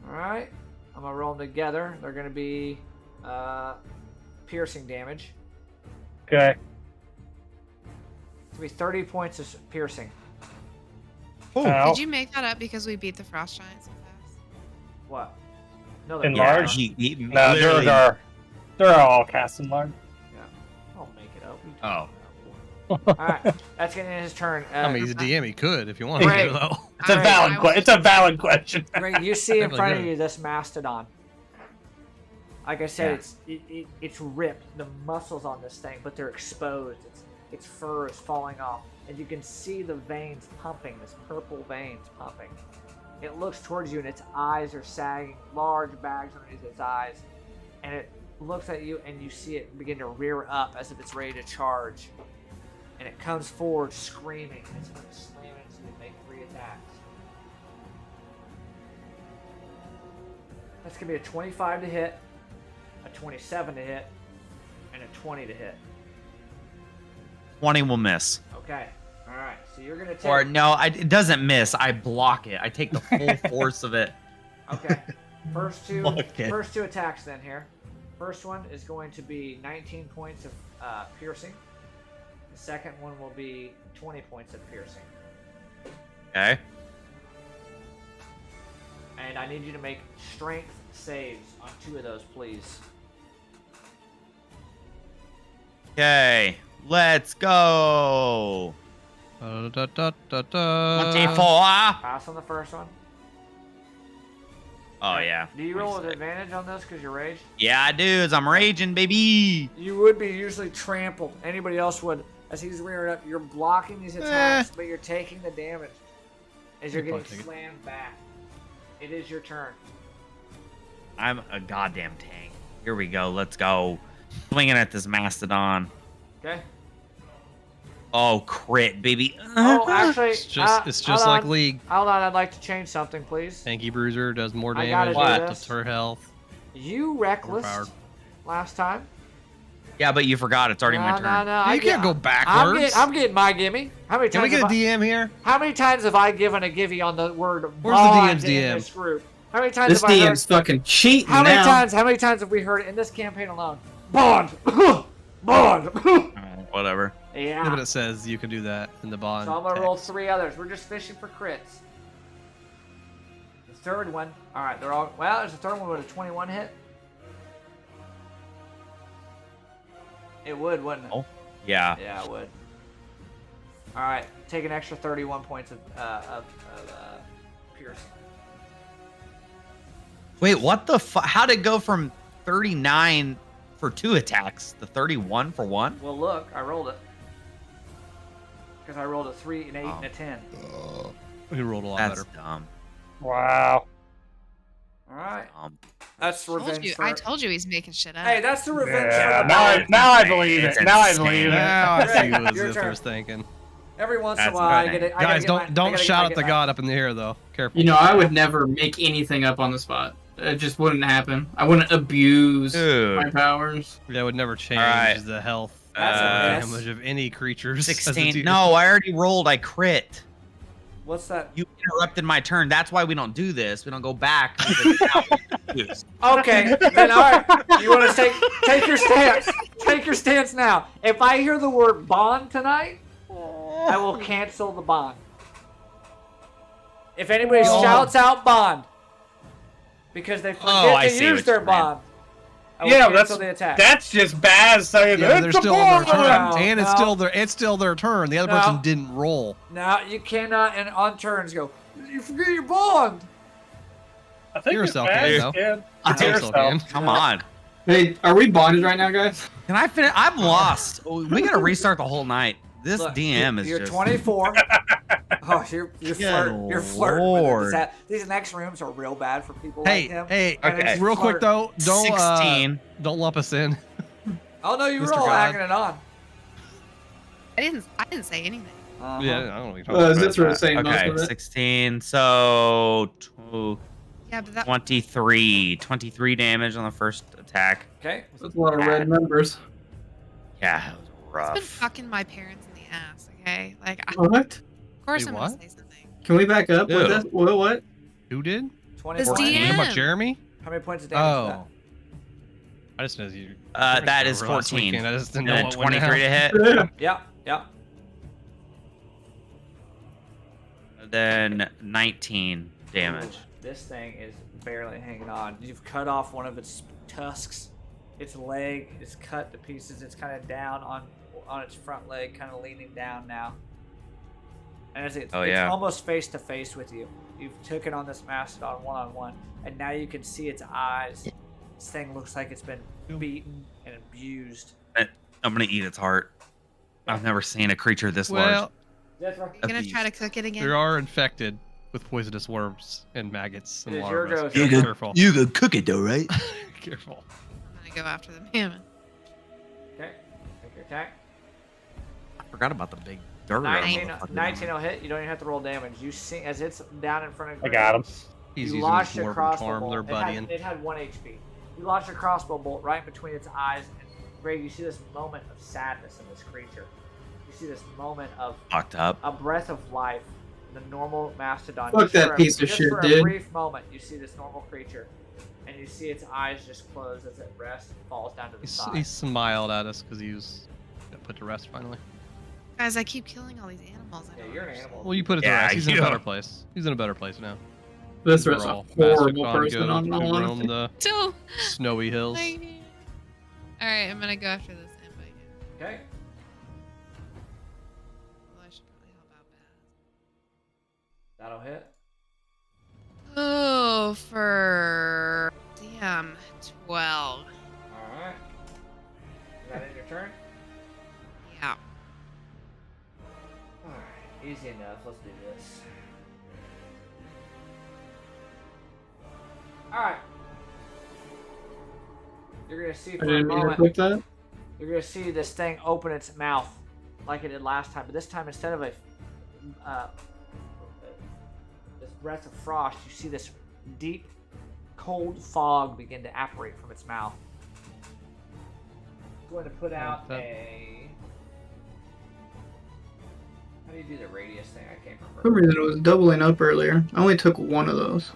All right, I'm gonna roll them together. They're gonna be piercing damage. Okay. It's gonna be 30 points of piercing. Ow. Did you make that up because we beat the frost giant so fast? What? No, Enlarge? He No, literally- they're all cast enlarged. I'll make it up. Oh. Alright, that's getting in his turn. I mean, he's a DM. He could if you wanted Great. to, though. It's a valid question. It's a valid question. Greg, you see in Definitely front of good. you this mastodon. Like I said, Yeah. it's ripped. The muscles on this thing, but they're exposed. Its fur is falling off, and you can see the veins pumping. This purple veins pumping. It looks towards you, and its eyes are sagging, large bags underneath its eyes, and it looks at you, and you see it begin to rear up as if it's ready to charge. And it comes forward screaming. It's going to slam into you and make 3 attacks. That's going to be a 25 to hit, a 27 to hit, and a 20 to hit. 20 will miss. Okay. All right. So you're going to take... Or no, it doesn't miss. I block it. I take the full force of it. Okay. First two Okay. attacks then here. First one is going to be 19 points of piercing. The second one will be 20 points of piercing. Okay. And I need you to make strength saves on 2 of those, please. Okay. Let's go. 24. Pass on the first one. Oh, yeah. Do you roll with advantage on this because you're raged? Yeah, dudes. I'm raging, baby. You would be usually trampled. Anybody else would. As he's rearing up, you're blocking these attacks, but you're taking the damage as you're You'll getting probably take it. slammed back. It is your turn. I'm a goddamn tank. Here we go. Let's go. Swinging at this mastodon. Okay. Oh, crit, baby. Oh, actually, It's just hold like on. League. Hold on, I'd like to change something, please. Tanky Bruiser does more I gotta damage. do Ups this. her health. You reckless Overpowered. last time. Yeah, but you forgot. It's already my turn. No. You can't go backwards. I'm getting my gimme. How many Can we times? get a DM here? How many times have I given a gimme on the word Where's the bond DM's in DM? this group? How many times This have I heard? DM's fucking cheating How many now. times? How many times have we heard it in this campaign alone? Bond, bond. Whatever. Yeah, but Yeah. it says you can do that in the bond. So I'm gonna roll text. 3 others. We're just fishing for crits. The third one. All right, they're all. Well, there's a third one with a 21 hit. It would, wouldn't it? Oh. Yeah. Yeah, it would. All right, take an extra 31 points of piercing. Wait, what the fuck? How'd it go from 39 for 2 attacks to 31 for 1? Well, look, I rolled it because I rolled a 3, an 8, and a 10. We rolled a lot That's better. dumb. Wow. All right, Um, that's revenge. I told you he's making shit up. Hey, that's the revenge Yeah, for the now I bond. believe it. It's Now I insane. believe it. Now I see Greg, what your Zither turn. was thinking. Every once in a That's while, I right. get it. Guys, don't shout at the god up in the air though. Careful. You know, I would never make anything up on the spot. It just wouldn't happen. I wouldn't abuse Dude. my powers. That would never change right. the health That's a miss. damage of any creatures. as a 16. team. No, I already rolled. I crit. What's that? You interrupted my turn. That's why we don't do this. We don't go back. Okay, then all right. You want to take your stance? Take your stance now. If I hear the word bond tonight, I will cancel the bond. If anybody shouts out bond, Because they forget Oh, I to see use what their you meant. bomb. I will Yeah, cancel the attack. that's just Baz saying Yeah, they're it's a still on their bomb. turn, No, and it's no. still their turn. The other No. person didn't roll. Now you cannot, and on turns go. You forget your bond. I think it's Yourself, Baz, though. kid. I It's think so, yourself. Dan. Come on. Hey, are we bonded right now, guys? Can I finish? I'm lost. We gotta restart the whole night. This Look, DM is you're just 24. Oh, you're Good flirting. You're flirting Lord. with it. These next rooms are real bad for people Hey, like him. hey, and okay. it's real quick flirt. though, don't 16. lump us in. Oh no, you were Mr. all God. acting it on. I didn't say anything. Uh-huh. Yeah, I don't know what you're talking about. That's what I'm saying. most Okay, of it. 16. So Yeah, but that 23 damage on the first attack. Okay. That's a lot of red numbers. Yeah, it was it's rough. been fucking my parents in the ass. Okay, like What? of course Wait, I'm gonna what? say something. Can we back up with Ew. this? What? Who did? 24. This You talking about DM. Jeremy? How many points of damage Oh. I just know you. That is Last 14. weekend, I just didn't And know then what went 23 to down. hit. Yeah. is that? Yeah, yeah. Then 19 damage. Ooh, this thing is barely hanging on. You've cut off one of its tusks. Its leg is cut to pieces. It's kind of down on its front leg, kind of leaning down now. And it's Oh, yeah. almost face to face with you. You've taken on this mastodon one-on-one, and now you can see its eyes. This thing looks like it's been beaten and abused. I'm gonna eat its heart. I've never seen a creature this large. Well, That's right. Are you gonna try to cook it they again? are infected with poisonous worms and maggots and It is your larvae. go, So sir. careful. You could cook it though, right? Careful. I'm gonna go after the mammoth. Okay. Take your attack. I forgot about the big dirt. 19 will hit. You don't even have to roll damage. You see, as it's down in front of I got him. He's you using launched his a dwarven crossbow charm. bolt. They're buddying. It had 1 HP. You launched a crossbow bolt right between its eyes, and Greg, you see this moment of sadness in this creature. You see this moment of Fucked up. a breath of life. The normal mastodon. Fuck Just that for a- piece of just shit, for dude. a brief moment, you see this normal creature, and you see its eyes just close as it rests and falls down to the He side. smiled at us because he was got put to rest finally. Guys, I keep killing all these animals. I Yeah, don't you're an understand. animal. Well, you put it to Yeah, rest. He's in a yeah. better place. He's in a better place now. This We're was a all horrible Mastodon person go on to all roam honesty. the So, snowy hills. all right, I'm gonna go after this invite. Okay. Well, I should probably help out Baz. That'll hit. Oh, for damn 12. All right. Is that in your turn? Yeah. All right. Easy enough. Let's do this. All right. You're gonna see I for a didn't mean to moment. click that. You're gonna see this thing open its mouth like it did last time, but this time instead of this breath of frost, you see this deep, cold fog begin to apparate from its mouth. It's going to put out a. How do you do the radius thing? I can't For some remember. reason it was doubling up earlier. I only took one of those.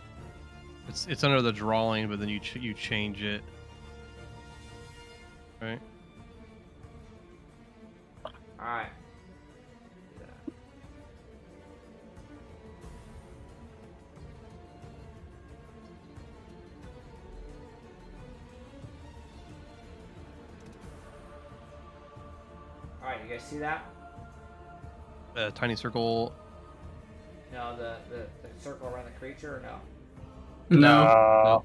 It's under the drawing, but then you change it. Right. All right. All right, you guys see that? Tiny circle. No, the circle around the creature, or no? No.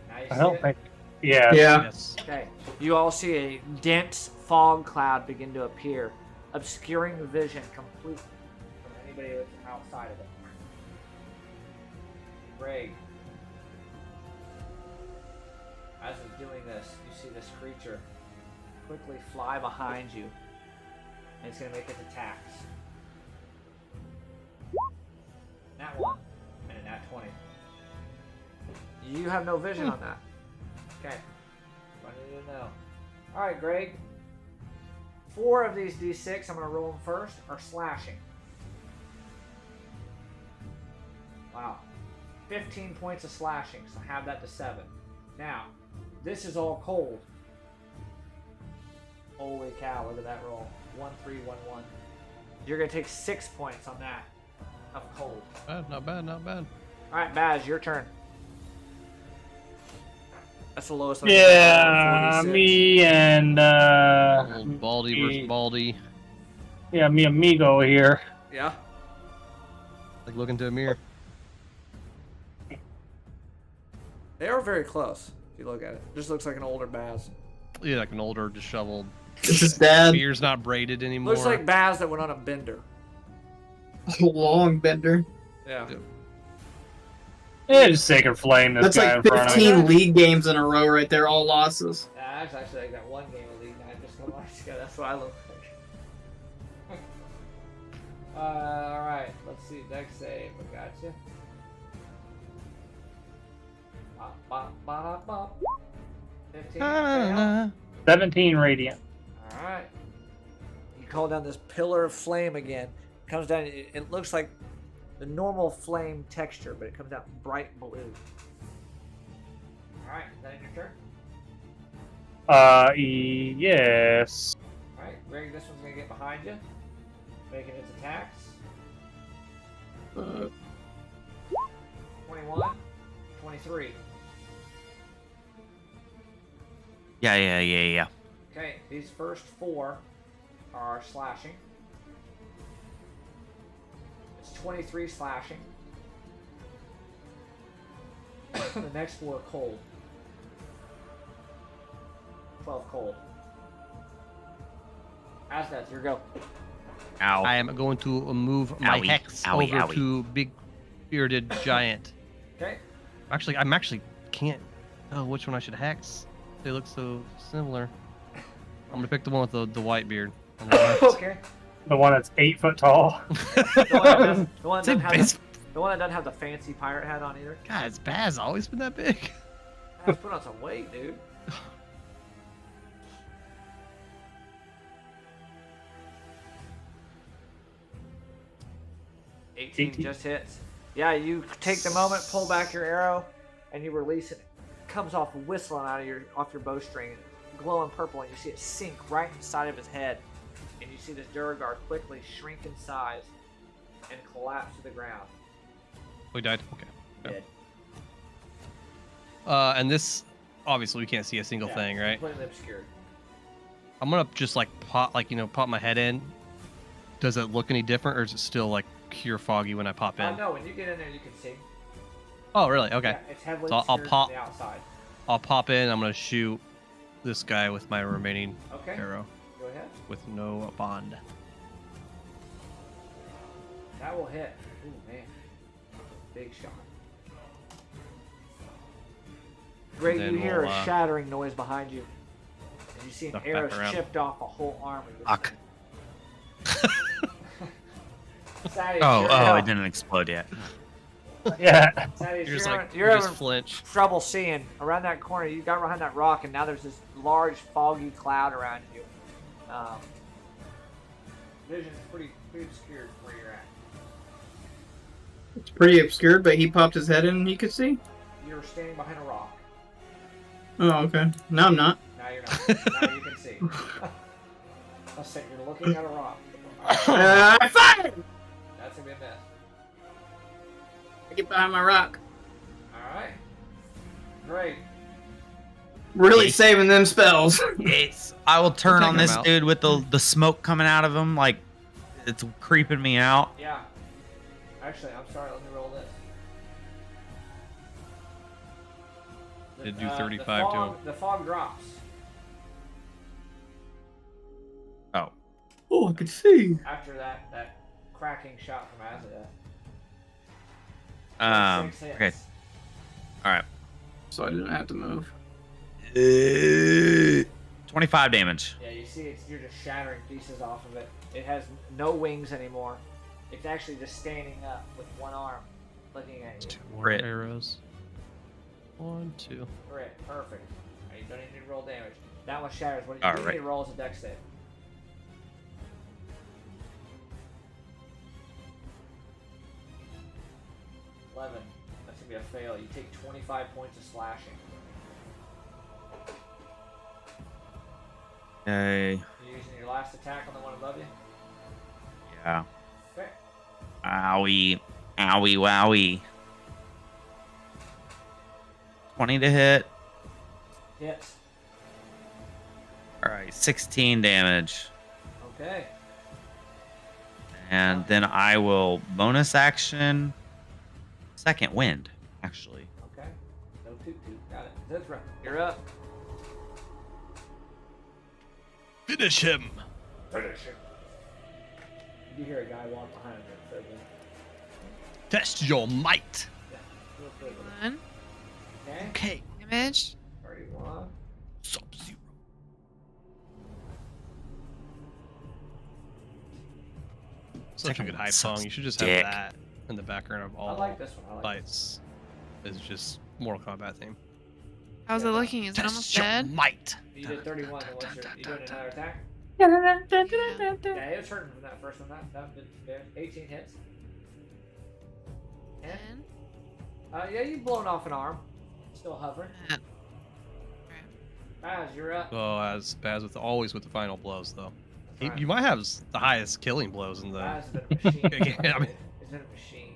Now you I see don't it? think. Yeah. Yeah. Yes. Okay, you all see a dense fog cloud begin to appear, obscuring the vision completely from anybody that's outside of it. Greg, as it's doing this, you see this creature quickly fly behind you, and it's going to make its attacks. Nat 1 and a nat 20. You have no vision on that. Okay. I need to know. Alright, Greg. 4 of these d6, I'm going to roll them first, are slashing. Wow. 15 points of slashing, so have that to 7. Now, this is all cold. Holy cow, look at that roll. 1, 3, 1, 1. You're going to take 6 points on that of cold. Not bad. Not bad. All right, Baz, your turn. That's the lowest. one. Yeah, 46. me and Old Baldy versus Baldy. yeah, me amigo here. Yeah. Like look into a mirror. They are very close. If you look at it, just looks like an older Baz. Yeah, like an older, disheveled. This is dad. Beard's not braided anymore. Looks like Baz that went on a bender. Long bender. Yeah. Yeah, just take and flame this That's guy like in front of me. 15 league games in a row right there, all losses. Nah, that's actually like that one game of League Night just a couple nights ago. That's what I look like. All right. Let's see. Next save. I got you. Bop, bop, bop, bop. 15. fail. 17 radiant. All right. You call down this pillar of flame again. Comes down. It looks like the normal flame texture, but it comes out bright blue. All right. Is that in your turn? Yes. All right. Greg, this one's gonna get behind you, making its attacks. 21, 23. Yeah. Okay, these first 4 are slashing. It's 23 slashing. The next 4 are cold. 12 cold. Asneth, your go. Ow. I am going to move my Owie, hex owie, over owie. to big bearded giant. Okay. Actually, can't tell which one I should hex. They look so similar. I'm gonna pick the one with the white beard. on the left. Okay. The one that's 8 foot tall. The one that doesn't It's- have the fancy pirate hat on either. God, it's Baz always been that big. Let's put on some weight, dude. $18 just hits. Yeah, you take the moment, pull back your arrow, and you release it. It comes off whistling out of off your bowstring, glowing purple, and you see it sink right inside of his head. And you see this Durgar quickly shrink in size and collapse to the ground. We died. Okay. Dead. And this, obviously, we can't see a single thing, right? Completely obscured. I'm gonna just like pop my head in. Does it look any different, or is it still like pure foggy when I pop in? No, when you get in there, you can see. Oh, really? Okay. Yeah, it's heavily So I'll obscured pop- from the outside. I'll pop in. I'm gonna shoot this guy with my remaining Okay. arrow Go ahead. with no bond. That will hit. Ooh, man. Big shot. Greg, then you hear we'll, a shattering noise behind you. And you see an duck arrow back around. chipped off a whole arm of your Fuck. Sadie, Oh, you're it having- didn't explode yet. Yeah. Sadie, You're just you're, like you're you just having flinch. trouble seeing. Around that corner, you got behind that rock, and now there's this large, foggy cloud around you. Vision is pretty obscured where you're at. It's pretty obscured, but he popped his head in and he could see. You're standing behind a rock. Oh, okay. No, I'm not. Now you're not. Now you can see. I'll say you're looking at a rock. I fired! That's gonna be a miss. I get behind my rock. Alright. Great. Really Okay. saving them spells. I will turn Take on him this out. dude with the smoke coming out of him, like it's creeping me out. Yeah. Actually, I'm sorry, let me roll this. Did do 35 to him. The fog drops. Oh, Oh, I could see. After that cracking shot from Azadeth. 6 hits. okay, all right. So I didn't have to move. 25 damage. Yeah, you see you're just shattering pieces off of it. It has no wings anymore. It's actually just standing up with one arm looking at you. 2 more Crit. arrows. 1, 2. Great, perfect. Now, you don't even need to roll damage. That one shatters. What you All do right. need to roll is a dex save. $11. That's gonna be a fail. You take 25 points of slashing. Okay. You're using your last attack on the one above you. Yeah. Okay. Owie. Owie wowie. 20 to hit. Hits. All right, 16 damage. Okay. And then I will bonus action. Second wind, actually. Okay. No toot toot. Got it. Zithra, you're up. Finish him. Finish him. You hear a guy walk behind him. So Test your might. yeah. Real quick. One Okay. Okay. damage. 31. Sub-Zero. Such a good hype song. You should just have Dick. that in the background of I all like this one. I like this. fights. It's just Mortal Kombat theme. How's it looking? Is it almost dead? might. one. You did 31. Then what's your, you doing another attack? Yeah, it was hurting from that first one. That did good. 18 hits. 10. Yeah, you've blown off an arm. Still hovering. Baz, you're up. Oh, as Baz always with the final blows, though. That's right. You might have the highest killing blows in the. Baz has been a machine. Yeah, I mean- He's been a machine.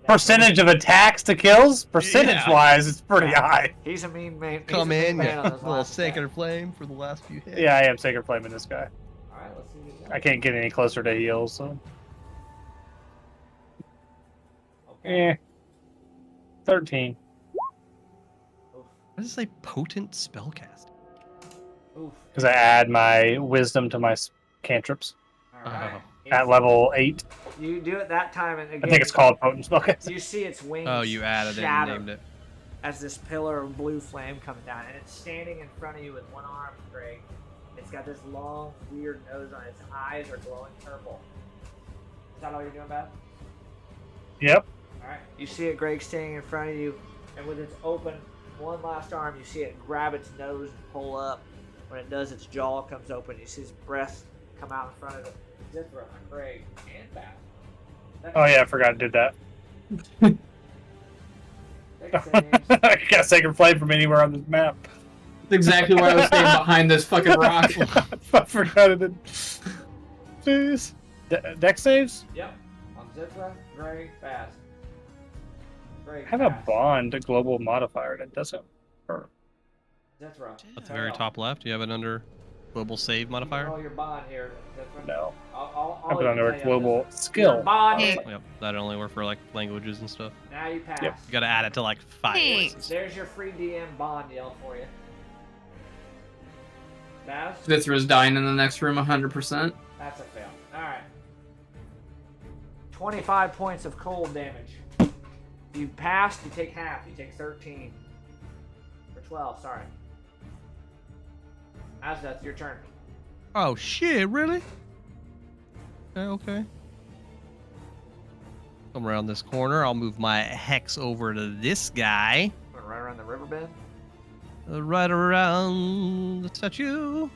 Percentage of attacks to kills, percentage-wise, it's pretty high. He's a mean man. He's Come a mean in, man get on a those little last sacred attacks. flame for the last few hits. Yeah, I am sacred flaming this guy. All right, let's see what you got. I can't get any closer to heals, so. Okay. Eh. 13. Oof. What does it say? Potent spellcast. Oof. Because I add my wisdom to my cantrips All right. Oh. at level 8. You do it that time, and again, I think it's called potent spellcast. You see its wings. Oh, you added it and shatter named it. as this pillar of blue flame comes down, and it's standing in front of you with one arm, Greg. It's got this long, weird nose on it. Its eyes are glowing purple. Is that all you're doing, Beth? Yep. All right. You see it, Greg, standing in front of you, and with its open one last arm, you see it grab its nose and pull up. When it does, its jaw comes open. You see its breath come out in front of it. Zithra, Greg, and Beth. Oh yeah, I forgot I did that. I got sacred flame from anywhere on this map. That's exactly why I was staying behind this fucking rock. I forgot it. Jeez. Dex saves? Yep. On Zithra, Greg, Beth. Greg, I have a Beth. bond global modifier that doesn't hurt. Zithra. At the very top left, you have it under global save modifier. Roll your bond here, Zithra. No. I'll I put it even under tell you global Your skill. bond. Hey. Yep, that only work for like languages and stuff. Now you pass. Yep. You gotta add it to like 5 Thanks. places. There's your free DM bond yell for you. Baz? Vithra's dying in the next room 100%. That's a fail. Alright. 25 points of cold damage. You passed, you take half. You take 13. Or 12, sorry. Azeth, your turn. Oh shit, really? Okay. Come around this corner. I'll move my hex over to this guy. Going right around the river bend. Right around the statue.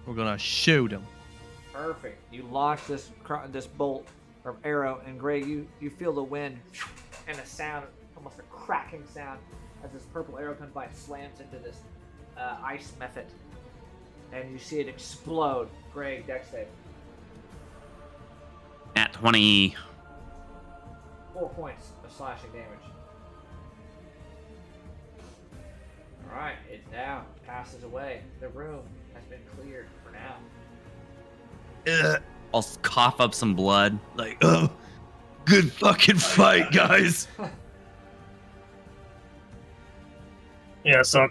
We're gonna shoot him. Perfect. You launch this bolt or arrow, and Greg, you feel the wind and a sound, almost a cracking sound, as this purple arrow comes by and slams into this ice method. And you see it explode. Greg, dex save. At 20. 4 points of slashing damage. Alright, it's down. Passes away. The room has been cleared for now. Ugh. I'll cough up some blood. Like, oh, good fucking fight, guys. Yeah, so.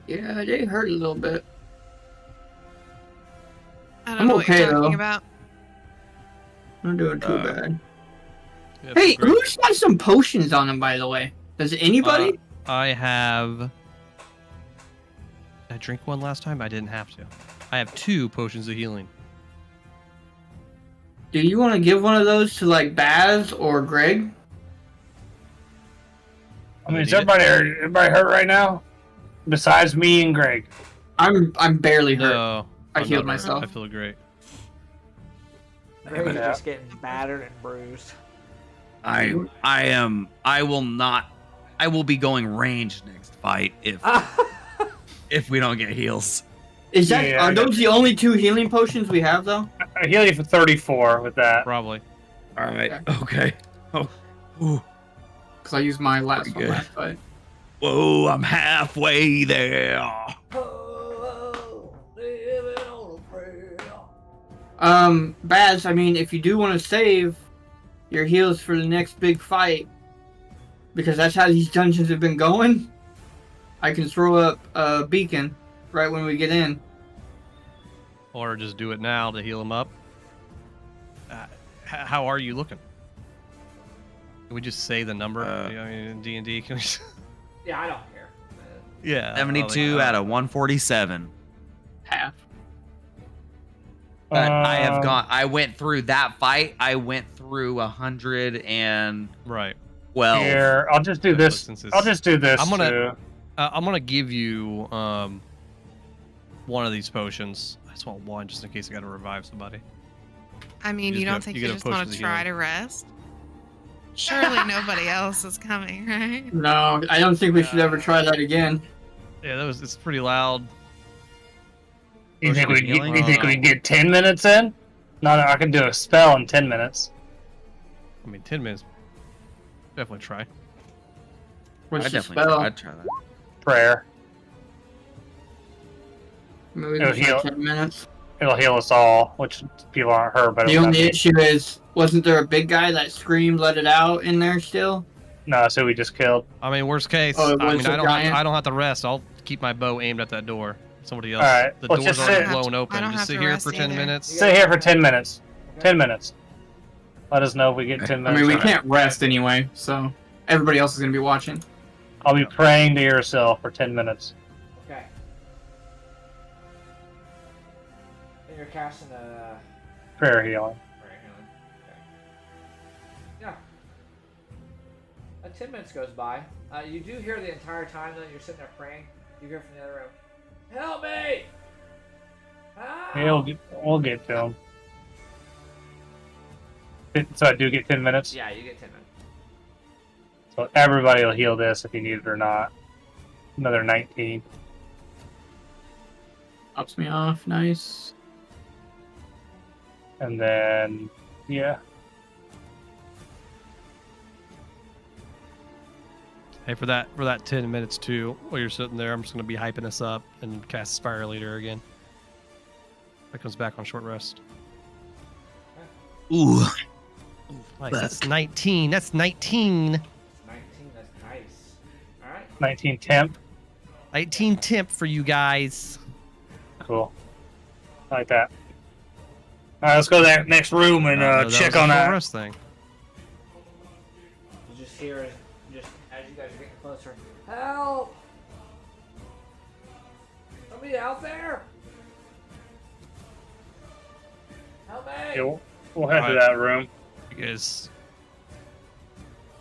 Yeah, they hurt a little bit. I don't I'm know what okay, you're talking though. about. I'm not doing too bad. Yeah, Hey, great. who's got some potions on him, by the way? Does anybody? I have. Did I drink one last time? I didn't have to. I have 2 potions of healing. Do you want to give one of those to like Baz or Greg? I mean, is everybody hurt right now? Besides me and Greg. I'm barely hurt. No, I I'm healed not hurt. myself. I feel great. Greg's Yeah. just getting battered and bruised. I will be going range next fight if we don't get heals. Is that Yeah, are I got those the only 2 healing potions we have though? I heal you for 34 with that. Probably. All right. Okay. Oh. Ooh. Because I used my last Pretty one good. last fight. Whoa, I'm halfway there. Baz, I mean, if you do want to save your heals for the next big fight, because that's how these dungeons have been going, I can throw up a beacon right when we get in. Or just do it now to heal him up. How are you looking? Can we just say the number? I mean, in D&D, can we just... Yeah, I don't care. Yeah. 72 out of 147. Half. But I went through that fight. I went through 112. Right. Here, I'll just do this. Since I'll just do this. I'm gonna- too. I'm gonna give you one of these potions. I just want one just in case I gotta revive somebody. I mean, You you just don't get- think you you get a just want potion to of try healing. to rest? Surely nobody else is coming, right? No, I don't think we should ever try that again. Yeah, it's pretty loud. You think we Potion can healing? get, you think we can get 10 minutes in? No, I can do a spell in 10 minutes. I mean, 10 minutes. Definitely try. What's I'd the definitely spell? I'd try that. Prayer. Maybe It'll just heal. like 10 minutes. It'll heal us all, which people aren't hurt. But The only issue is, wasn't there a big guy that screamed, let it out in there still? No, so we just killed. I mean, worst case, Oh, it I was mean, a giant? I don't have to rest. I'll keep my bow aimed at that door. Somebody else. All right, The let's door's just already sit- blown I open. don't Just have sit to here rest for 10 either. minutes. Sit here for 10 minutes. 10 minutes. Let us know if we get 10 I minutes. mean, we All right. can't rest anyway, so everybody else is going to be watching. I'll be praying to yourself for 10 minutes. Okay. And you're casting a Prayer healing. prayer healing. Okay. Yeah. 10 minutes goes by. You do hear the entire time that you're sitting there praying. You hear from the other room, "Help me! Help!" Yeah, we'll get to him. So I do get 10 minutes? Yeah, you get 10 minutes. So everybody will heal this if you need it or not. Another 19. Pops me off, nice. And then, yeah. Hey, for that 10 minutes too, while you're sitting there, I'm just gonna be hyping us up and cast Spire Leader again. That comes back on short rest. Ooh. Nice. That's 19. That's 19. 19, that's nice. Alright. 19 temp. 19 temp for you guys. Cool. I like that. Alright, let's go to that next room and That check was a on short that. rest thing. You just hear, just as you guys are getting closer, "Help! Somebody out there! Help me!" Yeah, we'll head to Alright. that room. You guys,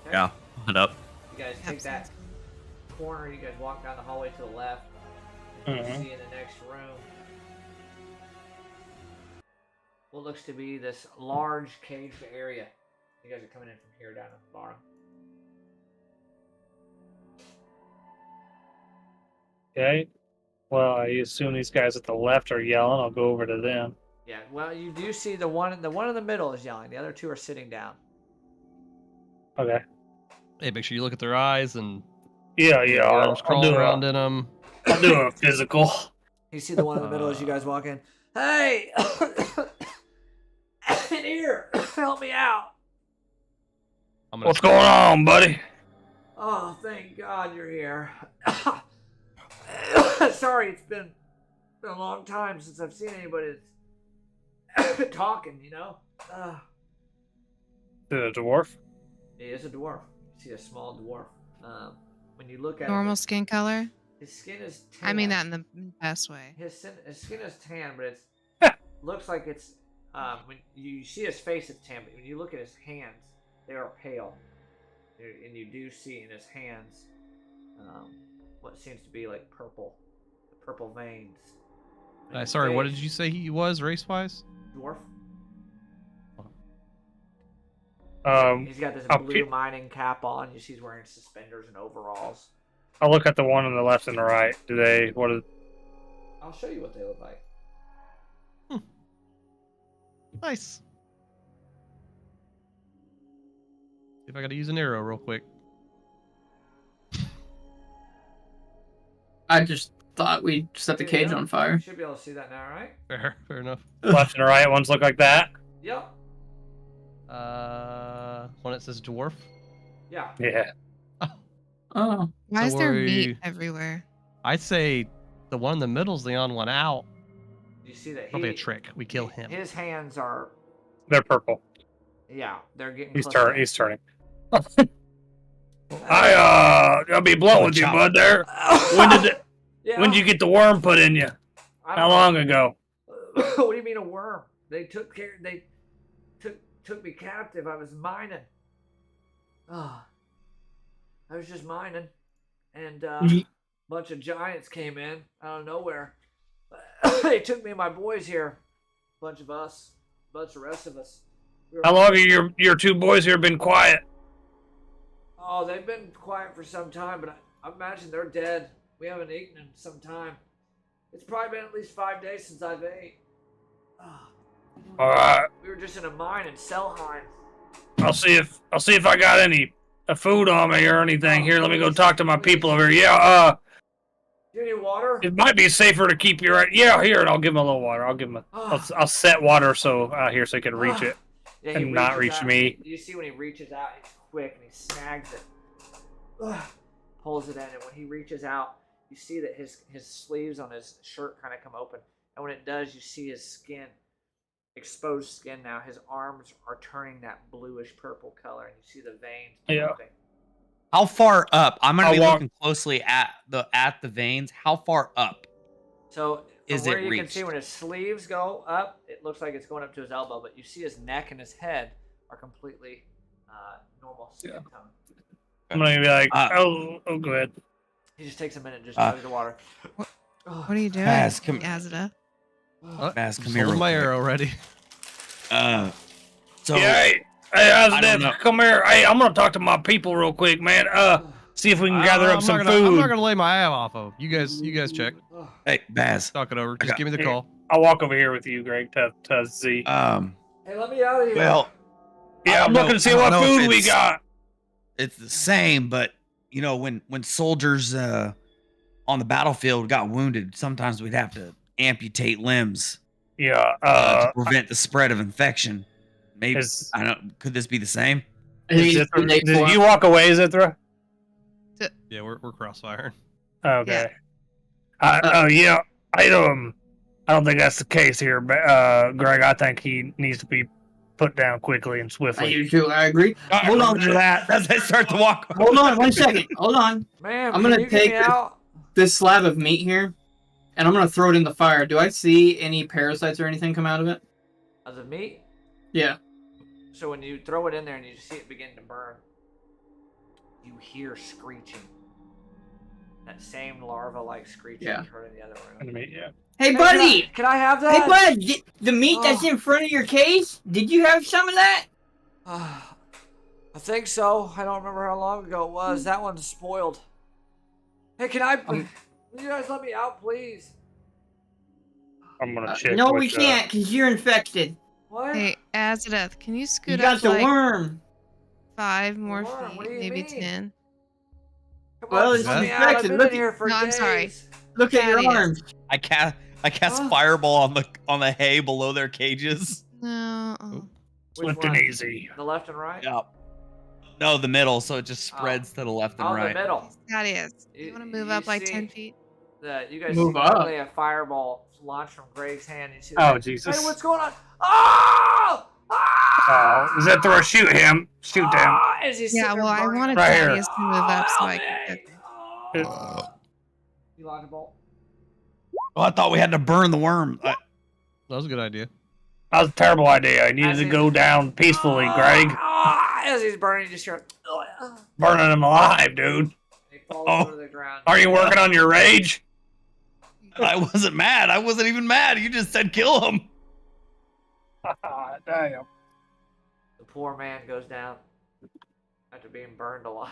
Okay. Yeah. What up? You guys take that corner, you guys walk down the hallway to the left, and you Mhm. see in the next room what looks to be this large caged area. You guys are coming in from here down at the bottom. Okay. Well, I assume these guys at the left are yelling. I'll go over to them. Yeah, well, you do see the one in the middle is yelling. The other two are sitting down. Okay. hey, make sure you look at their eyes and Yeah, arms crawling around in them. I'll do a physical. You see the one in the middle as you guys walk in. Hey! In here! Help me out! I'm gonna What's going on, buddy? Oh, thank God you're here. Sorry, it's been a long time since I've seen anybody that's talking, you know? The dwarf? He is a dwarf. You see a small dwarf. When you look at Normal him, skin color? his skin is tan. I mean that in the best way. His skin is tan, but it's looks like it's when you see his face, it's tan. But when you look at his hands, they are pale, and you do see in his hands what seems to be like purple veins. And his sorry, what face- did you say he was race-wise? Dwarf. I'll He's got this I'll blue keep- mining cap on. You see he's wearing suspenders and overalls. look at the one on the left and the right. I'll show you what they look like. Nice. if I gotta use an arrow real quick. I just thought we'd set the There you cage go. on fire. You should be able to see that now, right? Fair enough. Left and right ones look like that. Yep. One that says dwarf. Yeah. Yeah. Oh, Why So is there meat we- everywhere? I'd say the one in the middle's the odd one out. You see that Probably a trick. We kill him. His hands are, They're purple. yeah, they're getting. He's close turning. to- He's turning. I'll be blunt with you, bud. There. When did Yeah. when did you get the worm put in you? I How don't long ago? know. What do you mean a worm? They took care. They took me captive. I was mining. Oh, I was just mining, and a bunch of giants came in out of nowhere. They took me and my boys here. Bunch of us, bunch of the rest of us. We were- How long have your two boys here been quiet? Oh, they've been quiet for some time, but I imagine they're dead. We haven't eaten in some time. It's probably been at least 5 days since I've ate. Ah. All right. We were just in a mine in Selheim. I'll see if I got any food on me or anything. Here, let me go talk to my people over here. Yeah. Do you need water? It might be safer to keep you right. Yeah, here, and I'll give him a little water. I'll give him I'll set water so out here so he can reach it Yeah, he and not reaches reach out. me. You see when he reaches out, he's quick and he snags it. Pulls it in, and when he reaches out, you see that his sleeves on his shirt kind of come open. And when it does, you see his skin, exposed skin now. His arms are turning that bluish purple color, and you see the veins. Yeah. pumping. How far up? I'm gonna How be long- looking closely at the veins. How far up? So from Is where it you can reached? see when his sleeves go up, it looks like it's going up to his elbow, but you see his neck and his head are completely normal skin tone. I'm gonna be like, Uh, oh, go ahead. He just takes a minute and just chugs the water. What are you doing, Baz, come- Yazida? Baz, come Just here. holding real my quick. arrow ready. So Yeah, hey, how's I don't that? know. Come here. Hey, I'm gonna talk to my people real quick, man. See if we can gather up some I'm food. not gonna lay my eye off of. You guys check. hey, Baz. Talk it over. I Just got- give me the Here. call. I'll walk over here with you, Greg, to see. Hey, let me out of here. Well, I Yeah, I'm don't know- looking to see I don't what know if food we it's- got. It's the same, but you know, when soldiers on the battlefield got wounded, sometimes we'd have to amputate limbs Yeah. to prevent the spread of infection. Maybe Is, I don't. Could this be the same? is Ithra, did you walk away, Zithra? Yeah, we're crossfiring. Okay. Yeah. I don't think that's the case here, but Greg, I think he needs to be put down quickly and I swiftly. do too. I agree. Hold on. Roger that. As I start to walk. Hold on 1 second. Hold on. Man, I'm can gonna you get take me this- out? This slab of meat here, and I'm gonna throw it in the fire. Do I see any parasites or anything come out of it? Of the meat? Yeah. So when you throw it in there and you see it begin to burn, you hear screeching. That same larva-like screeching Yeah. you heard in the other room. Yeah. Hey, Hey, buddy. Can I have that? Hey, bud. The meat that's Oh. in front of your case. Did you have some of that? I think so. I don't remember how long ago it was. That one's spoiled. Hey, can I? Will you guys let me out, please? I'm gonna check. No, with, we can't, cause you're infected. What? Hey, Azadeth, can you You scoot got up the like worm. 5 more Worm? What do feet, you maybe mean? 10? Come Well, on, it's let me out. I've infected. been Look in here for No, I'm days. sorry. Look at your Thaddeus. arms. I cast Oh. fireball on the hay below their cages. No. Which Swift one? and easy. The left and right? Yep. No, the middle, so it just spreads to the left and Oh, right. the middle. Thaddeus, you want to move up like 10 feet? You guys Move see up. quickly a fireball launch from Greg's hand. You see Oh, that? Jesus. Hey, what's going on? Oh! Ah! Zithra, shoot him. Shoot him. Ah! As he's Yeah, sitting there well, I burning. wanted Right here. Thaddeus to move up so I Help could me! get Oh! You lock a bolt. Oh, I thought we had to burn the worm. That was a good idea. That was a terrible idea. I needed As to he- go down peacefully, Greg. Ah! As he's burning, you just hear. Burning him alive, dude. He falls Oh. to the ground. Are you working on your rage? I wasn't mad. I wasn't even mad. You just said kill him. Damn. The poor man goes down after being burned alive.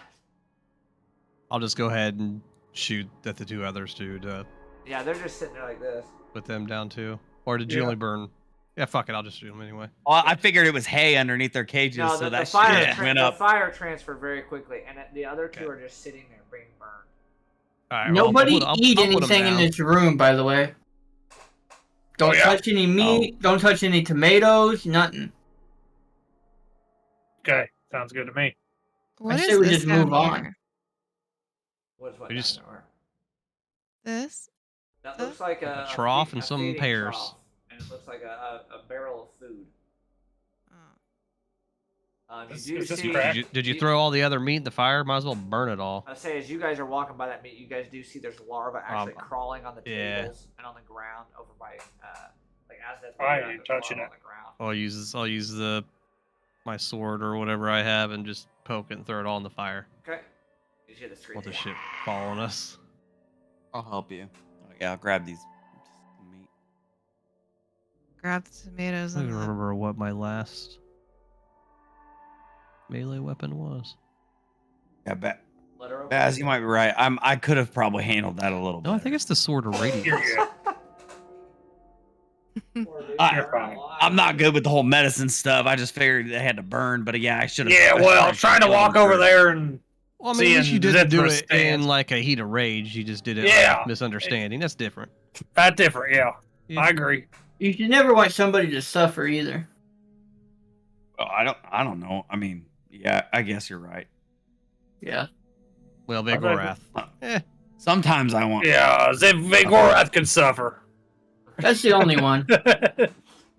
I'll just go ahead and shoot at the 2 others too to Yeah, they're just sitting there like this. put them down too. Or did you Yeah. only burn? Yeah, fuck it. I'll just shoot them anyway. Well, I figured it was hay underneath their cages, No, so the that fire shit went the up. fire transferred very quickly, and the other two Okay. are just sitting there being burned. All right. Well, Nobody I'll eat put 'em anything in down. this room, by the way. Don't touch any meat. Don't touch any tomatoes. Nothing. Okay, sounds good to me. What say is we this just down move on. here? What's what? We just- down there? This? That looks like A trough and a some feeding pears. trough, and it looks like a barrel of food. You Is do this see. crack? Did you throw all the other meat in the fire? Might as well burn it all. I say, as you guys are walking by that meat, you guys do see there's larvae actually crawling on the yeah. tables and on the ground over by, like as that's I going ain't down, touching there's it. larvae on the ground. I'll use my sword or whatever I have and just poke it and throw it all in the fire. Okay. You hear the scream. All the shit following us. I'll help you. Oh, yeah, I'll grab these meat. Grab the tomatoes I don't and even the... remember what my last melee weapon was. Yeah, Let her open Baz, it. you might be right. I could have probably handled that a little bit. No, I think it's the sword of radiance. You're good. You're fine. I'm not good with the whole medicine stuff. I just figured they had to burn, but yeah, I should have. Yeah, well, I was trying to walk over there and Well, I mean, at least you seeing didn't do Zithra it stand. in like a heat of rage. You just did it Yeah. like misunderstanding. That's different. That's different, yeah. Yeah. I agree. You should never want somebody to suffer either. Oh, I don't know. I mean, yeah, I guess you're right. Yeah. Well, Vigorath. Sometimes I want. Yeah, Vigorath can suffer. That's the only one.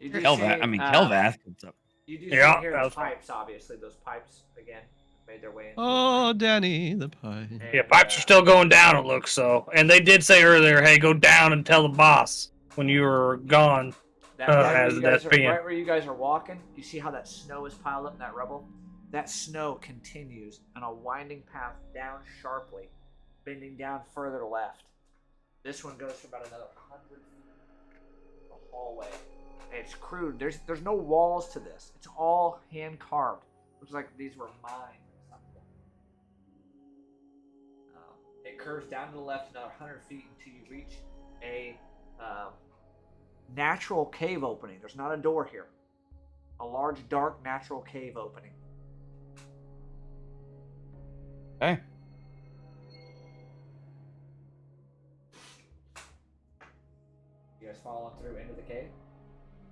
You do Kelvath. see, I mean, Kelvath comes up. You do Yeah, hear that the was fine. pipes, obviously. Those pipes, again, made their way in. Oh, Danny the pie. Yeah, pipes are still going down, it looks so. And they did say earlier, hey, go down and tell the boss when you were gone. That right, where as you that's guys are, being. right where you guys are walking, you see how that snow is piled up in that rubble? That snow continues on a winding path down sharply, bending down further to left. This one goes for about another 100 feet. The hallway. It's crude. There's no walls to this. It's all hand carved. Looks like these were mined. It curves down to the left another 100 feet until you reach a natural cave opening. There's not a door here. A large, dark, natural cave opening. Hey. You guys following through into the cave?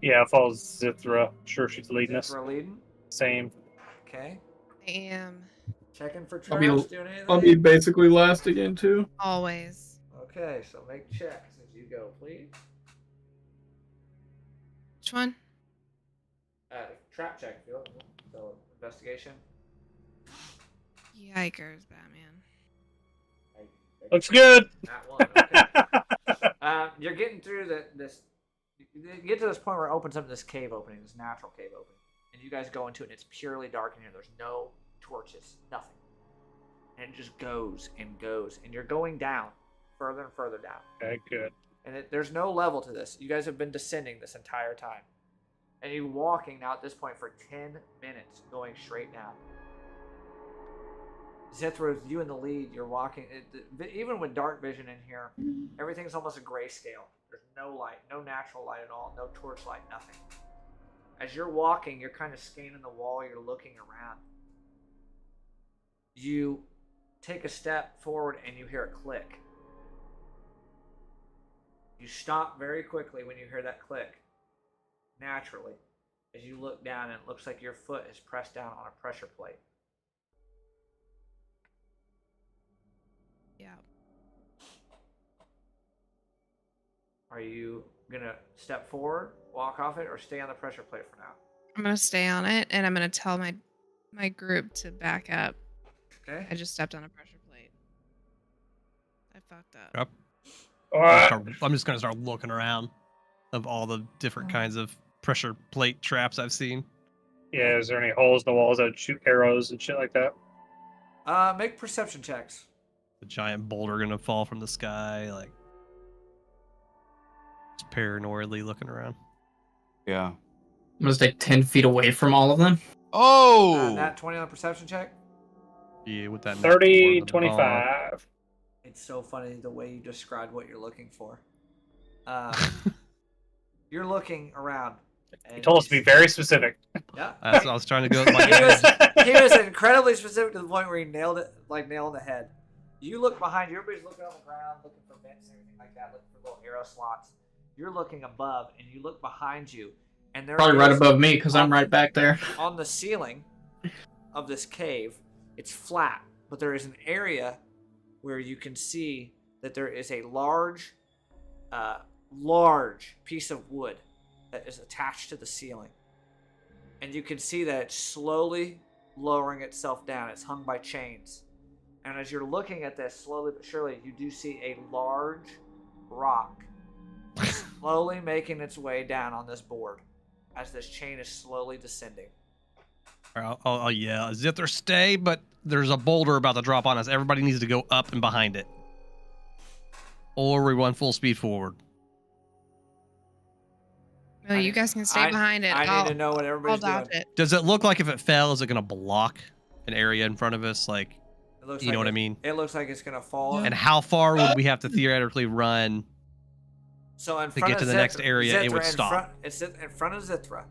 Yeah, follows Zithra. Sure, she's leading us. Zithra leading? Same. Okay. I am Checking for I'll be- traps, doing anything? I'll be basically last again too. always. Okay, so make checks as you go, please. Which one? Trap check, if you will. So, investigation. Yikers, Batman. Looks good. That one, okay. You're getting through this. You get to this point where it opens up this cave opening, this natural cave opening. And you guys go into it, and it's purely dark in here. There's no torches, nothing. And it just goes and goes. And you're going down, further and further down. Okay, good. And there's no level to this. You guys have been descending this entire time. And you're walking now at this point for 10 minutes, going straight down. Zithra, with you in the lead, you're walking. Even with dark vision in here, everything's almost a grayscale. There's no light, no natural light at all, no torchlight, nothing. As you're walking, you're kind of scanning the wall, you're looking around. You take a step forward and you hear a click. You stop very quickly when you hear that click. Naturally, as you look down, and it looks like your foot is pressed down on a pressure plate. Yeah. Are you gonna step forward, walk off it, or stay on the pressure plate for now? I'm gonna stay on it, and I'm gonna tell my group to back up. Okay. I just stepped on a pressure plate. I fucked up. Yep. All right. I'm just gonna start looking around of all the different kinds of pressure plate traps I've seen. Yeah, is there any holes in the walls that shoot arrows and shit like that? Make perception checks. The giant boulder gonna fall from the sky, like just paranoidly looking around. Yeah. I'm gonna stay 10 feet away from all of them. Oh. That 20 on the perception check. Yeah, with that 30, before the bomb. 25. It's so funny the way you described what you're looking for. You're looking around. He told us to be very specific. Yeah. That's what I was trying to go with my He was incredibly specific to the point where he nailed it, like nail on the head. You look behind you. Everybody's looking on the ground, looking for vents and everything like that, looking for little arrow slots. You're looking above, and you look behind you, and there Probably right is above me because I'm right back there. on the ceiling of this cave. It's flat, but there is an area where you can see that there is a large piece of wood that is attached to the ceiling. And you can see that it's slowly lowering itself down. It's hung by chains. And as you're looking at this, slowly but surely, you do see a large rock slowly making its way down on this board as this chain is slowly descending. I'll yell, Zithra, stay, but there's a boulder about to drop on us. Everybody needs to go up and behind it. Or we run full speed forward. No, you guys can stay behind it. I need to know what I'll everybody's dodge doing. it. Does it look like if it fell, is it going to block an area in front of us? Like, It looks you like know what I mean? It looks like it's gonna fall. And how far would we have to theoretically run So in to front get to of the next area? It would stop. It's in front of Zithra.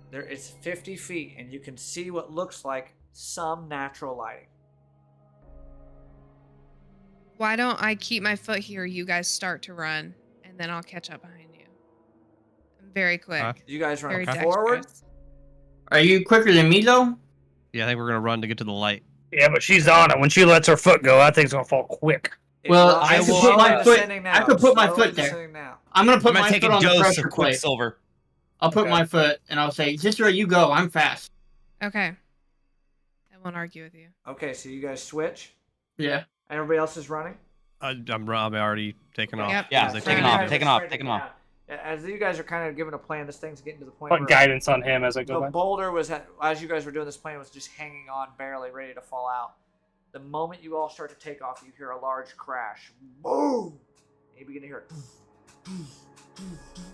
There is 50 feet, and you can see what looks like some natural lighting. Why don't I keep my foot here? You guys start to run, and then I'll catch up behind you. I'm very quick. You guys run Very forward. dexterous. Are you quicker than me though? Yeah, I think we're going to run to get to the light. Yeah, but she's on it. When she lets her foot go, that thing's gonna fall quick. Well, It's I could slowly put my foot. descending I now. could put my Slowly foot there. descending now. I'm gonna put I'm gonna my take foot a on the dose pressure of plate. Quicksilver. I'll put Okay. my foot and I'll say, Zithra, you go. I'm fast. Okay. I won't argue with you. Okay, so you guys switch. Yeah. Everybody else is running. I'm already taking off. Yep. Yeah, as I So taking you can. off, guys are taking off, straight taking down. off. As you guys are kind of giving a plan, this thing's getting to the point Put where guidance on him as I the go by. boulder was, as you guys were doing this plan, was just hanging on, barely ready to fall out. The moment you all start to take off, you hear a large crash. Boom! And you begin to hear it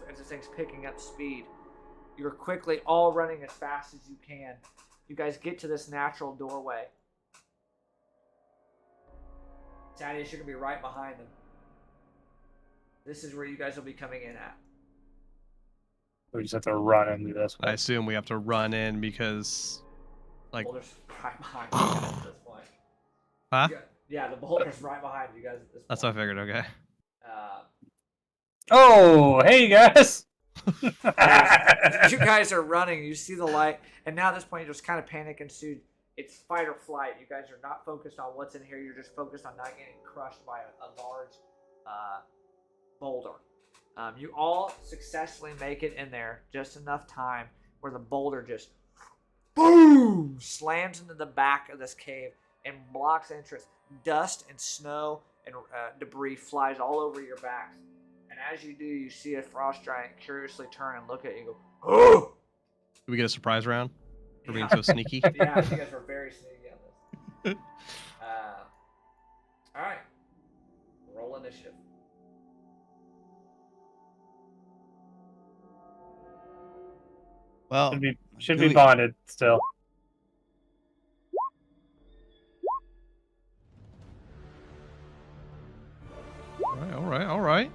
as this thing's picking up speed. You're quickly all running as fast as you can. You guys get to this natural doorway. Thaddeus, you're going to be right behind them. This is where you guys will be coming in at. We just have to run into this I one. assume we have to run in because, like, Boulder's right behind you guys at this point. huh? Yeah, the boulder's right behind you guys at this point. That's what I figured. Okay. Oh, hey guys! You guys are running. You see the light, and now at this point, just kind of panic ensued. It's fight or flight. You guys are not focused on what's in here. You're just focused on not getting crushed by a large boulder. You all successfully make it in there just enough time where the boulder just boom slams into the back of this cave and blocks entrance. Dust and snow and debris flies all over your backs. And as you do, you see a frost giant curiously turn and look at you and go, "Oh!" Do we get a surprise round for being so sneaky? Yeah, you guys were very sneaky on this. All right. Roll initiative. Well, Should do be we- bonded still. All right.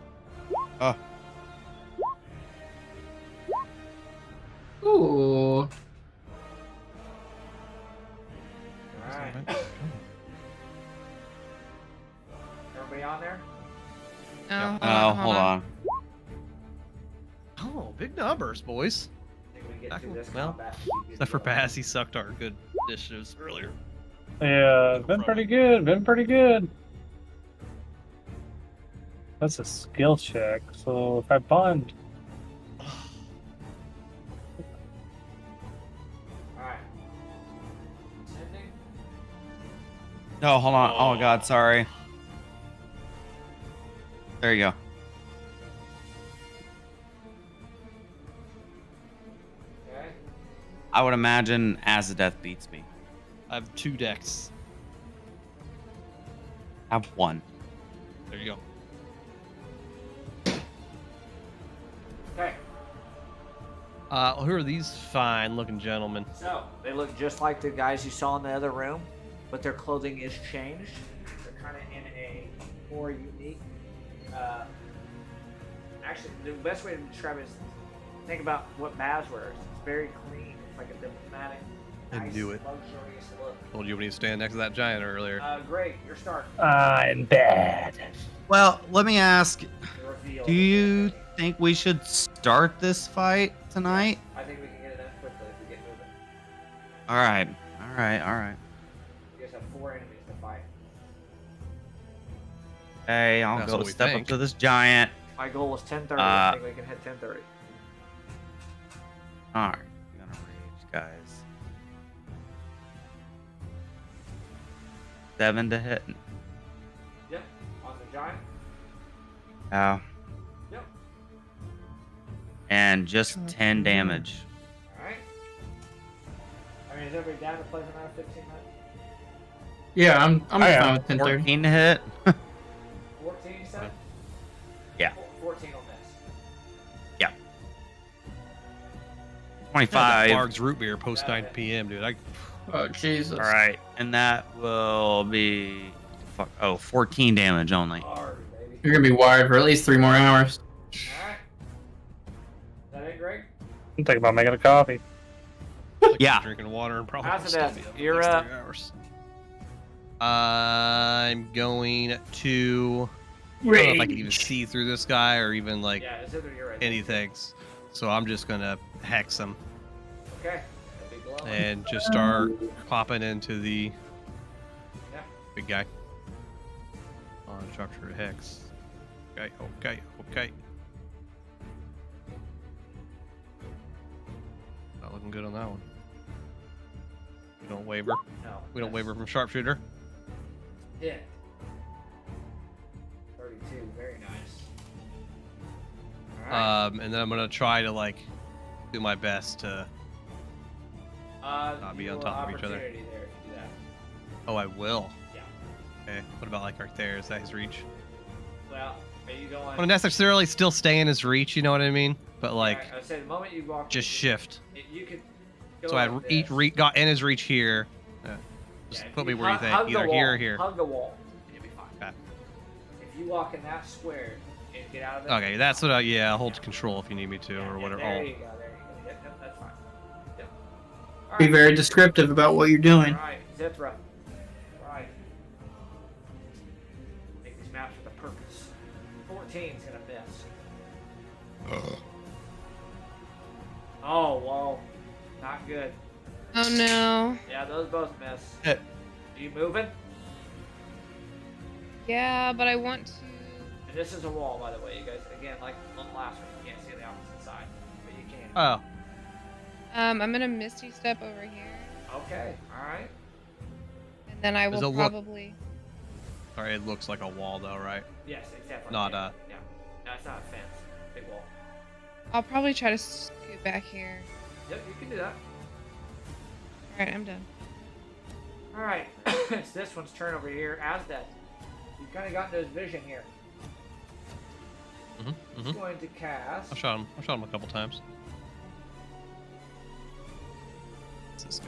Ooh. All right. Everybody on there? No, hold on. Oh, big numbers, boys. I think we get Back- through this well, combat. Except for Bass, he sucked our good initiatives earlier. Yeah, been pretty good. Been pretty good. That's a skill check. So if I bond, Alright. Sending. No, hold on. Oh God, sorry. There you go. Okay. I would imagine as the death beats me. I have 2 decks. I have 1. There you go. Okay. Who are these fine-looking gentlemen? So, they look just like the guys you saw in the other room, but their clothing is changed. They're kind of in a more unique. Actually, the best way to describe it is think about what Baz wears. It's very clean. It's like a diplomatic, I nice, knew it. luxurious look. Told you when you stand next to that giant earlier. Great, your start. I'm bad. Well, let me ask. The reveal Do of you the think we should start this fight tonight? I think we can get it done quickly if we get moving. All right. All right. All right. You guys have 4 enemies to fight. Hey, I'll That's go what we step think. up to this giant. My goal is 10:30. I think we can hit 10:30. All right. I'm gonna rage, guys. 7 to hit. Yep. On the giant. Ow. Yep. And just 10 damage. All right. I mean, is everybody down to play for another 15 minutes? Yeah, I'm I am. fine with 10:30. 14 to hit. 14, you said? Yeah. 14 will miss. 25. Barg's root beer post 9 p.m., dude. Oh Jesus! All right. And that will be 14 damage only. Hard, baby. You're gonna be wired for at least 3 more hours. All right. Is that it, Greg? I'm thinking about making a coffee. Yeah. Drinking water and probably How's it still at? be up for You're the next up. 3 hours. I'm going to. I don't know if I can even see through this guy or even like Yeah, it's either you're right. there. anything. So I'm just gonna hex him Okay. That'd be glowing. and just start popping into the Yeah. big guy. On structure hex. Okay, okay. Not looking good on that one. We don't waver. No. We don't miss. waver from sharpshooter. Hit. 32. Very nice. All right. And then I'm gonna try to like do my best to. not be on you top of each other. opportunity there to do that. Oh, I will. Yeah. Okay. What about like right there? Is that his reach? Well, are you going? I don't necessarily still stay in his reach. You know what I mean? But like, Alright, I would say the moment you walk. just shift. You could. Go So I like eat this. got in his reach here. Just Yeah, put me where you hug- think, hug the either wall. here or here. Hug the wall. You'll be fine. Okay. If you walk in that square and get out of it. Okay, that's what I. Yeah, I'll hold control if you need me to, Yeah, or yeah, whatever. There I'll- you go. There you go. Yep, that's fine. Yep. All Be right. very descriptive about what you're doing. Right, Zithra. Right. Make these maps with a purpose. 14's gonna miss. Oh, whoa. Not good. Oh no. Yeah, those both miss. Hit. Are you moving? Yeah, but I want to. And this is a wall, by the way, you guys. Again, like on the last one, you can't see the opposite side, but you can. Oh, I'm gonna Misty Step over here, Okay, alright. and then I Does will it look- probably. sorry. It looks like a wall though, right? Yes, it's definitely. Not yeah. a- Yeah. No, it's not a fence. Big wall. I'll probably try to scoot back here. Yep, you can do that. All right, I'm done. Alright. It's this one's turn over here. Azdet. You've kind of gotten his vision here. He's going to cast. I shot him. I shot him a couple times. What's this guy?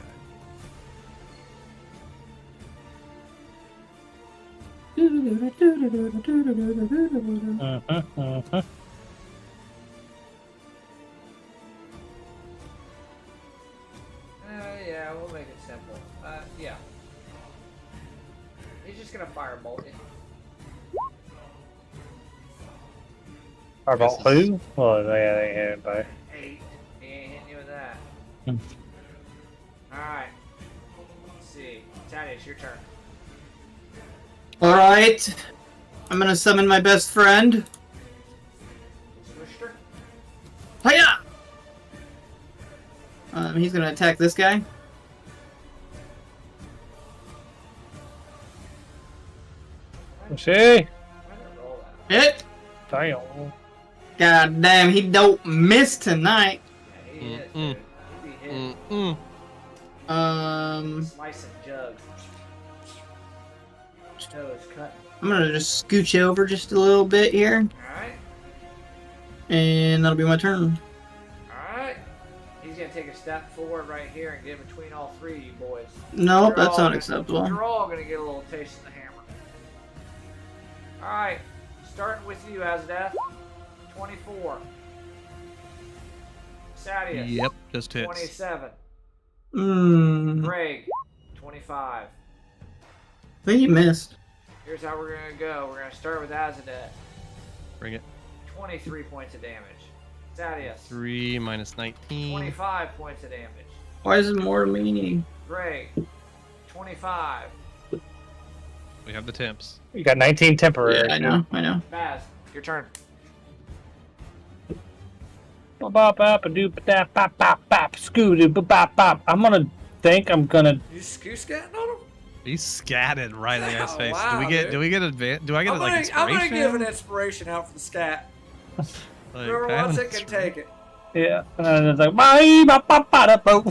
Yeah, we'll make it simple. Yeah. He's just gonna firebolt you. Fireball who? Well, they ain't hit anybody. 8. He ain't hitting you with that. Hmm. Alright. Let's see. Thaddeus, your turn. All right, I'm gonna summon my best friend. Swisher. Hiya! He's gonna attack this guy. See? Why did I roll that? Hit! Damn. God damn, he don't miss tonight. Yeah, he is, Mm-mm. dude. He be hitting. Slicing jugs. Toes cutting. I'm gonna just scooch you over just a little bit here, Alright. and that'll be my turn. Alright. He's gonna take a step forward right here and get between all 3 of you boys. Nope, You're that's all not gonna- acceptable. You're all gonna get a little taste of the hammer. Alright. Starting with you, Azdeath. 24. Sadius. Yep, just hits. 27. I Greg. 25. think you missed. Here's how we're gonna go. We're gonna start with Azadet. Bring it. 23 points of damage. Sadius. 3 minus 19. 25 points of damage. Why is it more to me? Greg. 25. We have the temps. You got 19 temporary. Yeah, I know. Baz, your turn. I'm gonna You scatting on him? He scatted right in the guy's Oh, face. wow, do we get? dude. Do we get advan? Do I get I'm like gonna, inspiration? I'm gonna give an inspiration out for the scat. Like, Whoever I wants don't- it can take it. Yeah, and it's like bye, ba, ba, ba, da, bo.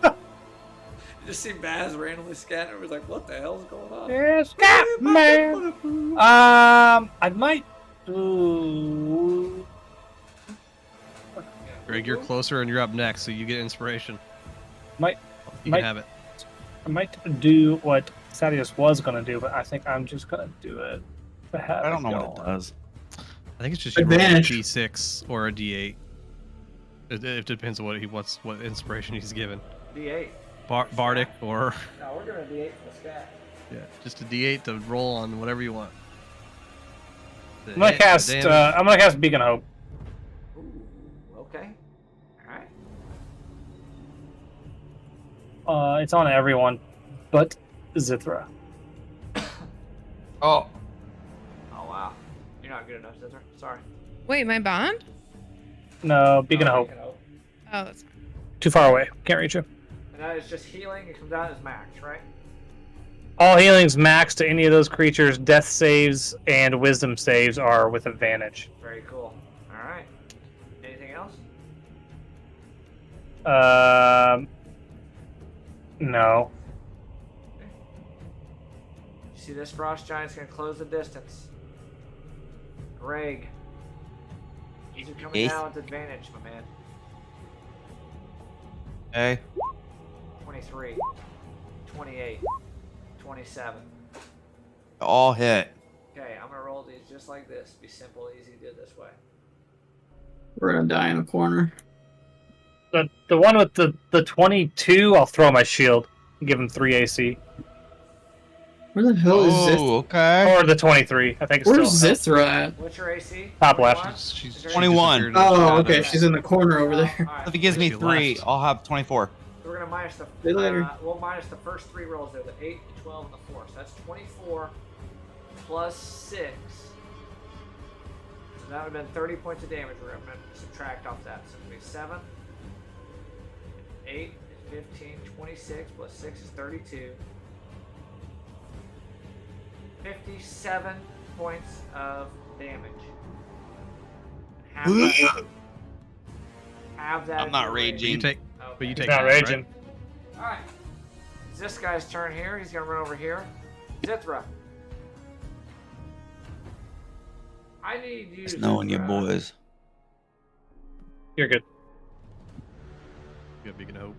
You just see Baz randomly scatting. Everybody's like, what the hell's going on? Yeah, scat man. I might do. Greg, you're closer and you're up next, so you get inspiration. Might You might- can have it. I might do what Sadius was gonna do, but I think I'm just gonna do it. I don't know what it does. I think it's just you roll a Advantage. D6 or a D8. It depends on what he wants, what inspiration he's given. D8. Bardic or No, we're gonna D8 for the scat. yeah, just a D8 to roll on whatever you want. I'm gonna cast. I'm gonna cast Beacon of Hope. Ooh, okay. Alright. It's on everyone, but Zithra. Oh, Oh, wow. You're not good enough, Zither. Sorry. Wait, my bond? No, Beacon of Hope. Oh, that's fine. Too far away. Can't reach you. And that is just healing. It comes out as max, right? All healings max to any of those creatures. Death saves and wisdom saves are with advantage. Very cool. Alright. Anything else? No. You see this frost giant's gonna close the distance. Greg. These are coming Yes. down with advantage, my man. okay. 23. 28. 27. All hit. Okay, I'm gonna roll these just like this. Be simple, easy to do it this way. We're gonna die in a corner. The one with the 22, I'll throw my shield. Give him 3 AC. Where the hell is Zith? Oh, okay. Or the 23. I think it's Where's still. Zithra at? What's your AC? Top left. 21? She's Is there 21. disappeared in the Oh, shadows. okay. She's in the corner over there. Alright, If he gives me She 3, left. I'll have 24. so we're gonna minus the. See you later. We'll minus the first 3 rolls there: the 8, the 12, and the 4. So that's 24 plus 6. So that would have been 30 points of damage. We're gonna subtract off that. So it's gonna be 7, 8, 15, 26 plus 6 is 32. 57 points of damage. Have that. I'm as not your raging. You take, Okay. but you He's take not half, right? raging. Alright. It's this guy's turn here. He's gonna run over here. Zithra. I need you. Just knowing you Zithra. boys. You're good. You got Beacon of Hope.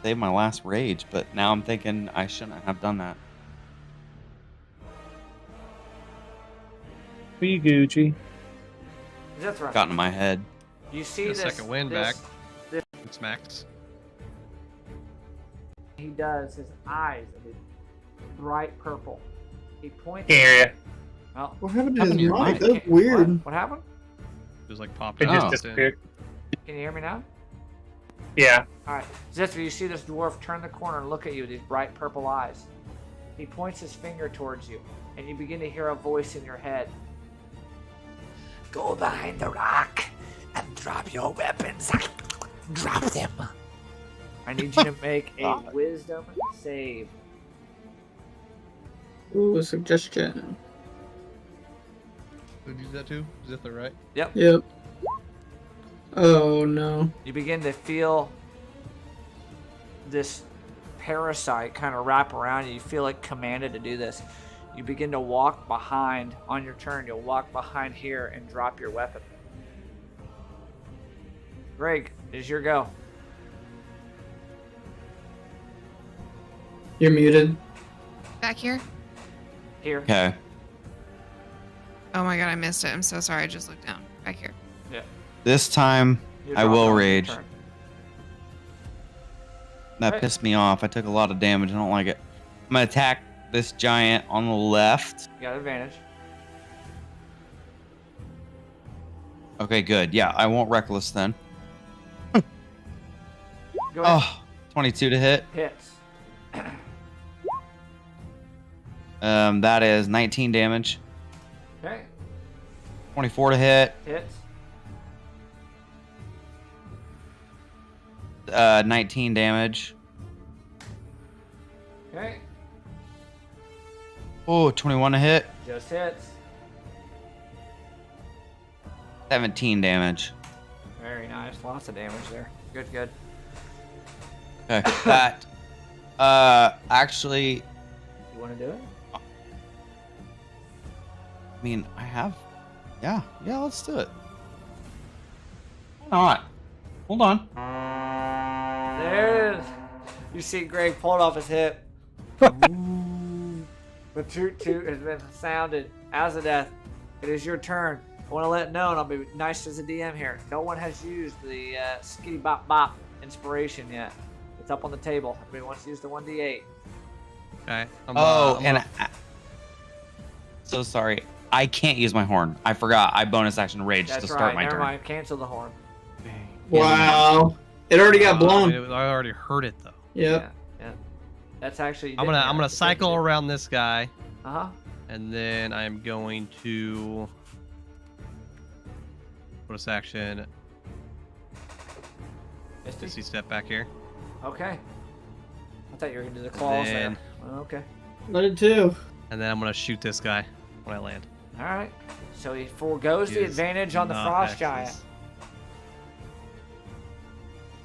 Saved my last rage, but now I'm thinking I shouldn't have done that. Be Gucci. Zithra. Got in my head. You see Get a this? second wind this- back. It's max. He does. His eyes are this bright purple. He points. Can't hear you. Well, What happened to Happened his to your mic? mic? That's weird. What happened? Just like popped It out. just Oh. disappeared. Can you hear me now? Yeah. Alright. Zithra, you see this dwarf turn the corner and look at you with these bright purple eyes. He points his finger towards you, and you begin to hear a voice in your head. Go behind the rock and drop your weapons. Drop them. I need you to make a wisdom save. Ooh, a suggestion. Who did that too? Is that the right? Yep. Oh no. You begin to feel this parasite kind of wrap around you. You feel like commanded to do this. You begin to walk behind. On your turn, you'll walk behind here and drop your weapon. Greg, is your go. You're muted. Back here? Here. Okay. Oh my god, I missed it. I'm so sorry. I just looked down. Back Yeah. This time, You I drop will it on your rage. turn. That Right. pissed me off. I took a lot of damage. I don't like it. I'm gonna attack this giant on the left. You got advantage. Okay, good. Yeah, I won't reckless then. Go ahead. Oh, 22 to hit. Hits. That is 19 damage. Okay. 24 to hit. Hits. 19 damage. Okay. Oh, 21 to hit. Just hits. 17 damage. Very nice. Lots of damage there. Good, good. Okay, that. Actually, You want to do it? I mean, I have. Yeah, let's do it. Why not? Hold on. There it is. You see Greg pull it off his hip. The toot toot has been sounded as a death. It is your turn. I want to let it know, and I'll be nice as a DM here. No one has used the skitty bop bop inspiration yet. It's up on the table. Everybody wants to use the 1d8. Okay. So sorry. I can't use my horn. I forgot. I bonus action rage That's to start right. my Never turn. mind. Cancel the horn. Wow. It already got blown. I already heard it though. Yep. Yeah. That's actually. I'm gonna cycle around this guy, Uh huh. and then I'm going to bonus action. Misty step back here. Okay. I thought you were gonna do the claws there. then- Well, okay. Let it too. And then I'm gonna shoot this guy when I land. All right. So he foregoes the Is advantage on the not frost X's. giant.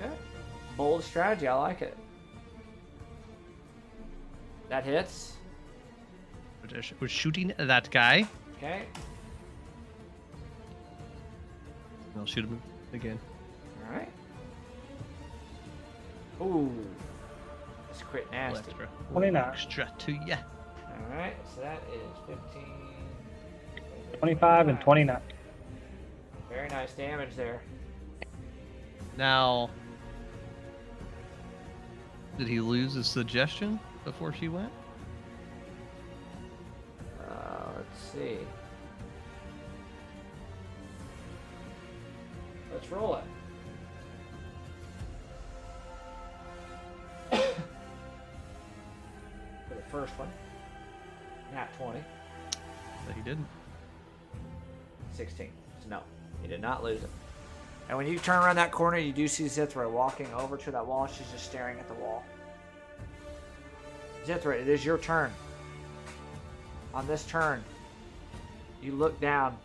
Okay. Bold strategy. I like it. That hits. We're shooting that guy. Okay. I'll shoot him again. All right. Ooh. That's crit nasty. Extra. 29. Extra to ya. All right. So that is 15. 25 and 29. Very nice damage there. Now, did he lose his suggestion before she went? Let's see. Let's roll it. For the first one. Nat 20. But he didn't. 16. So no, you did not lose it. And when you turn around that corner, you do see Zithra walking over to that wall. She's just staring at the wall. Zithra, it is your turn. On this turn, you look down,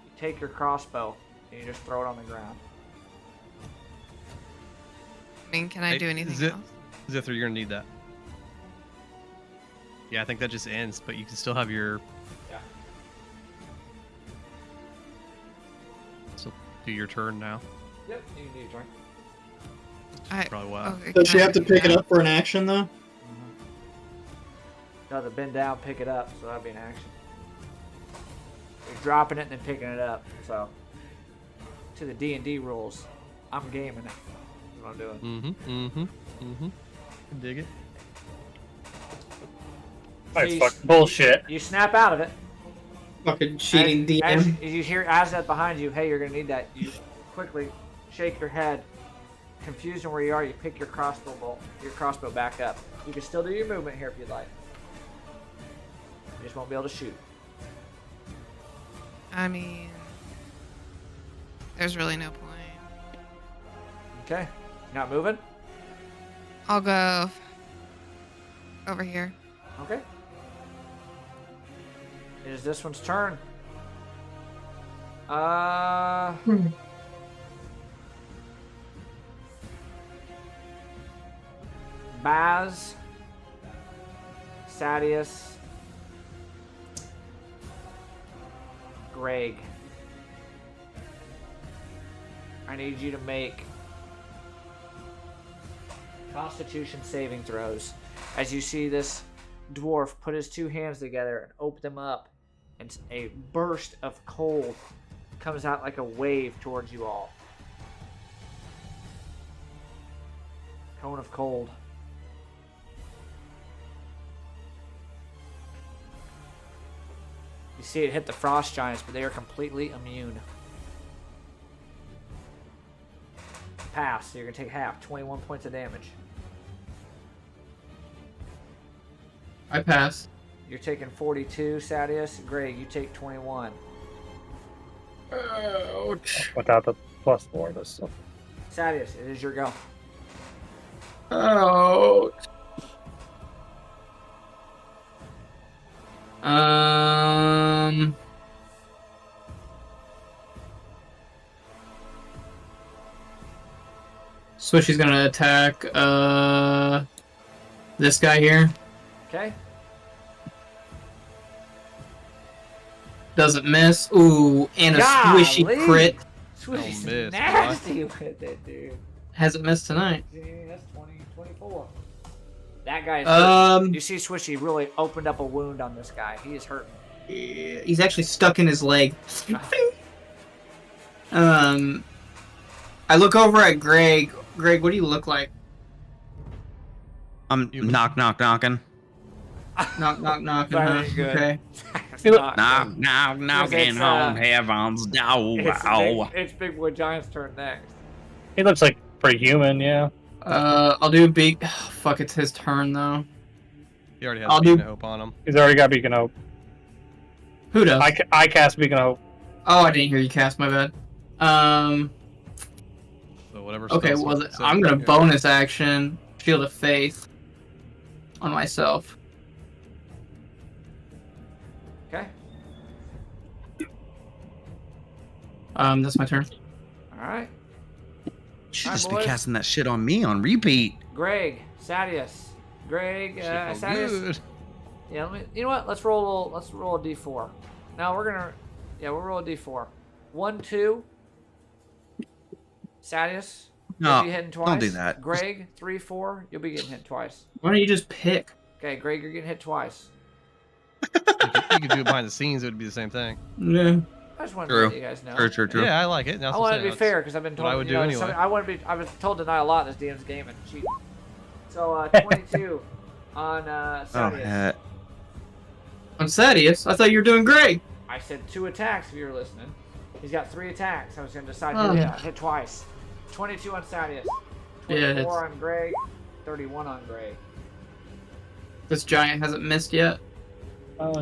you take your crossbow, and you just throw it on the ground. I mean, can I Hey, do anything Zith- else? Zithra, you're gonna need that. Yeah, I think that just ends, but you can still have your. Yeah. So do your turn now. Yep, you can do your turn. Probably why. Okay, Does can she I have to do pick it that? up for an action though? You have to bend down, pick it up, so that'd be an action. You're dropping it and then picking it up, so. To the D&D rules, I'm gaming it. That's what I'm doing. Dig it. That's you- fucking bullshit. You snap out of it. Fucking cheating DM. As you hear Azet behind you, hey, you're gonna need that. You quickly shake your head, confused on where you are. You pick your crossbow back up. You can still do your movement here if you'd like. You just won't be able to shoot. I mean, there's really no point. Okay, not moving. I'll go over here. Okay. It is this one's turn. Baz, Sadius, Greg. I need you to make Constitution saving throws. As you see this dwarf put his two hands together and open them up, and a burst of cold comes out like a wave towards you all. Cone of cold. You see it hit the frost giants, but they are completely immune. Pass, so you're going to take half, 21 points of damage. I pass. You're taking 42, Sadius. Greg, you take 21. Ouch. Without the +4, this stuff. Sadius, it is your go. Ouch. Swishy's gonna attack this guy here. Okay. Doesn't miss. Ooh, and a swishy Golly. crit. Swishy's miss, nasty with it, dude. Hasn't missed tonight. Yeah, that's 20, 24. That guy is hurting. You see Swishy really opened up a wound on this guy. He is hurting. He's actually stuck in his leg. I look over at Greg. Greg, what do you look like? I'm knocking. Knock. Very good. Okay. Knocking on heaven's door. It's Big Boy Giant's turn next. He looks like pretty human, yeah. I'll do big. Fuck, it's his turn though. He already has I'll Beacon do- of Hope on him. He's already got Beacon of Hope. Who does? I cast Beacon of Hope. Oh, I didn't hear you cast. My bad. So whatever. Okay, spells well, it says I'm gonna here. bonus action Shield of Faith on myself. Okay. That's my turn. All right. Should Alright, just be boys. casting that shit on me on repeat. Greg, Sadius. Greg, Shit felt Sadius. good. Yeah, you know what? Let's roll a d4. Now we'll roll a d4. 1, 2. Sadius, No, you'll be hitting twice. don't do that. Greg, 3, 4. You'll be getting hit twice. Why don't you just pick? Okay, Greg, you're getting hit twice. You could do it behind the scenes. It would be the same thing. Yeah. I just wanted to True. let you guys know. True. Yeah, I like it. That's I what want I'm to be saying. fair because I've been told. what I would you know, do anyway. I was told to deny a lot in this DM's game and cheat. So 22 on Oh, Sadius. heck. On Sadius, I thought you were doing great. I said 2 attacks if you were listening. He's got 3 attacks. I was going to decide Oh. who to hit twice. 22 on Sadius. 24 Yeah, it's- on Greg. 31 on Greg. This giant hasn't missed yet.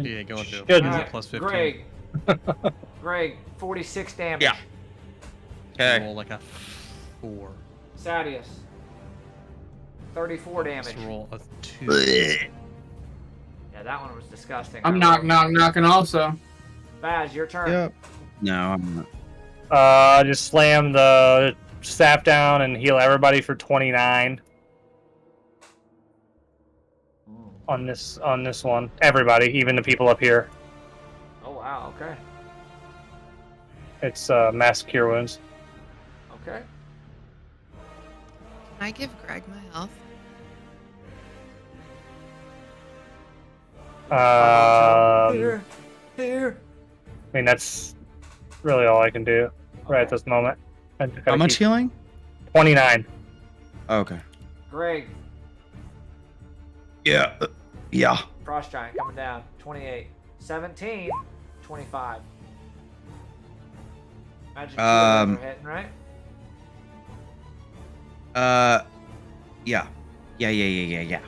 He ain't going to. Should. He's Alright, at plus 15. Greg. Greg, 46 damage. Yeah. Okay. Roll like a 4. Sadius. 34 damage. Let's roll a 2. Yeah, that one was disgusting. I'm knocking also. Baz, your turn. Yep. No, I'm not. Just slam the staff down and heal everybody for 29 on this one. Everybody, even the people up here. Oh, wow. Okay. It's mass cure wounds. Okay. Can I give Greg my health? I Here. mean, that's really all I can do right at this moment. I just gotta How much keep- healing? 29. Okay. Greg, Yeah. Yeah. Frost Giant coming down. 28. 17. 25. Imagine two of those are hitting, right? Yeah. Yeah.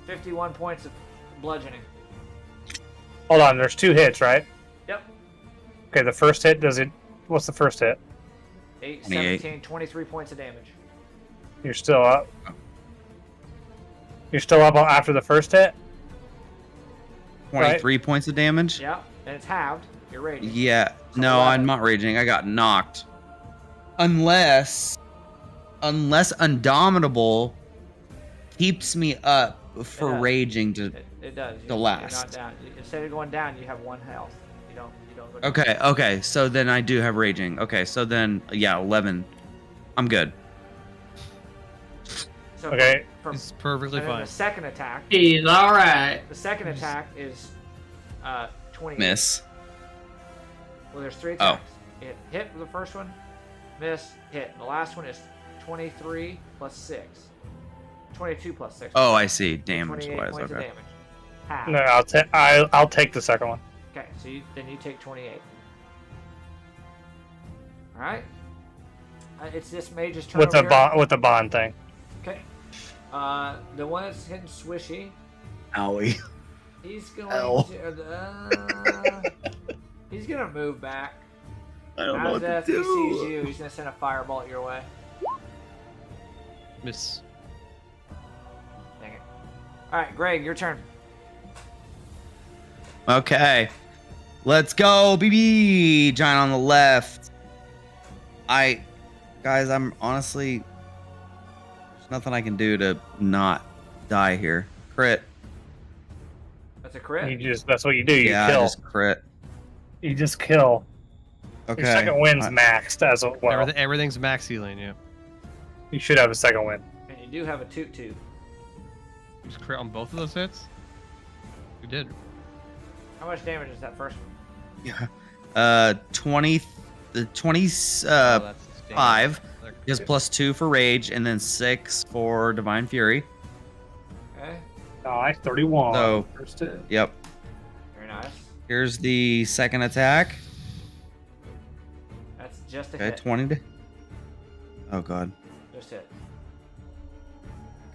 51 points of bludgeoning. Hold on, there's 2 hits, right? Yep. Okay, the first hit, what's the first hit? 8, 28. 17, 23 points of damage. You're still up. You're still up after the first hit? 23 points of damage? Yep. And it's halved. You're raging. Yeah. So No, 11. I'm not raging. I got knocked. Unless Undomitable keeps me up for does. raging to. It does. The You're last. not down. Instead of going down, you have 1 health. You don't go down. Okay. So then I do have raging. Okay. So then, yeah, 11. I'm good. So Okay. It's perfectly and then fine. the second attack. He's alright. The second attack is 28. Miss. Well, there's 3 Oh. attacks. It hit with the first one, miss, hit. And the last one is 23 plus 6. 22 plus 6. Oh, I see. Damage 28 wise. points of Okay. damage. Half. No, I'll take the second one. Okay, so you take 28. All right. It's this mage's turn. With over a here. bond, with the bond thing. Okay. The one that's hitting Swishy, Owie. he's going Ow. to. He's gonna move back. I don't know what to Azeth, he do. sees you. He's gonna send a firebolt your way. Miss. Dang it. All right, Greg, your turn. Okay. Let's go, BB. Giant on the left. Guys, I'm honestly, there's nothing I can do to not die here. Crit. That's a crit. That's what you do. You Yeah, kill. I just crit. You just kill. Okay. Your second win's maxed as well. Everything's max healing, yeah. You should have a second win. And you do have a toot. Just crit on both of those hits? You did. How much damage is that first one? Yeah. 20. The 25 is +2 for rage, and then 6 for divine fury. Okay. Nice, 31. So, First hit. yep. Very nice. Here's the second attack. That's just a Okay, hit. 20. Oh god. Just hit.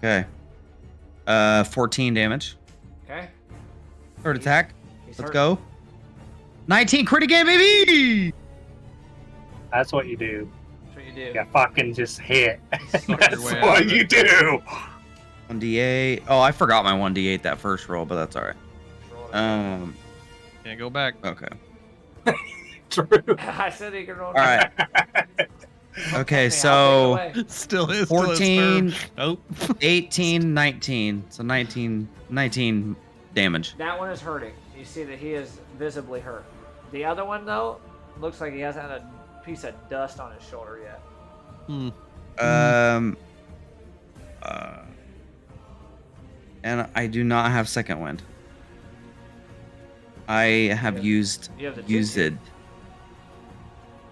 Okay. 14 damage. Okay. Third attack. He's Let's hurt. go. 19 crit again, baby. That's what you do. That's what you do. You fucking just hit. Suck your That's way out what of you it. do. 1d8. Oh, I forgot my 1d8 that first roll, but that's all right. Roll it. Can't go back. Okay. True. I said he could roll. All right. Okay, I'll so take it away. Still is. 14, Nope. 18, 19. So 19 damage. That one is hurting. You see that he is visibly hurt. The other one, though, looks like he hasn't had a piece of dust on his shoulder yet. And I do not have second wind. I have used You have the used toot. it.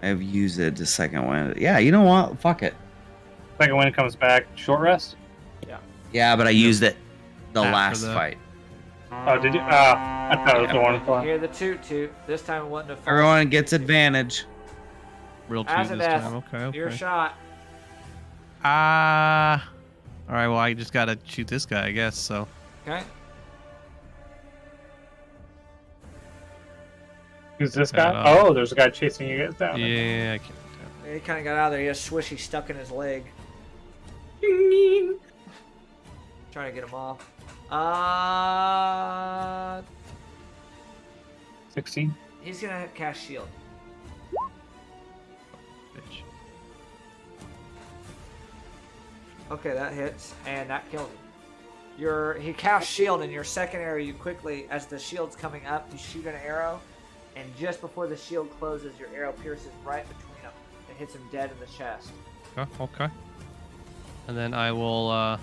I have used it the second wind. Yeah, you know what? Fuck it. Second win comes back. Short rest. Yeah, but I used it the After last the- fight. Oh, did you? I thought it was the one You before. hear the toot. This time it wasn't a false. Everyone gets advantage. Real two As this it is. time. Okay. Your Okay. shot. All right. Well, I just gotta shoot this guy, I guess. So. Okay. Who's this guy? Uh, Oh, there's a guy chasing you guys down. Yeah, I can't. He kind of got out of there. He has Swishy stuck in his leg. Trying to get him off. 16. He's gonna cast shield. Bitch. Okay, that hits and that kills him. He casts shield in your second arrow. You quickly, as the shield's coming up, you shoot an arrow, and just before the shield closes, your arrow pierces right between them and hits him dead in the chest. Okay. And then I will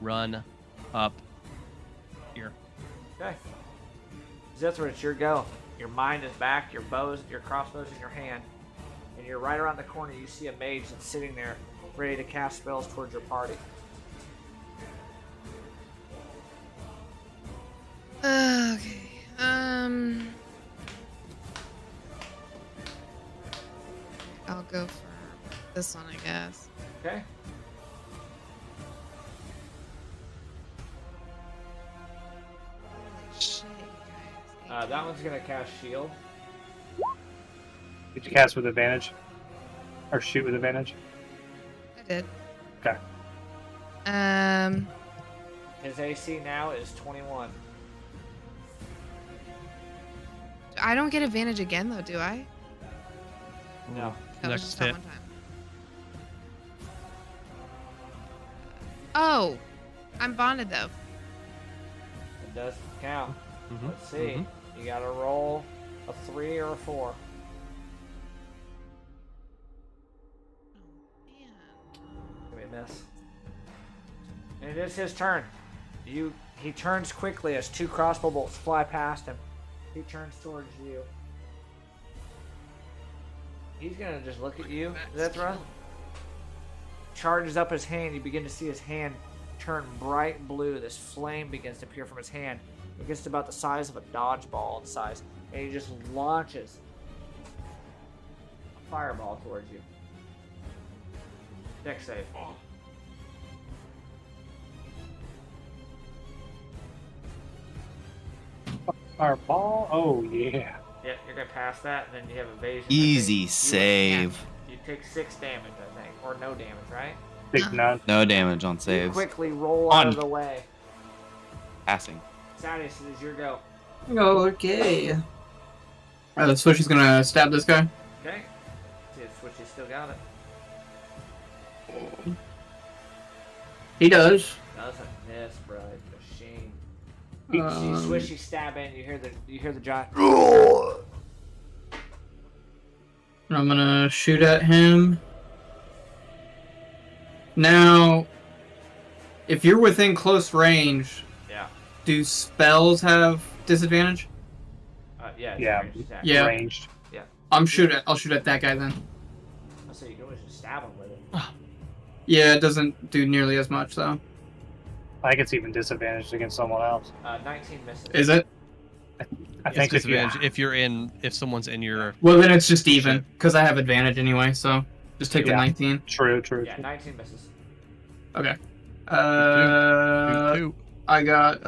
run up here. Okay. Zithra, it's your go. Your mind is back. Your crossbows in your hand, and you're right around the corner. You see a mage that's sitting there, ready to cast spells towards your party. Okay. I'll go for this one, I guess. Okay. Holy shit, you guys. That one's gonna cast shield. Did you cast with advantage? Or shoot with advantage? I did. Okay. His AC now is 21. I don't get advantage again though, do I? No. That was Next just that hit. one time. Oh, I'm bonded though. It does count. Mhm, Let's see. mhm. You gotta roll a 3 or a 4. Oh man. Give me a miss. And it is his turn. He turns quickly as 2 crossbow bolts fly past him. He turns towards you. He's gonna just look at you, Zethra. Charges up his hand. You begin to see his hand turn bright blue. This flame begins to appear from his hand. It gets to about the size of a dodgeball in size, and he just launches a fireball towards you. Dex save. Fireball. Oh yeah. Yeah, you're gonna pass that, and then you have evasion. Easy save. You take 6 damage, I think, or no damage, right? Big none. No damage on You saves. quickly roll out of the way. Passing. Sadius, it is your go. Okay. Alright, Swishy's gonna stab this guy. Okay. See if Switchy still got it. He does. Doesn't miss, bro. It's a shame. Um, See Swishy stab in. You hear the giant. I'm gonna shoot at him. Now, if you're within close range, Yeah. do spells have disadvantage? Yeah. Yeah. Ranged attack. Yeah. Ranged. I'll shoot at that guy then. I'll say you can always just stab him with it. Yeah, it doesn't do nearly as much though. I think it's even disadvantaged against someone else. 19 misses. Is it? I It's think if you, disadvantage if someone's in your. Well, then it's just even because I have advantage anyway. So just take the Yeah. 19. True. Yeah, 19 misses. Okay. Two. I got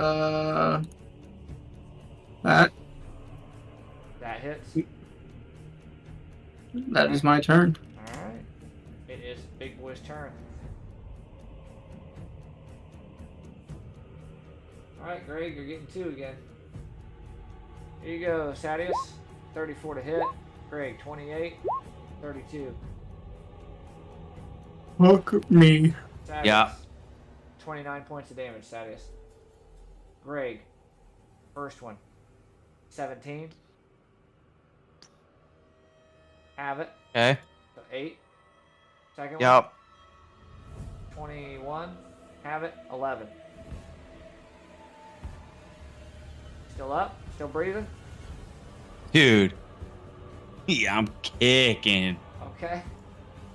that. That hits. That is my turn. Alright. It is Big Boy's turn. Alright, Greg, you're getting 2 again. Here you go, Sadius. 34 to hit. Greg, 28. 32. Fuck me. Sadius, Yeah. 29 points of damage, Sadius. Greg, first one. 17. Have it. Okay. So 8. Second one. Yep. 21. Have it. 11. Still up? Still breathing? Dude. Yeah, I'm kicking. Okay.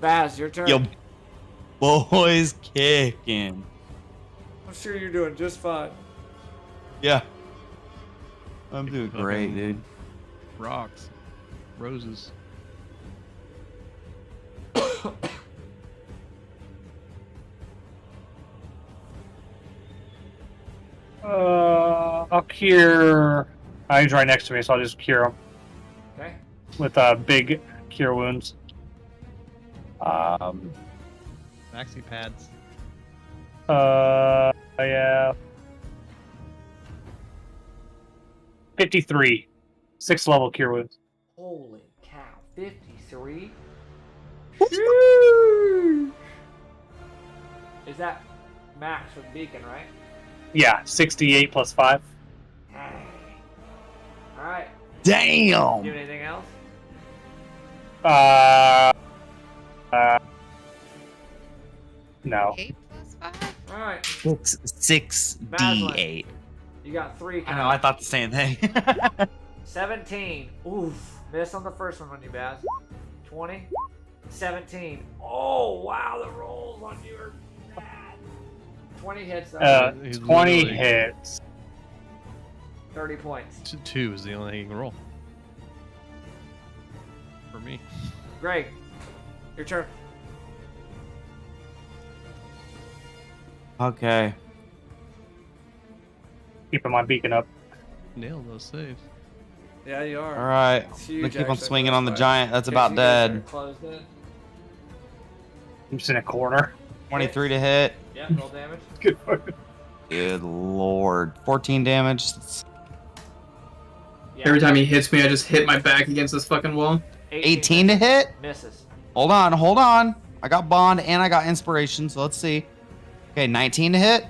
Baz, your turn. Yo, boys kicking. I'm sure you're doing just fine. Yeah. I'm doing great, dude. Rocks. Roses. I'll cure. He's right next to me, so I'll just cure him Okay. with big cure wounds. Maxi pads. Yeah. 53. 6th level cure wounds. Holy cow. 53? Is that max with Beacon, right? Yeah, 68 plus 5. Alright. Damn. Do anything else? No. 8 plus 5? Alright. 6d8. You got 3 I know, I thought the same thing. 17. Oof. Miss on the first one you, Baz. 20. 17. Oh, wow. The rolls on you are bad. 20 hits, though. He's 20 literally- hits. 30 points. 2 is the only thing you can roll. For me. Greg, your turn. Okay. Keeping my beacon up. Nail those saves. Yeah, you are. All right. It's I'm huge, gonna keep on actually, swinging for on the this giant. That's fight. about You guys are dead. closed in. I'm just in a corner. 23 to hit. Yeah, roll damage. Good. Good lord. 14 damage. Yeah. Every time he hits me, I just hit my back against this fucking wall. 18 to hit. Misses. Hold on. I got bond and I got inspiration, so let's see. Okay, 19 to hit.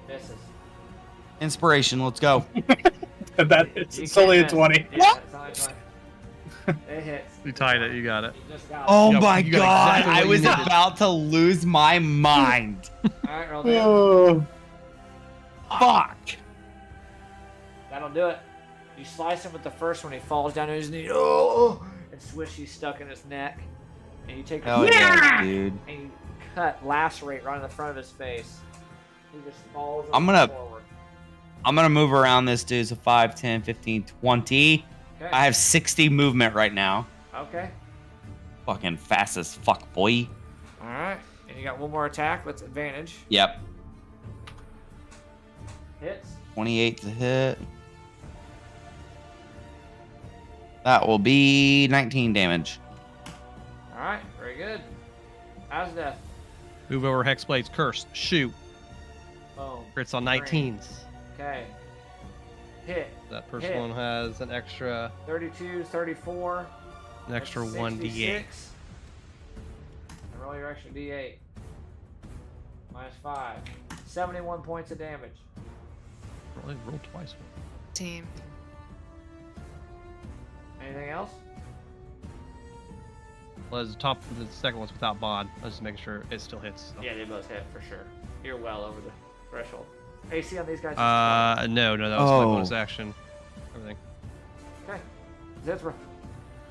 Misses. Inspiration, let's go. It's You only a can't miss. 20. Yeah, it's only 20. It hits. You tied it, you got it. You just got it. Oh Yeah, my you got god, exactly I what you was needed. about to lose my mind. Alright, roll damage. Oh. Fuck. That'll do it. You slice him with the first one, he falls down to his knee. Oh! And Swishy's stuck in his neck. And you take Hell yeah, dude. and you lacerate right in the front of his face. He just falls I'm gonna- forward. I'm gonna move around this dude. So 5, 10, 15, 20. Okay. I have 60 movement right now. Okay. Fucking fast as fuck, boy. All right. And you got one more attack with advantage. Yep. Hits. 28 to hit. That will be 19 damage. All right. Very good. Azdeath. Move over Hexblade's Curse. Shoot. Boom. Crits on Three. 19s. Okay. Hit. That first Hit. one has an extra 32, 34. an extra That's 1d8. 66. And roll your extra d8. Minus 5. 71 points of damage. Roll twice. Team. Anything else? Well, the top, the second one's without bod. I was just making sure it still hits. So. Yeah, they both hit for sure. You're well over the threshold. AC on these guys? is No, that was my Oh. bonus action. Everything. 12. Okay. Zithra.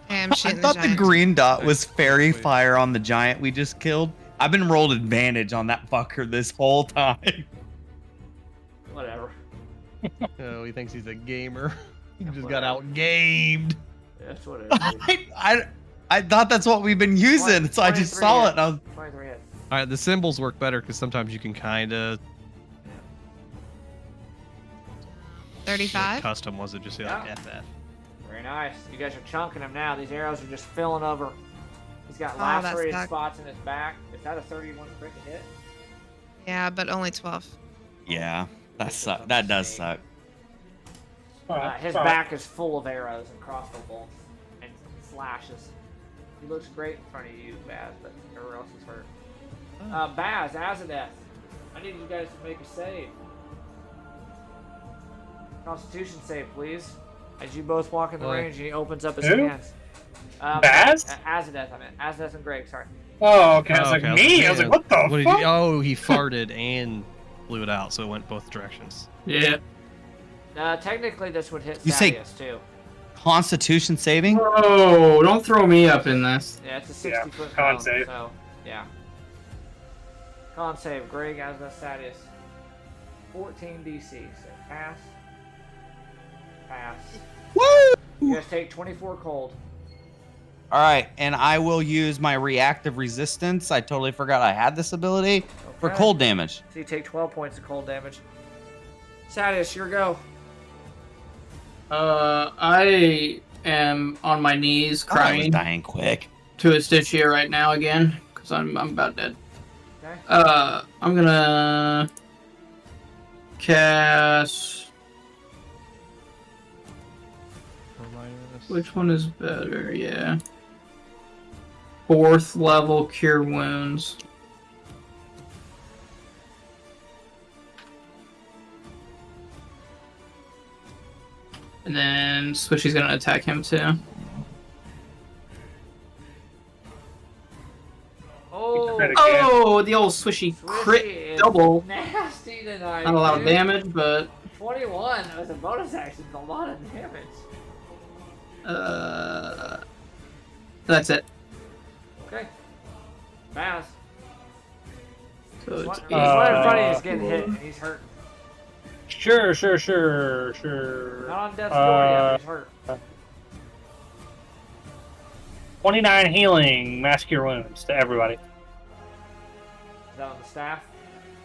Okay, I'm I shooting thought the the giant. green dot was fairy Wait. fire on the giant we just killed. I've been rolled advantage on that fucker this whole time. Whatever. Oh, he thinks he's a gamer. He just Whatever. got out gamed. That's what it is. I thought that's what we've been using, so I just 23 saw it. hits. And I was, 23 hits. All right, the symbols work better because sometimes you can kind of 35. custom. Was it just like Yeah. FF? Very nice. You guys are chunking him now. These arrows are just filling over. He's got Oh, that lacerated sucked. spots in his back. Is that a 31 crit to hit? Yeah, but only 12. yeah, that suck. That does suck. His back is full of arrows and crossbow bolts and slashes. He looks great in front of you, Baz, but everywhere else is hurt. Baz, Azadeth, I need you guys to make a save. Constitution save, please. As you both walk in the Boy. range, and he opens up his Who? hands. Baz? Azadeth, I meant. Azadeth and Greg, sorry. Oh, okay. I was like, okay, me? I was like, what the What did fuck? he, oh, he farted and blew it out, so it went both directions. Yeah. Technically, this would hit You say- Thaddeus, too. Constitution saving? Oh, don't throw me up in this. Yeah, it's a Yeah, 60-foot con cone, save. so, yeah. Con save, Greg, Azadeth, Thaddeus. 14 DC, so pass. Pass. Woo! You guys take 24 cold. All right, and I will use my reactive resistance. I totally forgot I had this ability for Okay. cold damage. So you take 12 points of cold damage. Thaddeus, your go. I am on my knees I was crying dying quick. to a stitch here right now again because I'm about dead. Okay. I'm gonna cast. Which one is better? Yeah. 4th level Cure Wounds. And then Swishy's gonna attack him too. Oh, Crit again. Oh, the old Swishy Swishy crit is double. nasty tonight. Not a lot of dude. damage, but 21 as a bonus action is a lot of damage. that's it. Okay. Baz. So He's it's right in front of you. He's Uh, getting hit, and he's hurt. Sure. Not on death's door yet, but he's hurt. 29 healing, mass cure wounds to everybody. Is that on the staff?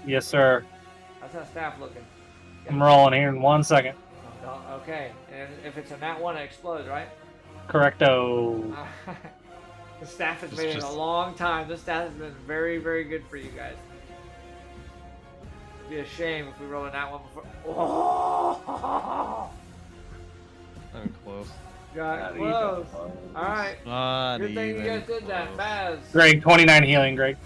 Yes, sir. How's that staff looking? I'm rolling here in 1 second. Oh, okay. And if it's a nat 1, it explodes, right? Correcto. The staff has It's made it a just- long time. This staff has been very, very good for you guys. It'd be a shame if we rolled a nat 1 before. Oh! I'm close. Got Not close. even. Alright. Not Good thing you even guys did that. close. Baz. Greg, 29 healing, Greg.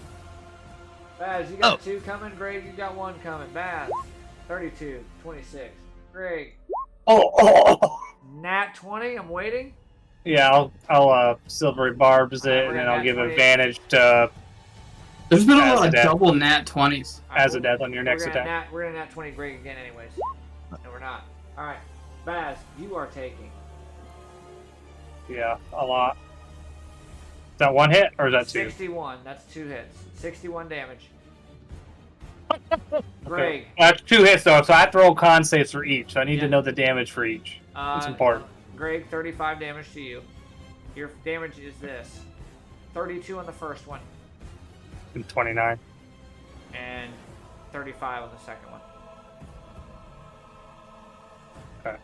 Baz, you got Oh. 2 coming. Greg, you got 1 coming. Baz. 32, 26. Greg. Oh. Nat 20, I'm waiting. Yeah, I'll silvery barbs Alright, it, we're and then gonna I'll give nat 20. advantage to There's been a lot of Azadeth. double nat 20s. as a death on your We're next gonna attack. we're gonna nat 20 Greg again anyways. No, we're not. Alright. Baz, you are taking Yeah, a lot. Is that one hit or is that two? 61. That's 2 hits. 61 damage. Greg. That's 2 hits though, so I have to roll con saves for each. So I need to know the damage for each. That's important. Greg, 35 damage to you. Your damage is this: 32 on the first one, And 29. and 35 on the second one. Okay.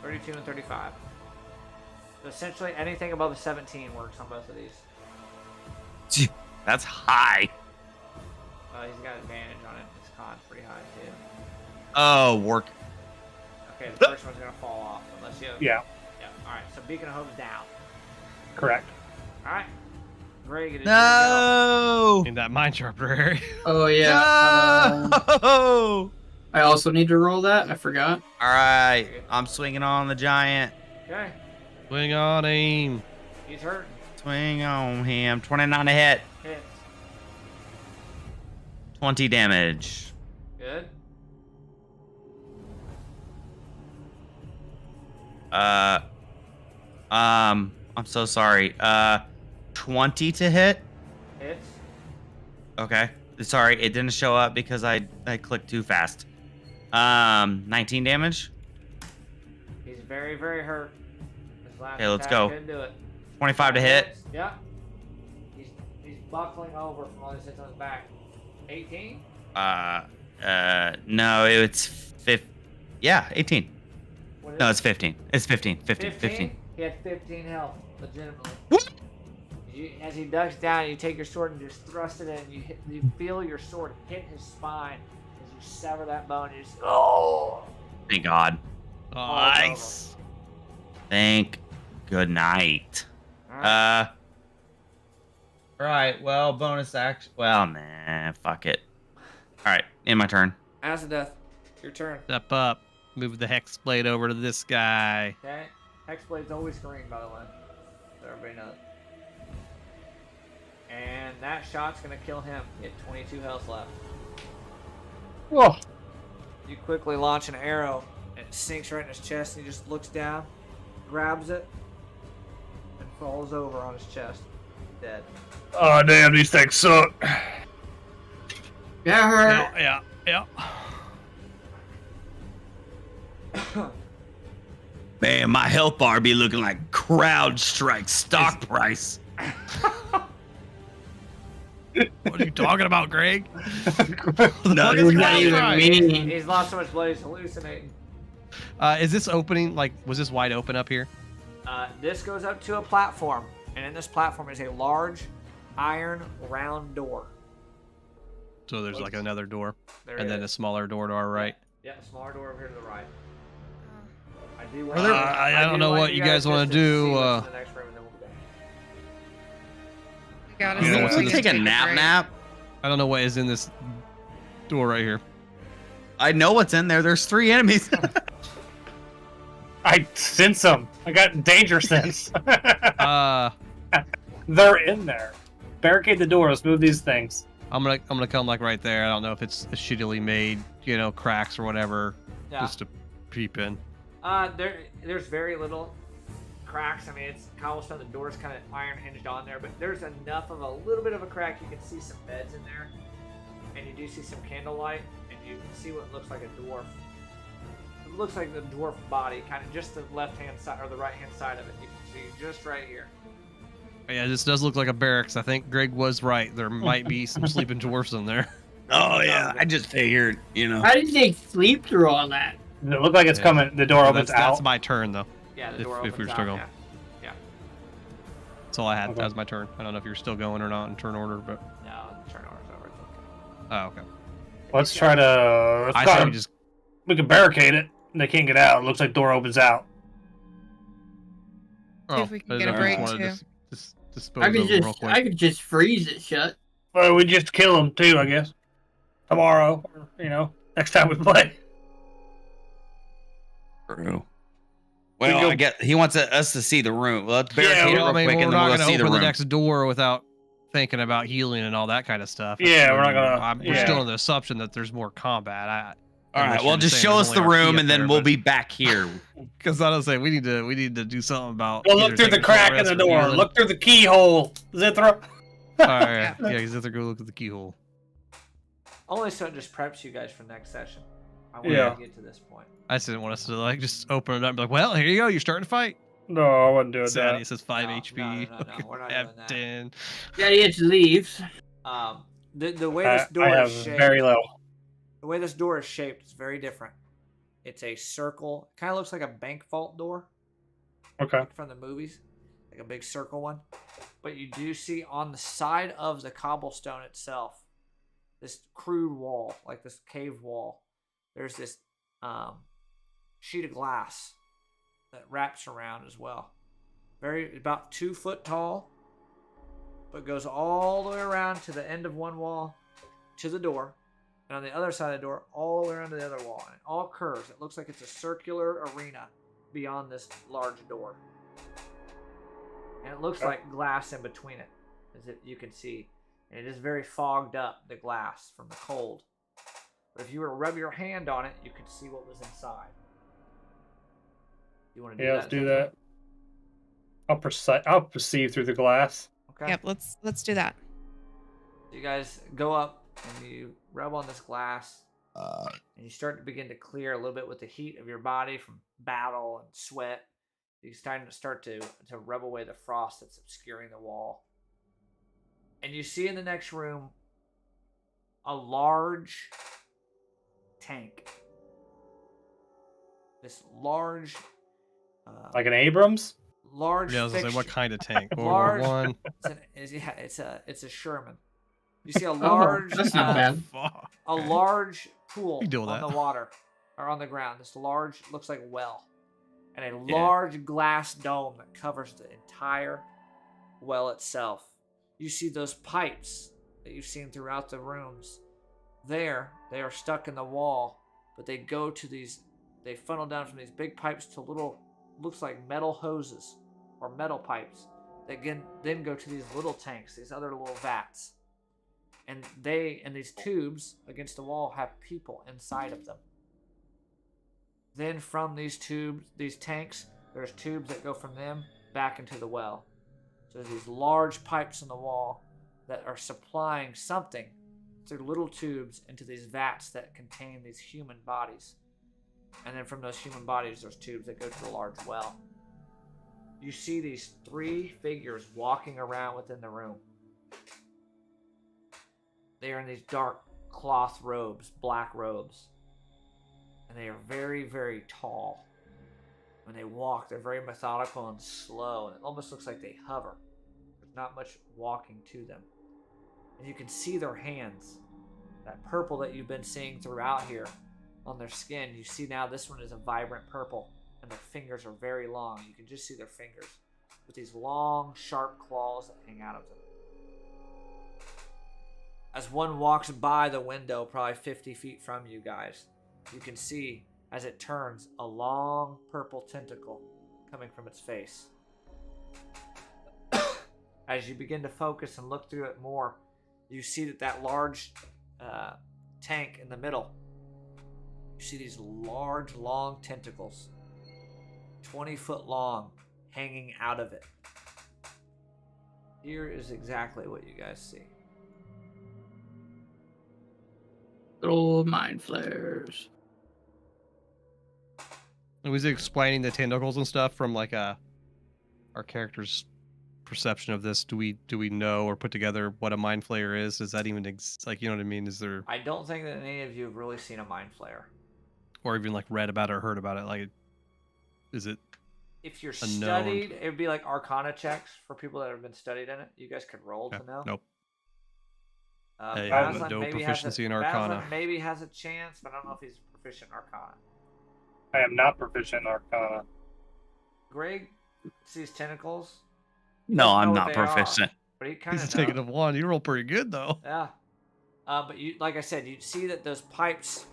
32 and 35. So essentially, anything above a 17 works on both of these. That's high. He's got advantage on it. His con's pretty high too. Oh, work. Okay, the first one's gonna fall off unless you. Yeah, Yeah. All right. So Beacon of Hope's down. correct. All right. Greg, it is your go. No. In that mind sharpener area. Oh yeah. No. I also need to roll that. I forgot. All right, I'm swinging on the giant. Okay. Swing on aim. He's hurting. Swing on him. 29 to hit. Hits. 20 damage. Good. I'm so sorry. 20 to hit. Hits. Okay. Sorry, it didn't show up because I clicked too fast. 19 damage. He's very, very hurt. His last Okay, let's attack go. Couldn't do it. 25 to hit. Yeah. He's buckling over from all these hits on his back. 18. No, it's 15. Yeah, 18. What is No, it? it's 15. It's 15. 15. He had 15 health, legitimately. What? As he ducks down, you take your sword and just thrust it in. You feel your sword hit his spine as you sever that bone. You just Thank God. Nice. Thank good night. All right. Right. Well, bonus action. Well, nah. Fuck it. All right. In my turn. Azadeth, your turn. Step up. Move the hex blade over to this guy. Okay. Hexblade's always green, by the way. So everybody knows. And that shot's gonna kill him. He had 22 health left. Whoa. You quickly launch an arrow, and it sinks right in his chest, and he just looks down, grabs it, and falls over on his chest. Dead. Oh damn, these things suck. Yeah. Yeah. Man, my health bar be looking like CrowdStrike stock price. What are you talking about, Greg? No, What does that even mean? He's lost so much blood, he's hallucinating. Is this opening, like, was this wide open up here? This goes up to a platform, and in this platform is a large iron round door. So there's like another door, There and it then a is. smaller door to our right. Yeah, a smaller door over here to the right. I do. Are there- I don't know what you guys wanna just do, see what's in the next room, and then we'll be done. We got You know, us. once we Take a nap. I don't know what is in this door right here. I know what's in there. There's 3 enemies. I sense them. I got danger sense. They're in there. Barricade the doors. Move these things. I'm gonna come like right there. I don't know if it's a shittily made, cracks or whatever, Yeah. just to peep in. There's very little cracks. I mean, it's cobblestone. The door's kind of iron hinged on there, but there's enough of a little bit of a crack. You can see some beds in there, and you do see some candlelight, and you can see what looks like a dwarf. It looks like the dwarf body, kind of just the left-hand side or the right-hand side of it. You can see just right here. Yeah, this does look like a barracks. I think Greg was right. There might be some sleeping dwarfs in there. Oh yeah, I just figured, How did they sleep through all that? Does it look like it's coming? The door opens That's out. my turn though. Yeah, the If- door if opens we're still out, going. Yeah. That's all I had. Okay. That was my turn. I don't know if you're still going or not in turn order, but No, the turn order's over. It's okay. oh okay. Let's try to. Let's I try say to- we just we can barricade it. They can't get out. It looks like door opens out. See if we can get a I break wanted too. to dispose I of could them real just, quick. I could just freeze it shut. Well, we just kill them too, I guess. Tomorrow, or, next time we play. True. We Well, go- I get he wants us to see the room. Well, let's Yeah, barricade it well, real quick, we're and then not we'll gonna see the open room. the next door without thinking about healing and all that kind of stuff. Yeah, we're not gonna- We're yeah. still in the assumption that there's more combat. All right, Unless well, you're just saying show there's us the only our key room, up and then there, we'll but- be back here. Because I was saying we need to do something about. Go either look through the taking a crack short in the rest or door. healing. Look through the keyhole, Zithra. All right, yeah, because have to go look at the keyhole. Only so it just preps you guys for next session. I want Yeah. to get to this point. I just didn't want us to like just open it up and be like, well, here you go, you're starting to fight. No, I wouldn't do Sad, that. it says 5 No, HP. no, we're not I have doing that. 10. Yeah, he just leaves. The way this door I have is shaped, very little. the way this door is shaped is very different. It's a circle. Kind of looks like a bank vault door. Okay. Like from the movies, like a big circle one. But you do see on the side of the cobblestone itself, this crude wall, like this cave wall. There's this sheet of glass that wraps around as well. About 2 foot tall, but goes all the way around to the end of one wall, to the door, and on the other side of the door, all the way around to the other wall. And it all curves. It looks like it's a circular arena beyond this large door. And it looks like glass in between it, as you can see. And it is very fogged up, the glass, from the cold. But if you were to rub your hand on it, you could see what was inside. You want to do Yeah, that? let's do Zithra? that. I'll perceive through the glass. Okay. Yep, let's do that. You guys go up and you rub on this glass, and you start to begin to clear a little bit with the heat of your body from battle and sweat. You start to rub away the frost that's obscuring the wall. And you see in the next room a large tank. This large, Like an Abrams? large. Yeah, I was gonna say, what fixture- kind of tank? Large- World War One. It's a Sherman. You see a large, that's not bad. Fuck. a large pool You can deal with on that. the water or on the ground. This large, looks like a well, and a Yeah. large glass dome that covers the entire well itself. You see those pipes that you've seen throughout the rooms. They are stuck in the wall, but they go to these. They funnel down from these big pipes to little, looks like metal hoses or metal pipes that then go to these little tanks, these other little vats. And these tubes against the wall have people inside of them. Then from these tanks, there's tubes that go from them back into the well. So there's these large pipes in the wall that are supplying something through little tubes into these vats that contain these human bodies. And then from those human bodies, there's tubes that go to the large well. You see these 3 figures walking around within the room. They are in these dark cloth robes, black robes. And they are very, very tall. When they walk, they're very methodical and slow. And it almost looks like they hover. There's not much walking to them. And you can see their hands. That purple that you've been seeing throughout here on their skin. You see now this one is a vibrant purple. And their fingers are very long. You can just see their fingers with these long, sharp claws that hang out of them. As one walks by the window, probably 50 feet from you guys, you can see, as it turns, a long purple tentacle coming from its face. As you begin to focus and look through it more, you see that large tank in the middle. You see these large, long tentacles, 20 foot long, hanging out of it. Here is exactly what you guys see. Little mind flares. Was he explaining the tentacles and stuff from like our character's perception of this? Do we know or put together what a mind flayer is? Does that even like, you know what I mean? Is there, I don't think that any of you have really seen a mind flayer. or even like read about it or heard about it? Like, is it? If you're Unknown. studied, it would be like Arcana checks for people that have been studied in it. You guys could roll to know. Nope. Hey, I have Baslin no maybe proficiency in Baslin Arcana. maybe has a chance, but I don't know if he's proficient in Arcana. I am not proficient in Arcana. Greg sees tentacles, No, Doesn't know I'm what not they are. proficient. but he kind He's of a negative 1. You roll pretty good though. Yeah. But you, like I said, you see that those pipes.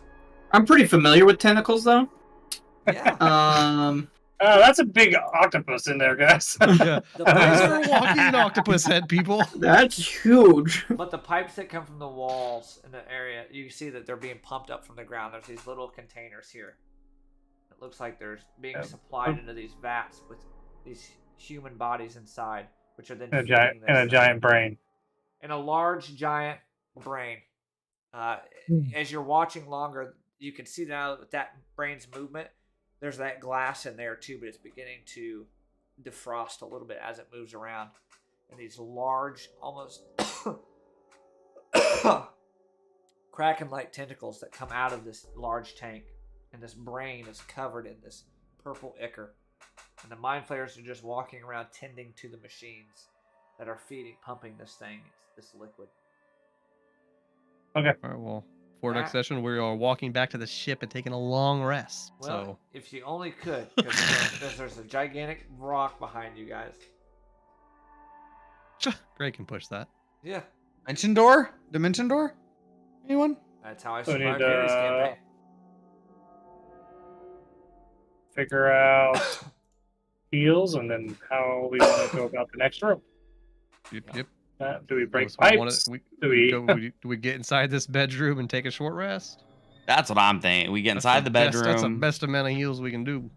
I'm pretty familiar with tentacles, though. Yeah. Oh, that's a big octopus in there, guys. Yeah. The Thanks pipes, for walking an octopus head, people. That's huge. but the pipes that come from the walls in the area, you see that they're being pumped up from the ground. There's these little containers here. It looks like there's being supplied into these vats with these human bodies inside, which are then and feeding this a giant brain. and a large giant brain. As you're watching longer, you can see now with that brain's movement, there's that glass in there too, but it's beginning to defrost a little bit as it moves around. And these large, almost kraken-like tentacles that come out of this large tank. And this brain is covered in this purple ichor. And the mind flayers are just walking around tending to the machines that are pumping this thing. It's this liquid. Okay. All right, well, for next session, we are walking back to the ship and taking a long rest. Well, if you only could, because there's a gigantic rock behind you guys. Greg can push that. Yeah. Dimension door? Anyone? That's how I So we survived need, Gary's campaign. Figure out heals and then how we want to go about the next room. Yep. Do we break So pipes? do we get inside this bedroom and take a short rest? That's what I'm thinking. We get inside the bedroom. That's the best amount of heals we can do.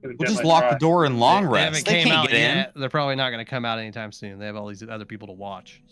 We'll just lock the door and long They rest. haven't They came can't out get in. yet. They're probably not going to come out anytime soon. They have all these other people to watch.